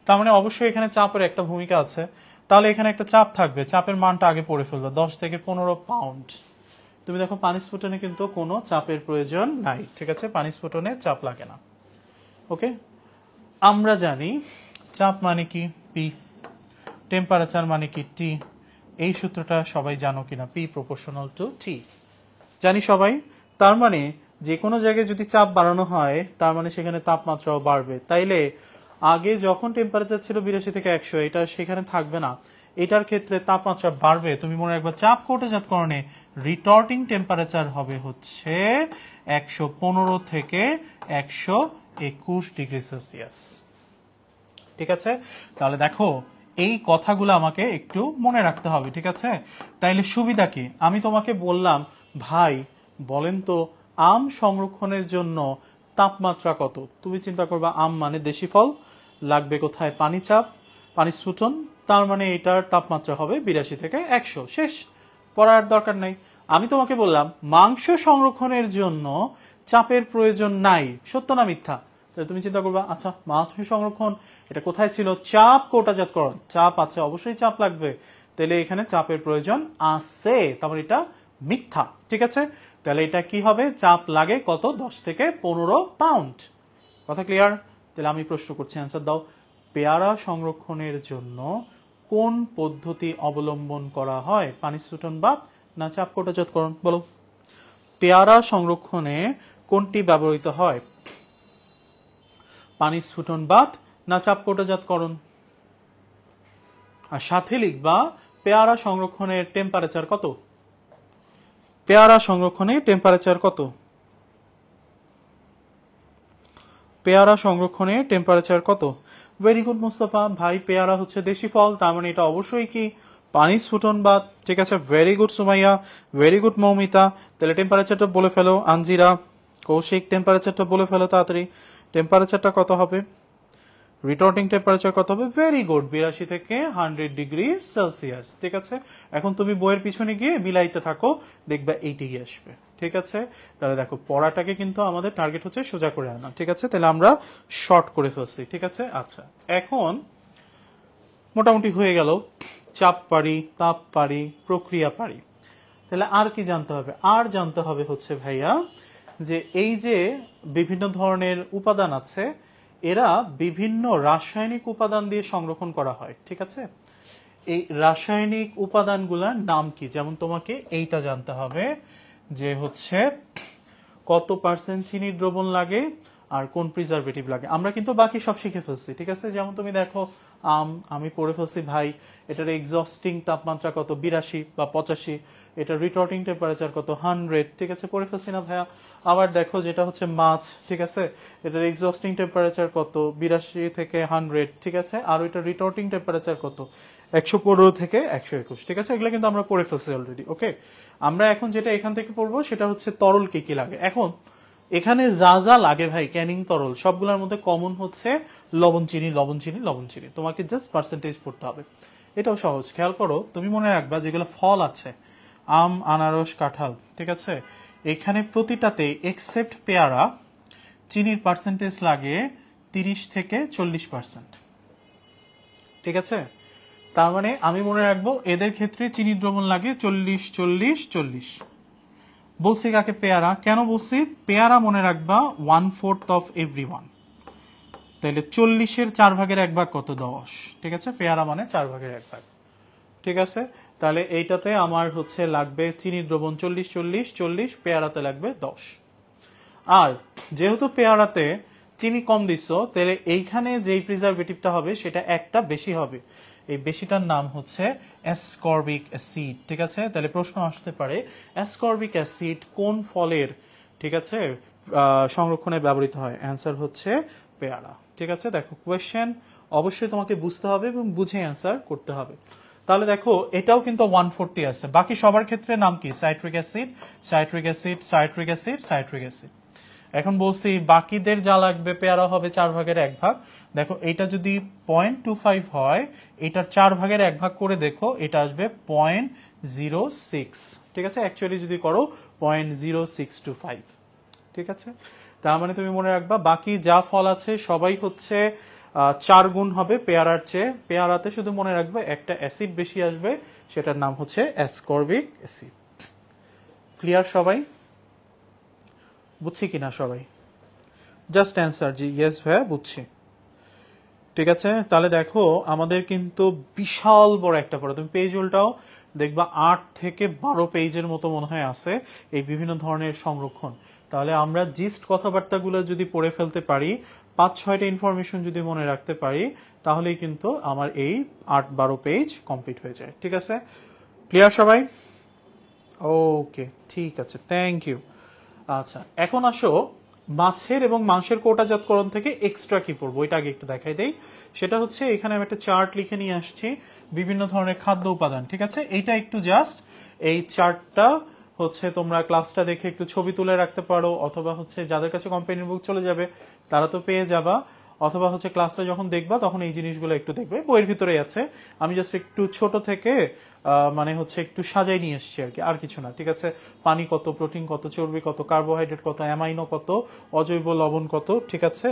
তার মানে অবশ্যই এখানে চাপের একটা ভূমিকা আছে। তাহলে এখানে একটা চাপ থাকবে, চাপের মানটা আগে পড়ে ফেললো, 10 থেকে 15 পাউন্ড। তুমি দেখো পানি স্ফুটনে কিন্তু কোনো চাপের প্রয়োজন নাই। ঠিক আছে, পানি স্ফুটনে চাপ লাগে না। ওকে, আমরা জানি চাপ মানে কি? পি। টেম্পারেচার মানে কি? টি। এই সূত্রটা সবাই জানো কিনা? পি প্রপোর্শনাল টু টি, জানি সবাই। তার মানে যে কোনো জায়গায় যদি চাপ বাড়ানো হয় তার মানে সেখানে তাপমাত্রাও বাড়বে। তাইলে আগে যখন টেম্পারেচার ছিল 82 থেকে 100, এটা সেখানে থাকবে না, এটার ক্ষেত্রে তাপমাত্রা বাড়বে। তুমি মনে রাখবা চাপকোটজাতকরণে রিটর্টিং টেম্পারেচার হবে হচ্ছে 115 থেকে 121 ডিগ্রি সেলসিয়াস। ঠিক আছে, তাহলে দেখো এই কথাগুলো আমাকে একটু মনে রাখতে হবে। ঠিক আছে, তাইলে সুবিধা কি? আমি তোমাকে বললাম ভাই বলেন তো আম সংরক্ষণের জন্য তাপমাত্রা কত? তুমি চিন্তা করবা আম মানে দেশি ফল, লাগবে কোথায়? পানি চাপ, পানি স্ফুটন, তার মানে এটার তাপমাত্রা হবে 82 থেকে 100। শেষ, পড়ার দরকার নাই। আমি তোমাকে বললাম মাংস সংরক্ষণের জন্য চাপের প্রয়োজন নাই, সত্য না মিথ্যা? তাহলে তুমি চিন্তা করবা আচ্ছা মাংস সংরক্ষণ এটা কোথায় ছিল? চাপকোটজাতকরণ, চাপ আছে, অবশ্যই চাপ লাগবে, তাহলে এখানে চাপের প্রয়োজন আছে, তারপর এটা মিথ্যা। ঠিক আছে, তাহলে এটা কি হবে? চাপ লাগে কত? 10 থেকে 15 পাউন্ড। কথা ক্লিয়ার? তাহলে আমি প্রশ্ন করছি, অ্যান্সার দাও। পেয়ারা সংরক্ষণের জন্য কোন পদ্ধতি অবলম্বন করা হয়? পানি স্ফুটন বাত না চাপকোটজাতকরণ? বলো, পেয়ারা সংরক্ষণে কোনটি ব্যবহৃত হয়? পানি স্ফুটন বাত না চাপকোটজাতকরণ? আর সাথে লিখবা পেয়ারা সংরক্ষণের টেম্পারেচার কত? পেয়ারা সংরক্ষণে টেম্পারেচার কত? পেয়ারা সংরক্ষণে টেম্পারেচার কত? ভেরি গুড মুস্তাফা ভাই, পেয়ারা হচ্ছে দেশি ফল, তার মানে এটা অবশ্যই কি? পানি স্ফুটন বাত। ঠিক আছে, very good Sumaiya, very good Moumita. তাহলে টেম্পারেচারটা বলে ফেলো। আনজিরা, কৌশিক টেম্পারেচারটা বলে ফেলো তাড়াতাড়ি। টেম্পারেচারটা কত হবে? রিটর্টিং টেম্পারেচার কত হবে? ভেরি গুড, 82 থেকে 100 ডিগ্রি সেলসিয়াস। ঠিক আছে, এখন তুমি বইয়ের পিছনে গিয়ে মিলাইতে থাকো, দেখবে এইটিই আসবে। ঠিক আছে, তাহলে দেখো পড়াটাকে কিন্তু আমাদের টার্গেট হচ্ছে সোজা করে আনা। ঠিক আছে, তাহলে আমরা শর্ট করে ফেলছি। ঠিক আছে, আচ্ছা এখন মোটামুটি হয়ে গেল, চাপ পারি, তাপ পারি, প্রক্রিয়া পারি। তাহলে আর কি জানতে হবে? আর জানতে হবে হচ্ছে ভাইয়া যে এই যে বিভিন্ন ধরনের উপাদান আছে এরা বিভিন্ন রাসায়নিক উপাদান দিয়ে সংরক্ষণ করা হয়। ঠিক আছে, এই রাসায়নিক উপাদানগুলোর নাম কি? যেমন তোমাকে এইটা জানতে হবে যে হচ্ছে কত পার্সেন্ট চিনির দ্রবণ লাগে আর কোন প্রিজারভেটিভ লাগে। আমরা কিন্তু বাকি সব শিখে ফেলছি। ঠিক আছে, যেমন তুমি দেখো আমি পড়ে ফেলছি ভাই এটার এক্সস্টিং তাপমাত্রা কত? 82 বা 85। এটা রিটর্টিং টেম্পারেচার কত? 100। ঠিক আছে, পড়ে ফেলছি না ভাইয়া? আবার দেখো যেটা হচ্ছে মাছ, ঠিক আছে, এটার এক্সস্টিং টেম্পারেচার কত? 82 থেকে 100। ঠিক আছে, আর ওইটা রিটর্টিং টেম্পারেচার কত? 115 থেকে 121, ঠিক আছে? এগুলো কিন্তু আমরা পড়ে ফেলছি অলরেডি। ওকে, আমরা এখন যেটা এখান থেকে পড়বো সেটা হচ্ছে তরল কি কি লাগে। এখন এখানে যা যা লাগে ভাই ক্যানিং তরল সবগুলোর মধ্যে কমন হচ্ছে লবণ চিনি লবণ চিনি লবণ চিনি। তোমাকে জাস্ট পার্সেন্টেজ পড়তে হবে, এটাও সহজ। খেয়াল করো, তুমি মনে রাখবা যেগুলো ফল আছে আম আনারস কাঁঠাল, ঠিক আছে, এখানে প্রতিটাতে এক্সেপ্ট পেয়ারা চিনির পার্সেন্টেজ লাগে 30 থেকে 40%, ঠিক আছে? তার মানে আমি মনে রাখবো এদের ক্ষেত্রে চিনির দ্রবণ লাগে 40-40-40। বলছি কাকে? পেয়ারা। কেন বলছি পেয়ারা? মনে রাখবা 1/4 অফ এভরিওয়ান, তাহলে 40-এর 4 ভাগের 1 ভাগ কত? 10, ঠিক আছে? পেয়ারা মানে 4 ভাগের 1 ভাগ, ঠিক আছে? তাহলে এইটাতে আমার হচ্ছে লাগবে চিনির দ্রবণ 40-40-40, পেয়ারাতে লাগবে 10। আর যেহেতু পেয়ারাতে চিনি কম দিচ্ছ, তাহলে এইখানে যেই প্রিজারভেটিভটা হবে সেটা একটা বেশি হবে, এই বেশিটার নাম হচ্ছে অ্যাসকর্বিক অ্যাসিড, ঠিক আছে? তাহলে প্রশ্ন আসতে পারে অ্যাসকর্বিক অ্যাসিড কোন ফলের, ঠিক আছে, সংরক্ষণে ব্যবহৃত হয়? অ্যান্সার হচ্ছে পেয়ারা, ঠিক আছে? দেখো কোয়েশ্চেন অবশ্যই তোমাকে বুঝতে হবে এবং বুঝে অ্যান্সার করতে হবে। তাহলে দেখো এটাও কিন্তু 140 আছে, বাকি সবার ক্ষেত্রে নাম কি? Citric acid, citric acid, citric acid, citric acid. এখন বলছি বাকিদের যা লাগবে, পেয়ারা হবে 4 ভাগের 1 ভাগ। দেখো এটা যদি 0.25 হয়, এটার 4 ভাগের 1 ভাগ করে দেখো, এটা আসবে 0.06, ঠিক আছে? অ্যাকচুয়ালি যদি করো 0.0625, ঠিক আছে? তার মানে তুমি মনে রাখবা বাকি যা ফল আছে সবাই হচ্ছে 4 গুণ হবে পেয়ারার চেয়ে। পেয়ারাতে শুধু মনে রাখবে একটা অ্যাসিড বেশি আসবে, সেটার নাম হচ্ছে অ্যাসকর্বিক অ্যাসিড। ক্লিয়ার সবাই? বুঝছি কিনা সবাই? জাস্ট অ্যান্সার জি ইয়েস ভাইয়া বুঝছি, ঠিক আছে? তাহলে দেখো আমাদের কিন্তু বিশাল বড় একটা পড়া, তুমি পেজ উল্টাও দেখবা 8 থেকে 12 পেজের মতো মনে হয় আছে এই বিভিন্ন ধরনের সংরক্ষণ। তাহলে আমরা জিস্ট কথাবার্তাগুলো যদি পড়ে ফেলতে পারি, 5-6টা ইনফরমেশন যদি মনে রাখতে পারি, তাহলেই কিন্তু আমার এই 8-12 পেজ কমপ্লিট হয়ে যায়, ঠিক আছে? ক্লিয়ার সবাই? ওকে, ঠিক আছে, থ্যাংক ইউ। আচ্ছা, এখন আসো মাছের এবং মাংসের কোটাজাতকরণ থেকে এক্সট্রা কি পড়বো ওইটা আগে একটু দেখাই দেই। সেটা হচ্ছে এখানে আমি একটা চার্ট লিখে নিয়ে আসছি বিভিন্ন ধরনের খাদ্য উপাদান, ঠিক আছে? এইটা একটু জাস্ট এই চার্টটা হচ্ছে তোমরা ক্লাসটা দেখে একটু ছবি তুলে রাখতে পারো, অথবা হচ্ছে যাদের কাছে কোম্পানির বুক চলে যাবে তারা তো পেয়ে যাবা, অথবা হচ্ছে ক্লাসটা যখন দেখবা তখন এই জিনিসগুলো একটু দেখবে, বইয়ের ভিতরেই আছে। আমি জাস্ট একটু ছোট থেকে মানে হচ্ছে একটু সাজাই নিয়ে এসেছি আর কি, আর কিছু না, ঠিক আছে? পানি কত, প্রোটিন কত, চর্বি কত, কার্বোহাইড্রেট কত, অ্যামাইনো কত, অজৈব লবণ কত, ঠিক আছে,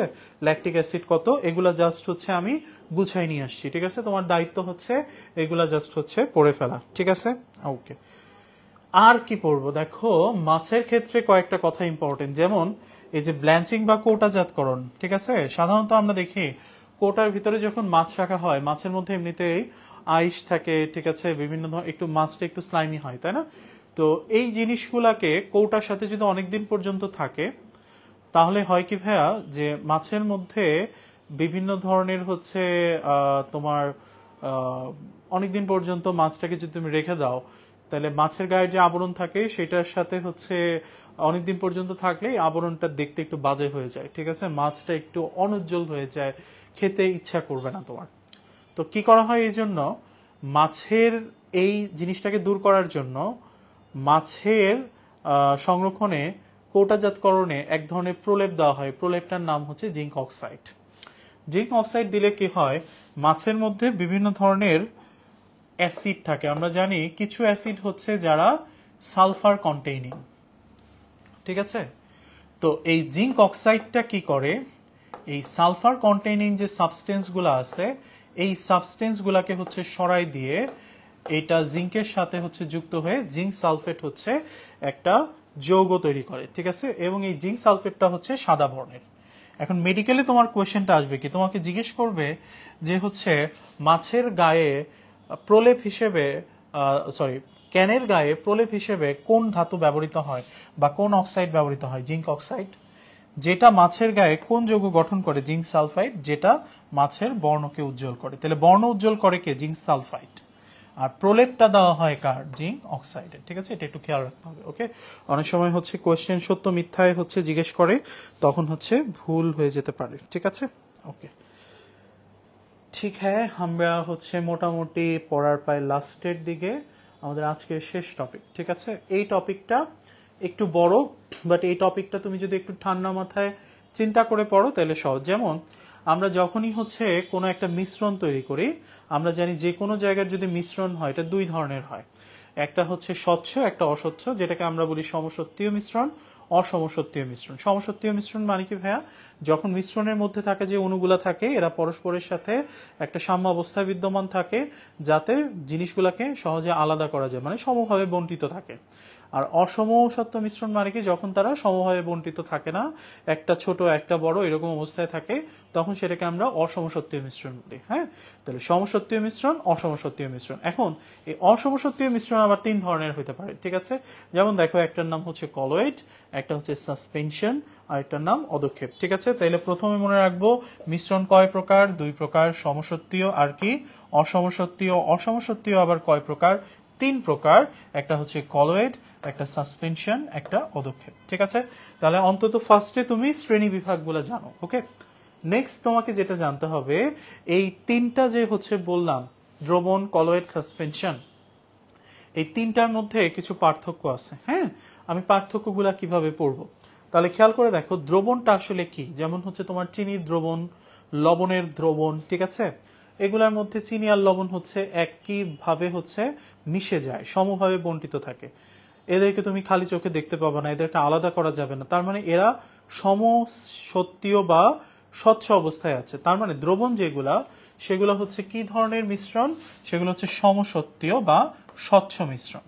ল্যাকটিক অ্যাসিড কত, এগুলা জাস্ট হচ্ছে আমি গুছাই নিয়ে আসছি, ঠিক আছে? তোমার দায়িত্ব হচ্ছে এগুলা জাস্ট হচ্ছে পড়ে ফেলা, ঠিক আছে? ওকে, আর কি পড়বো? দেখো মাছের ক্ষেত্রে কয়েকটা কথা ইম্পর্টেন্ট, যেমন এই যে ব্ল্যাঞ্চিং বা কোটাজাতকরণ, ঠিক আছে? সাধারণত আমরা দেখি কোটার ভিতরে যখন মাছ রাখা হয়, মাছের মধ্যে এমনিতেই আইস থাকে, ঠিক আছে, বিভিন্ন ধরনের একটু মাছটা একটু স্লাইমি হয়, তাই না? তো এই জিনিসগুলাকে কৌটার সাথে যদি অনেকদিন পর্যন্ত থাকে, তাহলে হয় কি ভাইয়া যে মাছের মধ্যে বিভিন্ন ধরনের হচ্ছে তোমার অনেকদিন পর্যন্ত মাছটাকে যদি তুমি রেখে দাও, তাহলে মাছের গায়ের যে আবরণ থাকে সেটার সাথে হচ্ছে অনেকদিন পর্যন্ত থাকলে আবরণটা দেখতে একটু বাজে হয়ে যায়, ঠিক আছে? মাছটা একটু অনুজ্জ্বল হয়ে যায়, খেতে ইচ্ছা করবে না তোমার। তো কি করা হয় এই জন্য, মাছের এই জিনিসটাকে দূর করার জন্য মাছের সংরক্ষণে কৌটাজাতকরণে এক ধরনের প্রলেপ দেওয়া হয়, প্রলেপটার নাম হচ্ছে জিঙ্ক অক্সাইড। জিঙ্ক অক্সাইড দিলে কি হয়, মাছের মধ্যে বিভিন্ন ধরনের অ্যাসিড থাকে, আমরা জানি কিছু অ্যাসিড হচ্ছে যারা সালফার কন্টেইনিং, ঠিক আছে? তো এই জিঙ্ক অক্সাইডটা কি করে, এই সালফার কন্টেইনিং যে সাবস্টেন্সগুলো আছে এই সাবস্টেন্সগুলোকে হচ্ছে সরাই দিয়ে এটা জিঙ্কের সাথে হচ্ছে যুক্ত হয়ে জিঙ্ক সালফেট হচ্ছে একটা যৌগ তৈরি করে, ঠিক আছে? এবং এই জিঙ্ক সালফেটটা হচ্ছে সাদা বর্ণের। এখন মেডিকেলে তোমার কোয়েশ্চেনটা আসবে কি, তোমাকে জিজ্ঞেস করবে যে হচ্ছে মাছের গায়ে প্রলেপ হিসেবে, সরি, ক্যানের গায়ে প্রলেপ হিসেবে কোন ধাতু ব্যবহৃত হয় বা কোন অক্সাইড ব্যবহৃত হয়? Zinc oxide. যেটা মাছের গায়ে কোন যৌগ গঠন করে? জিঙ্ক সালফাইড, যেটা মাছের বর্ণকে উজ্জ্বল করে। তাহলে বর্ণ উজ্জ্বল করে কে? Zinc sulphide. আর প্রলেপটা দেওয়া হয় কার? জিঙ্ক অক্সাইডের, ঠিক আছে? এটা একটু খেয়াল রাখতে হবে, ওকে? অনেক সময় হচ্ছে কোয়েশ্চেন সত্য মিথ্যায় হচ্ছে জিজ্ঞেস করে, তখন হচ্ছে ভুল হয়ে যেতে পারে, ঠিক আছে? ওকে, ঠিক হ্যাঁ, আমরা হচ্ছে মোটামুটি পড়ার প্রায় লাস্টের দিকে, আমাদের আজকের শেষ টপিক। ঠিক আছে, এই টপিকটা একটু বড়, বাট এই টপিকটা তুমি যদি একটু ঠান্ডা মাথায় চিন্তা করে পড়ো তাহলে সহজ। যেমন আমরা যখনই হচ্ছে কোনো একটা মিশ্রণ তৈরি করি, আমরা জানি যে কোনো জায়গার যদি মিশ্রণ হয় এটা দুই ধরনের হয়, একটা হচ্ছে স্বচ্ছ, একটা অস্বচ্ছ, যেটাকে আমরা বলি সমসত্তীয় মিশ্রণ, অসমসত্তীয় মিশ্রণ। সমসত্তীয় মিশ্রণ মানে কি ভাইয়া, যখন মিশ্রণের মধ্যে থাকে যে অণুগুলা থাকে এরা পরস্পরের সাথে একটা সাম্য অবস্থায় বিদ্যমান থাকে, যাতে জিনিসগুলোকে সহজে আলাদা করা যায়, মানে সমভাবে বণ্টিত থাকে। আর অসমসত্ব মিশ্রণ মানে কি, যখন তারা সমভাবে বণ্টিত থাকে না, একটা ছোট একটা বড় এরকম অবস্থায় থাকে, তখন সেটাকে আমরা অসমসত্তীয় মিশ্রণ বলি। হ্যাঁ, তাহলে সমসত্তীয় মিশ্রণ, অসমসত্তীয় মিশ্রণ। এখন এই অসমসত্তীয় মিশ্রণ আবার তিন ধরনের হতে পারে। ঠিক আছে, যেমন দেখো, একটার নাম হচ্ছে কলয়েড, একটা হচ্ছে সাসপেনশন, আর একটার নাম অদক্ষেপ। ঠিক আছে, তাহলে প্রথমে মনে রাখবো মিশ্রণ কয় প্রকার, দুই প্রকার, সমসত্তীয় আর কি অসমসত্তীয়। অসমসত্তীয় আবার কয় প্রকার, তিন প্রকার, একটা হচ্ছে কলয়েড, একটা সাসপেনশন, একটা অদক্ষেপ। ঠিক আছে, তাহলে অন্তত ফার্স্টে তুমি শ্রেণী বিভাগগুলো জানো। ওকে, নেক্সট তোমাকে যেটা জানতে হবে, এই তিনটা যে হচ্ছে বললাম, দ্রবণ, কলয়েড, সাসপেনশন, এই তিনটার মধ্যে কিছু পার্থক্য আছে। হ্যাঁ, আমি পার্থক্যগুলা কিভাবে পড়বো তাহলে খেয়াল করে দেখো। দ্রবণটা আসলে কি, যেমন হচ্ছে তোমার চিনির দ্রবণ, লবণের দ্রবণ। ঠিক আছে, এগুলার মধ্যে চিনি আর লবণ হচ্ছে একইভাবে হচ্ছে মিশে যায়, সমভাবে বণ্টিত থাকে। এদেরকে তুমি খালি চোখে দেখতে পাবে না, এদেরকে আলাদা করা যাবে না। তার মানে এরা সমসত্তীয় বা স্বচ্ছ অবস্থায় আছে। তার মানে দ্রবণ যেগুলা, সেগুলো হচ্ছে কি ধরনের মিশ্রণ, সেগুলো হচ্ছে সমসত্তীয় বা স্বচ্ছ মিশ্রণ।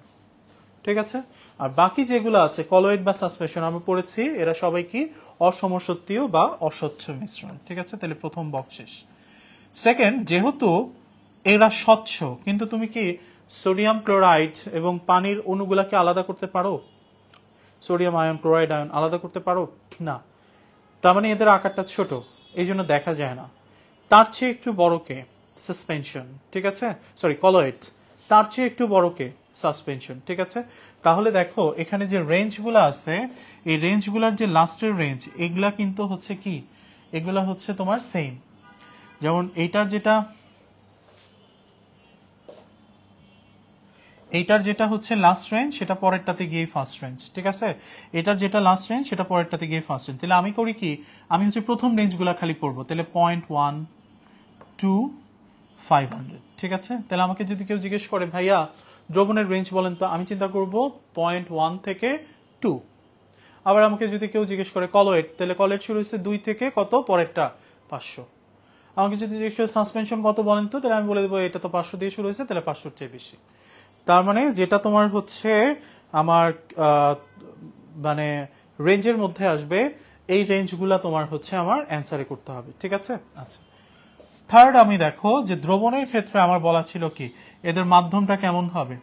ঠিক আছে, আর বাকি যেগুলো আছে কলয়েড বা সাসপেনশন আমরা পড়েছি, এরা সবাই কি অসমসত্তীয় বা অস্বচ্ছ মিশ্রণ। ঠিক আছে, তাহলে প্রথম বক্স শেষ। সেকেন্ড, যেহেতু এরা স্বচ্ছ, কিন্তু তুমি কি সোডিয়াম ক্লোরাইড এবং পানির অণুগুলাকে আলাদা করতে পারো? সোডিয়াম আয়ন, ক্লোরাইড আয়ন আলাদা করতে পারো না। তার মানে এদের আকারটা ছোট, এই জন্য দেখা যায় না। তার চেয়ে একটু বড় কে সাসপেনশন। ঠিক আছে, সরি কলয়েড। তার চেয়ে একটু বড় কে সাসপেনশন। ঠিক আছে, তাহলে দেখো এখানে যে রেঞ্জগুলো আছে, এই রেঞ্জগুলোর যে লাস্টের রেঞ্জ, এগুলা কিন্তু হচ্ছে কি, এগুলা হচ্ছে তোমার সেম। যেমন এইটার যেটা হচ্ছে লাস্ট রেঞ্জ, সেটা পরেরটাতে গিয়ে ফার্স্ট রেঞ্জ। ঠিক আছে, এটার যেটা লাস্ট রেঞ্জ, সেটা পরেরটাতে গিয়ে ফার্স্ট রেঞ্জ। তাহলে আমি করি কি, আমি হচ্ছে প্রথম রেঞ্জগুলো খালি পড়বো। তাহলে 0.1 to 500। ঠিক আছে, তাহলে আমাকে যদি কেউ জিজ্ঞেস করে ভাইয়া দ্রবণের রেঞ্জ বলেন, তো আমি চিন্তা করব 0.1 থেকে 2। আবার আমাকে যদি কেউ জিজ্ঞেস করে কলয়েড, তাহলে কলয়েড শুরু হচ্ছে 2 থেকে কত, পরেরটা 500। আমাকে যদি জিজ্ঞেস করে সাসপেনশন কত বলেন তো, তাহলে আমি বলে দেবো এটা তো 500 দিয়ে শুরু হয়েছে, তাহলে 500-র চেয়ে বেশি। তার মানে যেটা তোমার হচ্ছে আমার মানে রেঞ্জের মধ্যে আসবে, এই রেঞ্জগুলা তোমার হচ্ছে আমার অ্যান্সারে করতে হবে। ঠিক আছে, আচ্ছা। থার্ড, আমি দেখো যে দ্রবণের ক্ষেত্রে আমার বলা ছিল কি, এদের মাধ্যমটা কেমন হবে,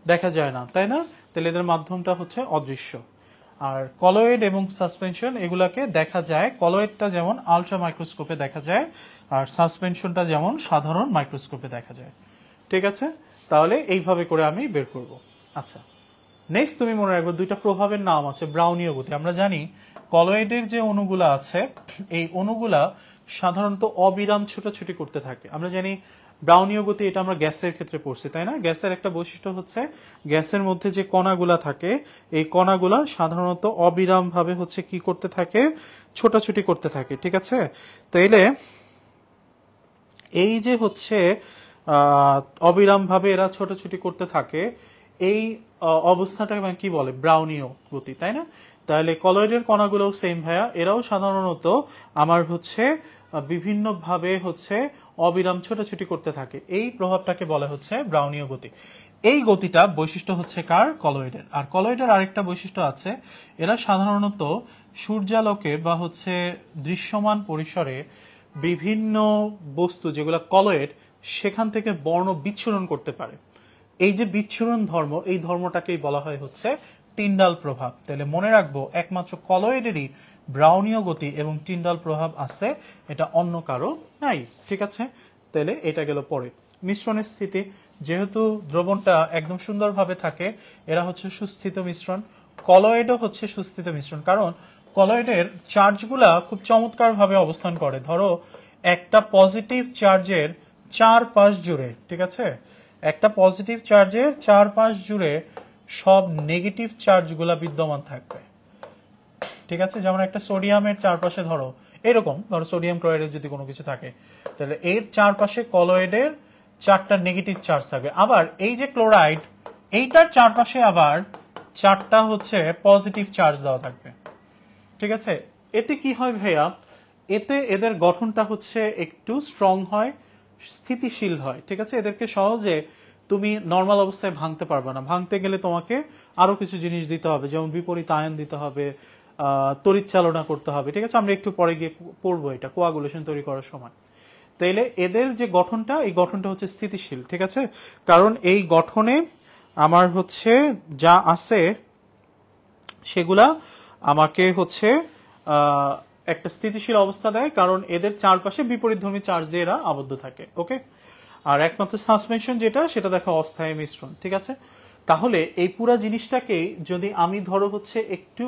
দেখা যায় না, তাই না? তাহলে এদের মাধ্যমটা হচ্ছে অদৃশ্য। আর কলয়েড এবং সাসপেনশন এগুলাকে দেখা যায়, কলয়েডটা যেমন আলট্রা মাইক্রোস্কোপে দেখা যায়, আর সাসপেনশনটা যেমন সাধারণ মাইক্রোস্কোপে দেখা যায়। ঠিক আছে, তাহলে এইভাবে করে আমি বের করব। আচ্ছা, নেক্সট তুমি মনে রাখবে দুইটা প্রভাবের নাম আছে, ব্রাউনীয় গতি। আমরা জানি কলয়েডের যে অণুগুলা আছে, এই অণুগুলা সাধারণত অবিরাম ছুটাছুটি করতে থাকে। আমরা জানি ব্রাউনীয় গতি, এটা আমরা গ্যাসের ক্ষেত্রে পড়ছি, তাই না? গ্যাসের একটা বৈশিষ্ট্য হচ্ছে গ্যাসের মধ্যে যে কণাগুলা থাকে, এই কণাগুলা সাধারণত অবিরাম ভাবে হচ্ছে কি করতে থাকে, ছোটাছুটি করতে থাকে। ঠিক আছে, তাইলে এই যে হচ্ছে অবিরাম ভাবে এরা ছোটাছুটি করতে থাকে, এই অবস্থাটাকে কি বলে, ব্রাউনীয় গতি, তাই না? তাহলে কলয়েডের কণাগুলোও সেম ভাইয়া, এরাও সাধারণত আমার হচ্ছে বিভিন্ন ভাবে হচ্ছে অবিরাম ছোটাছুটি করতে থাকে। এই প্রভাবটাকে বলা হচ্ছে ব্রাউনীয় গতি। এই গতিটা বৈশিষ্ট্য হচ্ছে কার, কলয়েডের। আর কলয়েডের আরেকটা বৈশিষ্ট্য আছে, এরা সাধারণত সূর্যালোকে বা হচ্ছে দৃশ্যমান পরিসরে বিভিন্ন বস্তু যেগুলো কলয়েড, সেখান থেকে বর্ণ বিচ্ছুরণ করতে পারে। এই যে বিচ্ছুরণ ধর্ম, এই ধর্মটাকেই বলা হয় হচ্ছে টিন্ডাল প্রভাব। তাহলে মনে রাখবো একমাত্র কলয়েডেরই ব্রাউনীয় গতি এবং টিন্ডাল প্রভাব আছে, এটা অন্য কারো নাই। ঠিক আছে, তাহলে এটা গেল পরে। মিশ্রণের স্থিতি, যেহেতু দ্রবণটা একদম সুন্দরভাবে থাকে, এরা হচ্ছে সুস্থিত মিশ্রণ। কলয়েডও হচ্ছে সুস্থিত মিশ্রণ, কারণ কলয়েডের চার্জগুলা খুব চমৎকার ভাবে অবস্থান করে। ধরো একটা পজিটিভ চার্জের চারপাশ জুড়ে, ঠিক আছে, একটা পজিটিভ চার্জের চারপাশ জুড়ে সব নেগেটিভ চার্জগুলা বিদ্যমান থাকবে, ঠিক আছে। যেমন একটা সোডিয়ামের চারপাশে ধরো এরকম, ধরো সোডিয়াম ক্লোরাইডের যদি কোনো কিছু থাকে, তাহলে এর চারপাশে কলয়েডের চারটা নেগেটিভ চার্জ থাকবে। আবার এই যে ক্লোরাইড, এইটার চারপাশে আবার চারটা হচ্ছে পজিটিভ চার্জ দেওয়া থাকবে, ঠিক আছে। এতে কি হয় ভাইয়া, এতে এদের গঠনটা হচ্ছে একটু স্ট্রং হয়, স্থিতিশীল হয়, ঠিক আছে। এদেরকে সহজে তুমি নর্মাল অবস্থায় ভাঙতে পারবে না, ভাঙতে গেলে তোমাকে আরো কিছু জিনিস দিতে হবে, যেমন বিপরীত আয়ন দিতে হবে, তড়িৎ চালনা করতে হবে, ঠিক আছে। আমরা একটু পরে গিয়ে পড়বো এটা কোয়াগুলেশন তৈরি করার সময়। তাইলে এদের যে গঠনটা, এই গঠনটা হচ্ছে স্থিতিশীল, ঠিক আছে। কারণ এই গঠনে আমার হচ্ছে যা আছে সেগুলা আমাকে হচ্ছে একটা স্থিতিশীল অবস্থা দেয়, কারণ এদের চারপাশে বিপরীতধর্মী চার্জ দিয়ে এরা আবদ্ধ থাকে, ওকে। আর একমাত্র সাসপেনশন যেটা, সেটা দেখো অস্থায়ী মিশ্রণ, ঠিক আছে। তাহলে এই পুরো জিনিসটাকে যদি আমি ধরো হচ্ছে একটু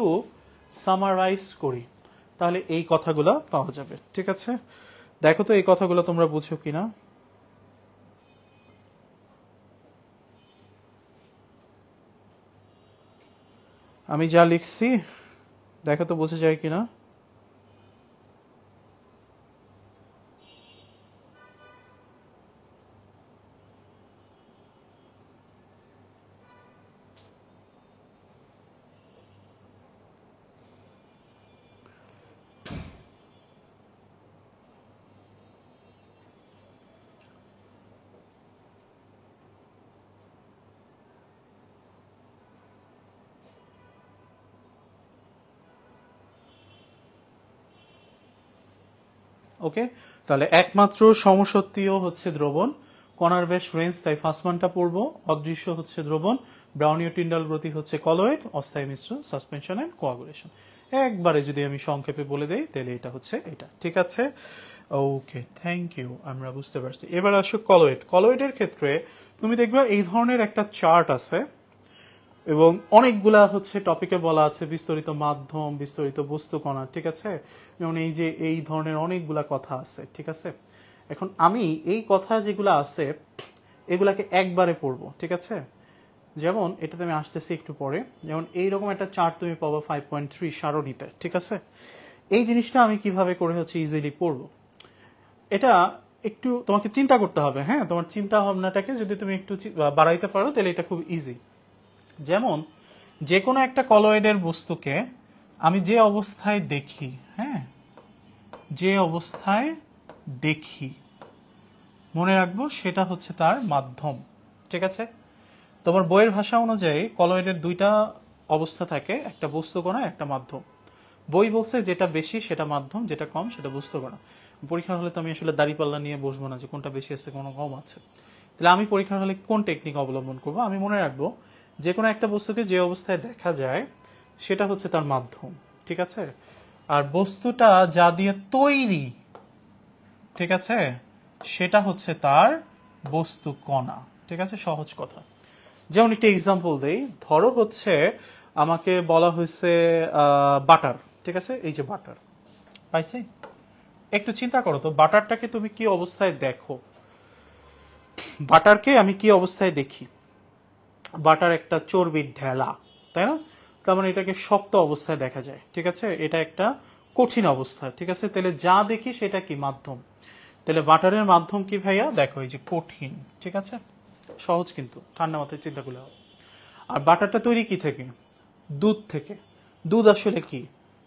সামারাইজ করি, তাহলে এই কথাগুলো পাওয়া যাবে, ঠিক আছে। দেখো তো এই কথাগুলো তোমরা বুঝো কিনা। আমি যা লিখছি দেখো তো বোঝা যায় কিনা। ওকে, তাহলে একমাত্র সমসত্তীয় হচ্ছে দ্রবণ, কণার বেশ রেঞ্জ, তাই ফার্স্ট মানটা পড়বো। অদৃশ্য হচ্ছে দ্রবণ, ব্রাউনীয় টিন্ডাল গ্রথি হচ্ছে কলয়েড, অস্থায়ী মিশ্রণ সাসপেনশন এন্ড কোয়াগুলেশন। একবারে যদি আমি সংক্ষেপে বলে দেই তাহলে এটা হচ্ছে এটা, ঠিক আছে। ওকে, থ্যাংক ইউ, আমরা বুঝতে পারছি। এবার আসো কলয়েড। কলয়েডের ক্ষেত্রে তুমি দেখবে এই ধরনের একটা চার্ট আছে এবং অনেকগুলা হচ্ছে টপিকে বলা আছে বিস্তারিত মাধ্যম, বিস্তারিত বস্তু কণা, ঠিক আছে। যেমন এই যে এই ধরনের অনেকগুলা কথা আছে, ঠিক আছে। এখন আমি এই কথা যেগুলো আছে এগুলাকে একবারে পড়বো, ঠিক আছে। যেমন এটাতে আমি আসতেছি একটু পরে, যেমন এইরকম একটা চার্ট তুমি পাবো 5.3 সারণীতে, ঠিক আছে। এই জিনিসটা আমি কিভাবে করে হচ্ছে ইজিলি পড়বো, এটা একটু তোমাকে চিন্তা করতে হবে, হ্যাঁ। তোমার চিন্তা ভাবনাটাকে যদি তুমি একটু বাড়াইতে পারো তাহলে এটা খুব ইজি। যেমন যে কোনো একটা কলয়েডের বস্তুকে আমি যে অবস্থায় দেখি, হ্যাঁ, যে অবস্থায় দেখি মনে রাখবো সেটা হচ্ছে তার মাধ্যম, ঠিক আছে। তোমার বইয়ের ভাষা অনুযায়ী কলয়েডের দুইটা অবস্থা থাকে, একটা বস্তুকণা, একটা মাধ্যম। বই বলছে যেটা বেশি সেটা মাধ্যম, যেটা কম সেটা বস্তুকণা। পরীক্ষার হলে তো আমি আসলে দাড়িপাল্লা নিয়ে বসবো না যে কোনটা বেশি আছে কোনো কম আছে। তাহলে আমি পরীক্ষার হলে কোন টেকনিক অবলম্বন করবো, আমি মনে রাখবো যে কোনো একটা বস্তুকে যে অবস্থায় দেখা যায় সেটা হচ্ছে তার মাধ্যম, ঠিক আছে। আর বস্তুটা যা দিয়ে তৈরি, ঠিক আছে, সেটা হচ্ছে তার বস্তু কণা, ঠিক আছে। সহজ কথা। যেমন একটা এক্সাম্পল দেই, ধরো হচ্ছে আমাকে বলা হয়েছে বাটার, ঠিক আছে। এই যে বাটার পাইছি, একটু চিন্তা করো তো বাটারটাকে তুমি কি অবস্থায় দেখো, বাটারকে আমি কি অবস্থায় দেখি। বাটার একটা চর্বির ঢেলা, তাই না। তার মানে এটাকে শক্ত অবস্থায় দেখা যায়, ঠিক আছে। এটা একটা কঠিন অবস্থা, ঠিক আছে। তাহলে যা দেখি সেটা কি মাধ্যম। তাহলে বাটারের মাধ্যম কি ভাইয়া, দেখো এই যে কঠিন, ঠিক আছে। সহজ কিন্তু, ঠান্ডা মাথায় চিন্তা করলে হবে। আর বাটারটা তৈরি কি থেকে, দুধ থেকে। দুধ আসলে কি,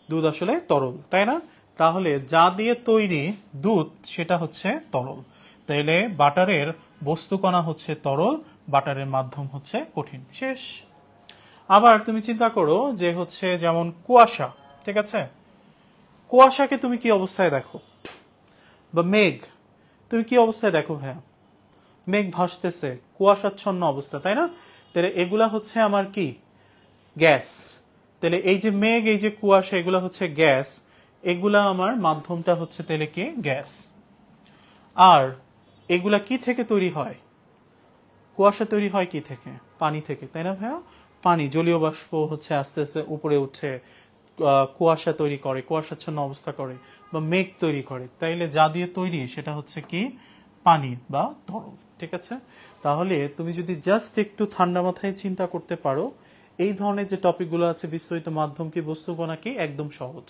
দুধ আসলে তরল, তাই না। তাহলে যা দিয়ে তৈরি দুধ সেটা হচ্ছে তরল, তাইলে বাটারের বস্তুকণা হচ্ছে তরল, বাটারের মাধ্যম হচ্ছে কঠিন, শেষ। আবার তুমি চিন্তা করো যে হচ্ছে যেমন কুয়াশা, ঠিক আছে। কুয়াশাকে তুমি কি অবস্থায় দেখো, বা মেঘ তুমি কি অবস্থায় দেখো ভাইয়া, মেঘ ভাসতেছে, কুয়াশাচ্ছন্ন অবস্থা, তাই না। তাহলে এগুলা হচ্ছে আমার কি, গ্যাস। তাহলে এই যে মেঘ, এই যে কুয়াশা, এগুলা হচ্ছে গ্যাস, এগুলা আমার মাধ্যমটা হচ্ছে তাহলে কি, গ্যাস। আর এগুলা কি থেকে তৈরি হয়, কুয়াশা তৈরি হয় কি থেকে, পানি থেকে, তাই না ভাইয়া। পানি, জলীয় বাষ্প হচ্ছে আস্তে আস্তে উপরে উঠছে, কুয়াশা তৈরি করে, কুয়াশাচ্ছন্ন অবস্থা করে বা মেঘ তৈরি করে, তাইলে যা দিয়ে তৈরি সেটা হচ্ছে কি পানি বা তরল। ঠিক আছে, তাহলে তুমি যদি জাস্ট একটু ঠান্ডা মাথায় চিন্তা করতে পারো, এই ধরনের যে টপিকগুলো আছে বিস্তৃত মাধ্যম কি বস্তু কণা কি, একদম সহজ।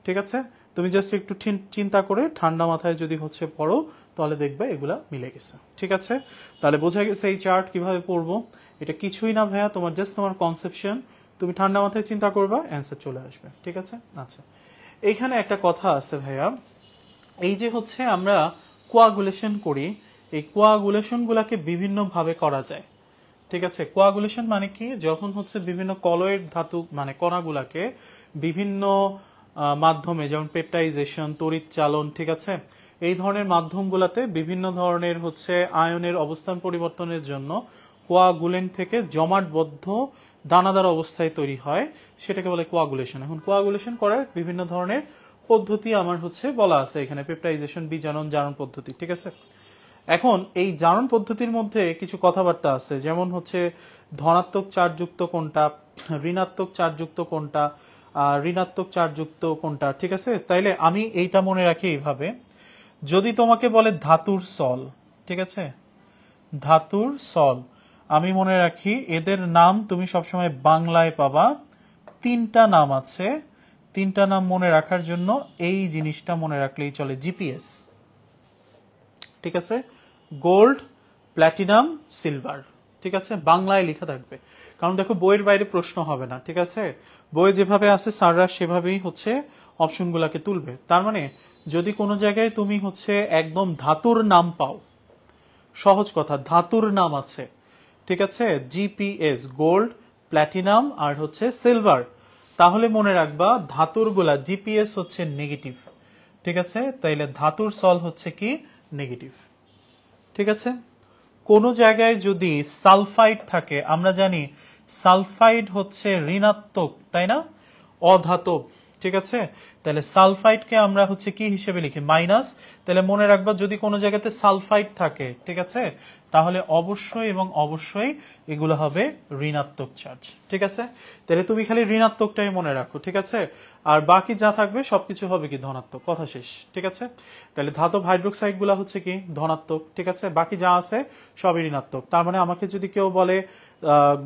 ঠিক আছে, তুমি জাস্ট একটু চিন্তা করে ঠান্ডা মাথায় যদি হচ্ছে পড়ো, তাহলে দেখবে এগুলা মিলে গেছে। ঠিক আছে, তাহলে বোঝা গেছে এই চার্ট কিভাবে পড়বো। এটা কিছুই না ভাইয়া, তোমার জাস্ট তোমার কনসেপশন, তুমি ঠান্ডা মাথায় চিন্তা করবা, অ্যান্সার চলে আসবে। ঠিক আছে, আচ্ছা এইখানে একটা কথা আছে ভাইয়া, এই যে হচ্ছে আমরা কোয়াগুলেশন করি, এই কোয়াগুলেশন গুলাকে বিভিন্ন ভাবে করা যায়। ঠিক আছে, কোয়াগুলেশন মানে কি, যখন হচ্ছে বিভিন্ন কলয়েড ধাতু মানে কণাগুলাকে বিভিন্ন মাধ্যমে, যেমন পেপটাইজেশন, তড়িৎ চালন, ঠিক আছে, এই ধরনের মাধ্যমগুলোতে বিভিন্ন ধরনের হচ্ছে আয়নের অবস্থান পরিবর্তনের জন্য কোয়াগুলেন্ট থেকে জমাটবদ্ধ দানাদার অবস্থায় তৈরি হয়, সেটাকে বলে কোয়াগুলেশন। এখন কোয়াগুলেশন করার বিভিন্ন ধরনের পদ্ধতি আমার হচ্ছে বলা আছে এখানে, পেপটাইজেশন, বিজারণ, জারণ পদ্ধতি। ঠিক আছে, এখন এই জারণ পদ্ধতির মধ্যে কিছু কথাবার্তা আছে, যেমন হচ্ছে ধনাত্মক চার্জযুক্ত কোনটা, ঋণাত্মক চার্জযুক্ত কোনটা, ঋণাত্মক চার্জযুক্ত কোনটা। ঠিক আছে, তাইলে আমি এইটা মনে রাখি এইভাবে, যদি তোমাকে বলে ধাতুর সল, ঠিক আছে, ধাতুর সল, আমি মনে রাখি এদের নাম তুমি সবসময় বাংলায় পাবা, তিনটা নাম আছে, তিনটা নাম মনে রাখার জন্য এই জিনিসটা মনে রাখলেই চলে, জিপিএস। ঠিক আছে, গোল্ড, প্ল্যাটিনাম, সিলভার। ঠিক আছে, বাংলায় লেখা থাকবে, কারণ দেখো বইয়ের বাইরে প্রশ্ন হবে না। ঠিক আছে, বই যেভাবে আছে স্যাররা সেভাবেই হচ্ছে অপশনগুলোকে তুলবে। তার মানে যদি কোনো জায়গায় তুমি হচ্ছে একদম ধাতুর নাম পাও, সহজ কথা, ধাতুর নাম আছে, ঠিক আছে, জিপিএস, গোল্ড, প্ল্যাটিনাম আর হচ্ছে সিলভার, তাহলে মনে রাখবা ধাতুর গুলা জিপিএস হচ্ছে নেগেটিভ। ঠিক আছে, তাইলে ধাতুর সল হচ্ছে কি নেগেটিভ। ঠিক আছে, কোন জায়গায় যদি সালফাইড থাকে, আমরা জানি সালফাইড হচ্ছে ঋণাত্মক, তাই না, অধাতব। ঠিক আছে, তাহলে সালফাইডকে আমরা হচ্ছে কি হিসেবে লিখি, মাইনাস। তাহলে মনে রাখবা যদি কোনো জায়গাতে সালফাইড থাকে, ঠিক আছে, তাহলে অবশ্যই এবং অবশ্যই এগুলো হবে ঋণাত্মক চার্জ। ঠিক আছে, তাহলে তুমি খালি ঋণাত্মকটাই মনে রাখো। ঠিক আছে, আর বাকি যা থাকবে সবকিছু হবে কি ধনাত্মক, কথা শেষ। ঠিক আছে, তাহলে ধাতব হাইড্রোক্সাইড গুলা হচ্ছে কি ধনাত্মক। ঠিক আছে, বাকি যা আছে সবই ঋণাত্মক। তার মানে আমাকে যদি কেউ বলে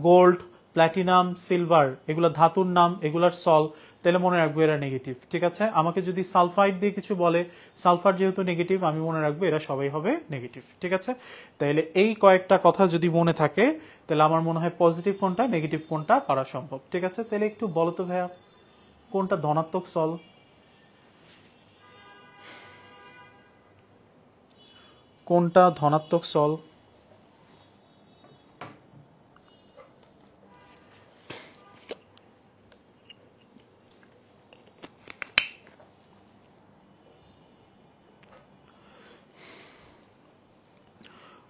গোল্ড, প্ল্যাটিনাম, সিলভার এগুলা ধাতুর নাম, এগুলার সল, তাহলে মনে রাখবো এরা নেগেটিভ। ঠিক আছে, আমাকে যদি সালফাইড দিয়ে কিছু বলে, সালফার যেহেতু নেগেটিভ, আমি মনে রাখবো এরা সবাই হবে নেগেটিভ। ঠিক আছে, তাহলে এই কয়েকটা কথা যদি মনে থাকে, তাহলে আমার মনে হয় পজিটিভ কোনটা নেগেটিভ কোনটা পারা সম্ভব। ঠিক আছে, তাহলে একটু বলো তো ভাইয়া, কোনটা ধনাত্মক সল, কোনটা ধনাত্মক সল?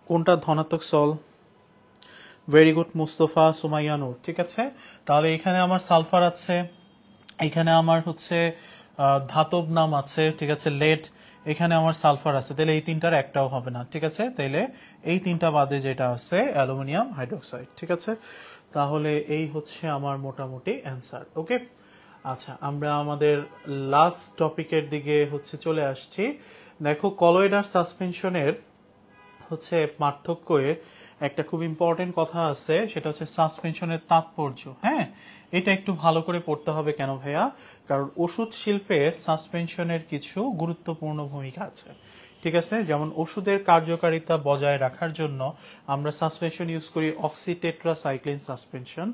কোনটা ধনাত্মক sol? Very good Mustafa, Sumaiyanur. ঠিক আছে, তাহলে এখানে আমার সালফার আছে, এখানে আমার হচ্ছে ধাতব নাম আছে, ঠিক আছে, লেড, এখানে আমার সালফার আছে, তাহলে এই তিনটার একটাও হবে না। ঠিক আছে, তাহলে এই তিনটা বাদে যেটা আছে অ্যালুমিনিয়াম হাইড্রোক্সাইড। ঠিক আছে, তাহলে এই হচ্ছে আমার মোটামুটি অ্যান্সার। ওকে, আচ্ছা আমরা আমাদের লাস্ট টপিকের দিকে হচ্ছে চলে আসছি। দেখো কলয়েড আর সাসপেনশনের হচ্ছে পার্থক্যে একটা খুব ইম্পর্টেন্ট কথা আছে, সেটা হচ্ছে সাসপেনশনের তাৎপর্য। হ্যাঁ, এটা একটু ভালো করে পড়তে হবে। কেন ভাইয়া? কারণ ওষুধ শিল্পে সাসপেনশনের কিছু গুরুত্বপূর্ণ ভূমিকা আছে। ঠিক আছে, যেমন ওষুধের কার্যকারিতা বজায় রাখার জন্য আমরা সাসপেনশন ইউজ করি অক্সিটেট্রাসাইক্লিন সাসপেনশন।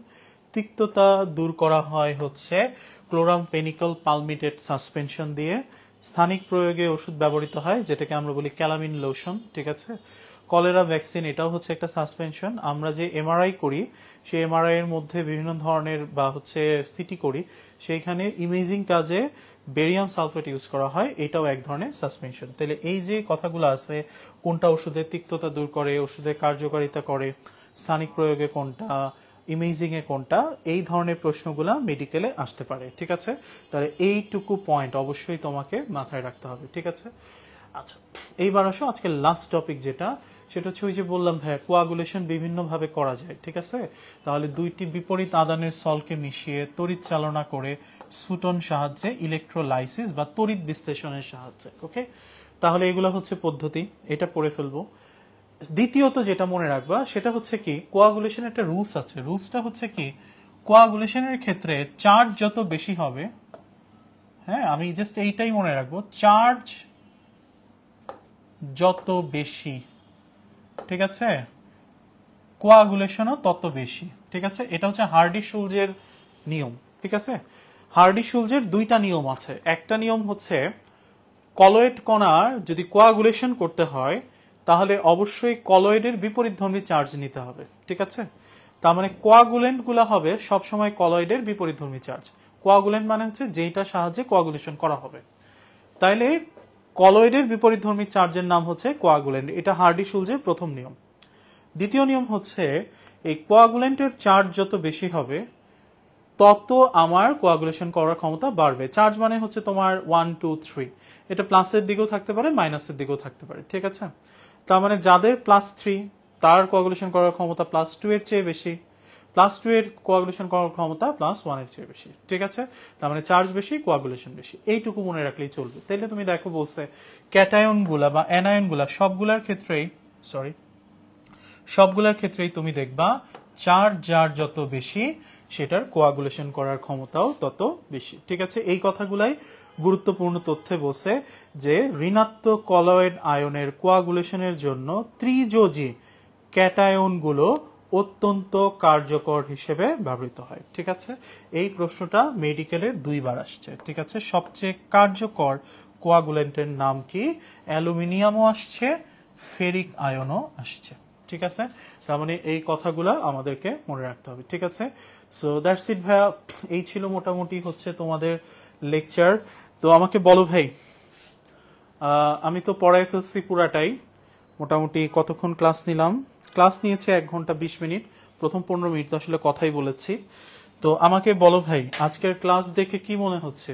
তিক্ততা দূর করা হয় হচ্ছে ক্লোরামপেনিকল পালমিটেট সাসপেনশন দিয়ে। স্থানিক প্রয়োগে ওষুধ ব্যবহৃত হয় যেটাকে আমরা বলি ক্যালামিন লোশন। ঠিক আছে, কলেরা ভ্যাকসিন এটাও হচ্ছে একটা সাসপেনশন। আমরা যে এমআরআই করি, সেই এমআরআই এর মধ্যে বিভিন্ন ধরনের বা হচ্ছে সিটি করি, সেইখানে ইমেজিং কাজে বেরিয়াম সালফেট ইউজ করা হয়, এটাও এক ধরনের সাসপেনশন। তাহলে এই যে কথাগুলো আছে, কোনটা ওষুধের তিক্ততা দূর করে, ওষুধের কার্যকারিতা করে, স্থানিক প্রয়োগে কোনটা, ইমেজিং এ কোনটা, এই ধরনের প্রশ্নগুলা মেডিকেলে আসতে পারে। ঠিক আছে, তাহলে এইটুকু পয়েন্ট অবশ্যই তোমাকে মাথায় রাখতে হবে। ঠিক আছে, আচ্ছা এইবার আসো আজকে লাস্ট টপিক, যেটা সেটা হচ্ছে ওই যে বললাম ভাইয়া, কোয়াগুলেশন বিভিন্নভাবে করা যায়, ঠিক আছে? তাহলে দুইটি বিপরীত আদানের সলকে মিশিয়ে তড়িৎ চালনা করে সুটন সাহায্যে ইলেকট্রোলাইসিস বা তড়িৎ বিশ্লেষণের সাহায্যে, ওকে? তাহলে এগুলো হচ্ছে পদ্ধতি, এটা পড়ে ফেলবো। দ্বিতীয়ত যেটা মনে রাখবা সেটা হচ্ছে কি, কোয়াগুলেশন একটা রুলস আছে। রুলসটা হচ্ছে কি, কোয়াগুলেশনের ক্ষেত্রে চার্জ যত বেশি হবে, হ্যাঁ আমি জাস্ট এইটাই মনে রাখবো, চার্জ যত বেশি, ঠিক আছে, কোয়াগুলেশনও তত বেশি, ঠিক আছে? এটা হচ্ছে হার্ডি-শুলজের নিয়ম, ঠিক আছে? হার্ডি-শুলজের দুইটা নিয়ম আছে। একটা নিয়ম হচ্ছে কলয়েড কণার যদি কোয়াগুলেশন করতে হয় তাহলে অবশ্যই কলয়েডের বিপরীতধর্মী চার্জ নিতে হবে, ঠিক আছে? তার মানে কোয়াগুলেন্ট গুলা হবে সবসময় কলয়েডের বিপরীতধর্মী চার্জ। কোয়াগুলেন্ট মানে হচ্ছে যেটার সাহায্যে কোয়াগুলেশন করা হবে। তাইলে কলয়েডের বিপরীতধর্মী চার্জের নাম হচ্ছে কোয়াগুলেন্ট। এটা হার্ডি-শুলজের প্রথম নিয়ম। দ্বিতীয় নিয়ম হচ্ছে এই কোয়াগুলেন্টের চার্জ যত বেশি হবে তত আমার কোয়াগুলেশন করার ক্ষমতা বাড়বে। চার্জ মানে হচ্ছে তোমার 1 2 3, এটা প্লাসের দিকেও থাকতে পারে মাইনাসের দিকেও থাকতে পারে, ঠিক আছে? তার মানে যাদের +3 তার কোয়াগুলেশন করার ক্ষমতা +2 এর চেয়ে বেশি, +2 এর কোয়াগুলেশন করার ক্ষমতা +1 এর চেয়ে বেশি, ঠিক আছে? তার মানে চার্জ বেশি, কোয়াগুলেশন বেশি, এইটুকু মনে রাখলেই চলবে। তাইলে তুমি দেখো বলছে ক্যাটায়ন গুলা বা অ্যানায়ন গুলা সবগুলোর ক্ষেত্রেই তুমি দেখবা চার্জ যার যত বেশি সেটার কোয়াগুলেশন করার ক্ষমতাও তত বেশি, ঠিক আছে? এই কথাগুলাই গুরুত্বপূর্ণ তথ্যে বলছে যে ঋণাত্মক কলয়েড আয়নের কোয়াগুলেশনের জন্য ত্রিযোজী ক্যাটায়নগুলো অত্যন্ত কার্যকর হিসেবে ব্যবহৃত হয়, ঠিক আছে? এই প্রশ্নটা মেডিকেলে 2 বার আসছে, ঠিক আছে? সবচেয়ে কার্যকর কোয়াগুলেন্টের নাম কি? অ্যালুমিনিয়ামও আসছে, ফেরিক আয়নও আসছে, ঠিক আছে? তার মানে এই কথাগুলো আমাদেরকে মনে রাখতে হবে, ঠিক আছে? সো দ্যাটস ইট ভাইয়া, এই ছিল মোটামুটি হচ্ছে তোমাদের লেকচার। তো আমাকে বলো ভাই, আমি তো পড়াই ফেলছি পুরাটাই, মোটামুটি কতক্ষণ ক্লাস নিলাম? ক্লাস নিয়েছে 1 ঘন্টা 20 মিনিট, প্রথম 15 মিনিট তো আসলে কথাই বলেছি। তো আমাকে বলো ভাই, আজকের ক্লাস দেখে কি মনে হচ্ছে?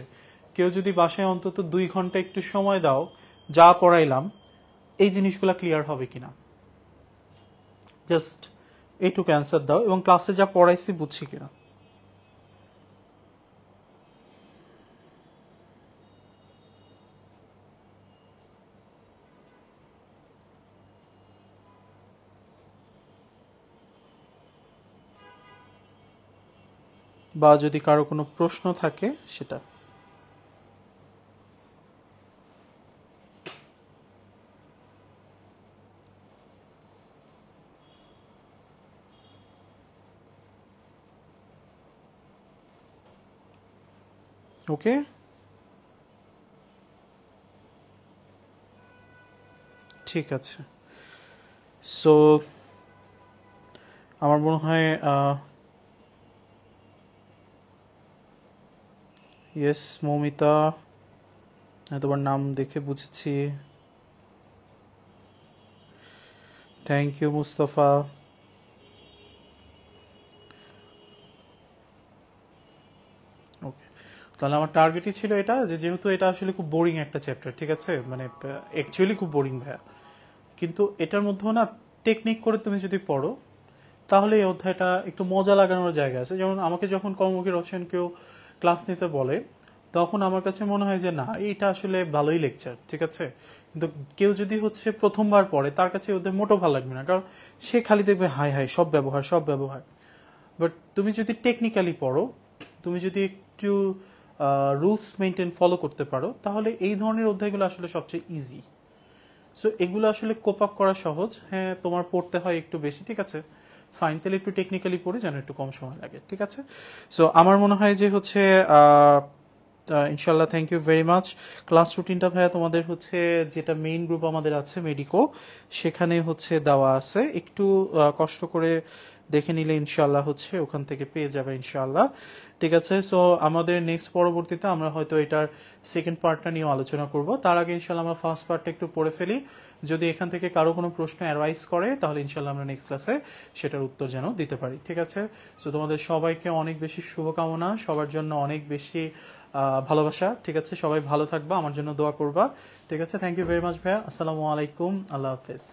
কেউ যদি বাসায় অন্তত 2 ঘন্টা একটু সময় দাও, যা পড়াইলাম এই জিনিসগুলো ক্লিয়ার হবে কিনা জাস্ট এইটুকু অ্যান্সার দাও, এবং ক্লাসে যা পড়াইছি বুঝছি কিনা। বা যদি কারো কোনো প্রশ্ন থাকে সেটা। ওকে, ঠিক আছে। সো আমার মনে হয় ইয়েস মৌমিতা, তোমার নাম দেখে বুঝেছি। Thank you Mustafa. ওকে, তাহলে আমার টার্গেটই ছিল এটা, যে যেহেতু এটা আসলে খুব বোরিং একটা চ্যাপ্টার, ঠিক আছে? মানে অ্যাকচুয়ালি খুব বোরিং ভাইয়া, কিন্তু এটার মধ্যেও না টেকনিক করে তুমি যদি পড়ো তাহলে এই অধ্যায়টা একটু মজা লাগানোর জায়গা আছে। যেমন আমাকে যখন কর্মমুখী রসায়ন কেউ ক্লাস নিতে বলে তখন আমার কাছে মনে হয় যে না, এইটা আসলে ভালোই লেকচার, ঠিক আছে? কিন্তু কেউ যদি হচ্ছে প্রথমবার পড়ে তার কাছে ওদের মোটেও ভালো লাগবে না, কারণ সে খালি দেখবে হাই হাই সব ব্যবহার সব ব্যবহার। বাট তুমি যদি টেকনিক্যালি পড়ো, তুমি যদি একটু রুলস মেনটেন ফলো করতে পারো, তাহলে এই ধরনের অধ্যায়গুলো আসলে সবচেয়ে ইজি। সো এগুলো আসলে কোপ আপ করা সহজ। হ্যাঁ, তোমার পড়তে হয় একটু বেশি, ঠিক আছে, ফাইন, তাহলে একটু টেকনিক্যালি পড়ে যেন একটু কম সময় লাগে, ঠিক আছে? সো আমার মনে হয় যে হচ্ছে ইনশাল্লাহ, thank you very much. Class রুটিনটা ভাইয়া তোমাদের হচ্ছে যেটা মেইন গ্রুপ আমাদের আছে মেডিকো, সেখানে হচ্ছে দেওয়া আছে, একটু কষ্ট করে দেখে নিলে ইনশাল্লাহ হচ্ছে ওখান থেকে পেয়ে যাবে ইনশাল্লাহ, ঠিক আছে? সো আমাদের নেক্সট পরবর্তীতে আমরা হয়তো এটার সেকেন্ড পার্টটা নিয়ে আলোচনা করব। তার আগে ইনশাল্লাহ আমরা ফার্স্ট পার্টটা একটু পড়ে ফেলি। যদি এখান থেকে কারো কোনো প্রশ্ন অ্যারাইজ করে তাহলে ইনশাল্লাহ আমরা নেক্সট ক্লাসে সেটার উত্তর যেন দিতে পারি, ঠিক আছে? সো তোমাদের সবাইকে অনেক বেশি শুভকামনা, সবার জন্য অনেক বেশি ভালোবাসা, ঠিক আছে? সবাই ভালো থাকবা, আমার জন্য দোয়া করবা, ঠিক আছে? থ্যাংক ইউ ভেরি মাচ ভাইয়া। আসসালামু আলাইকুম, আল্লাহ হাফেজ।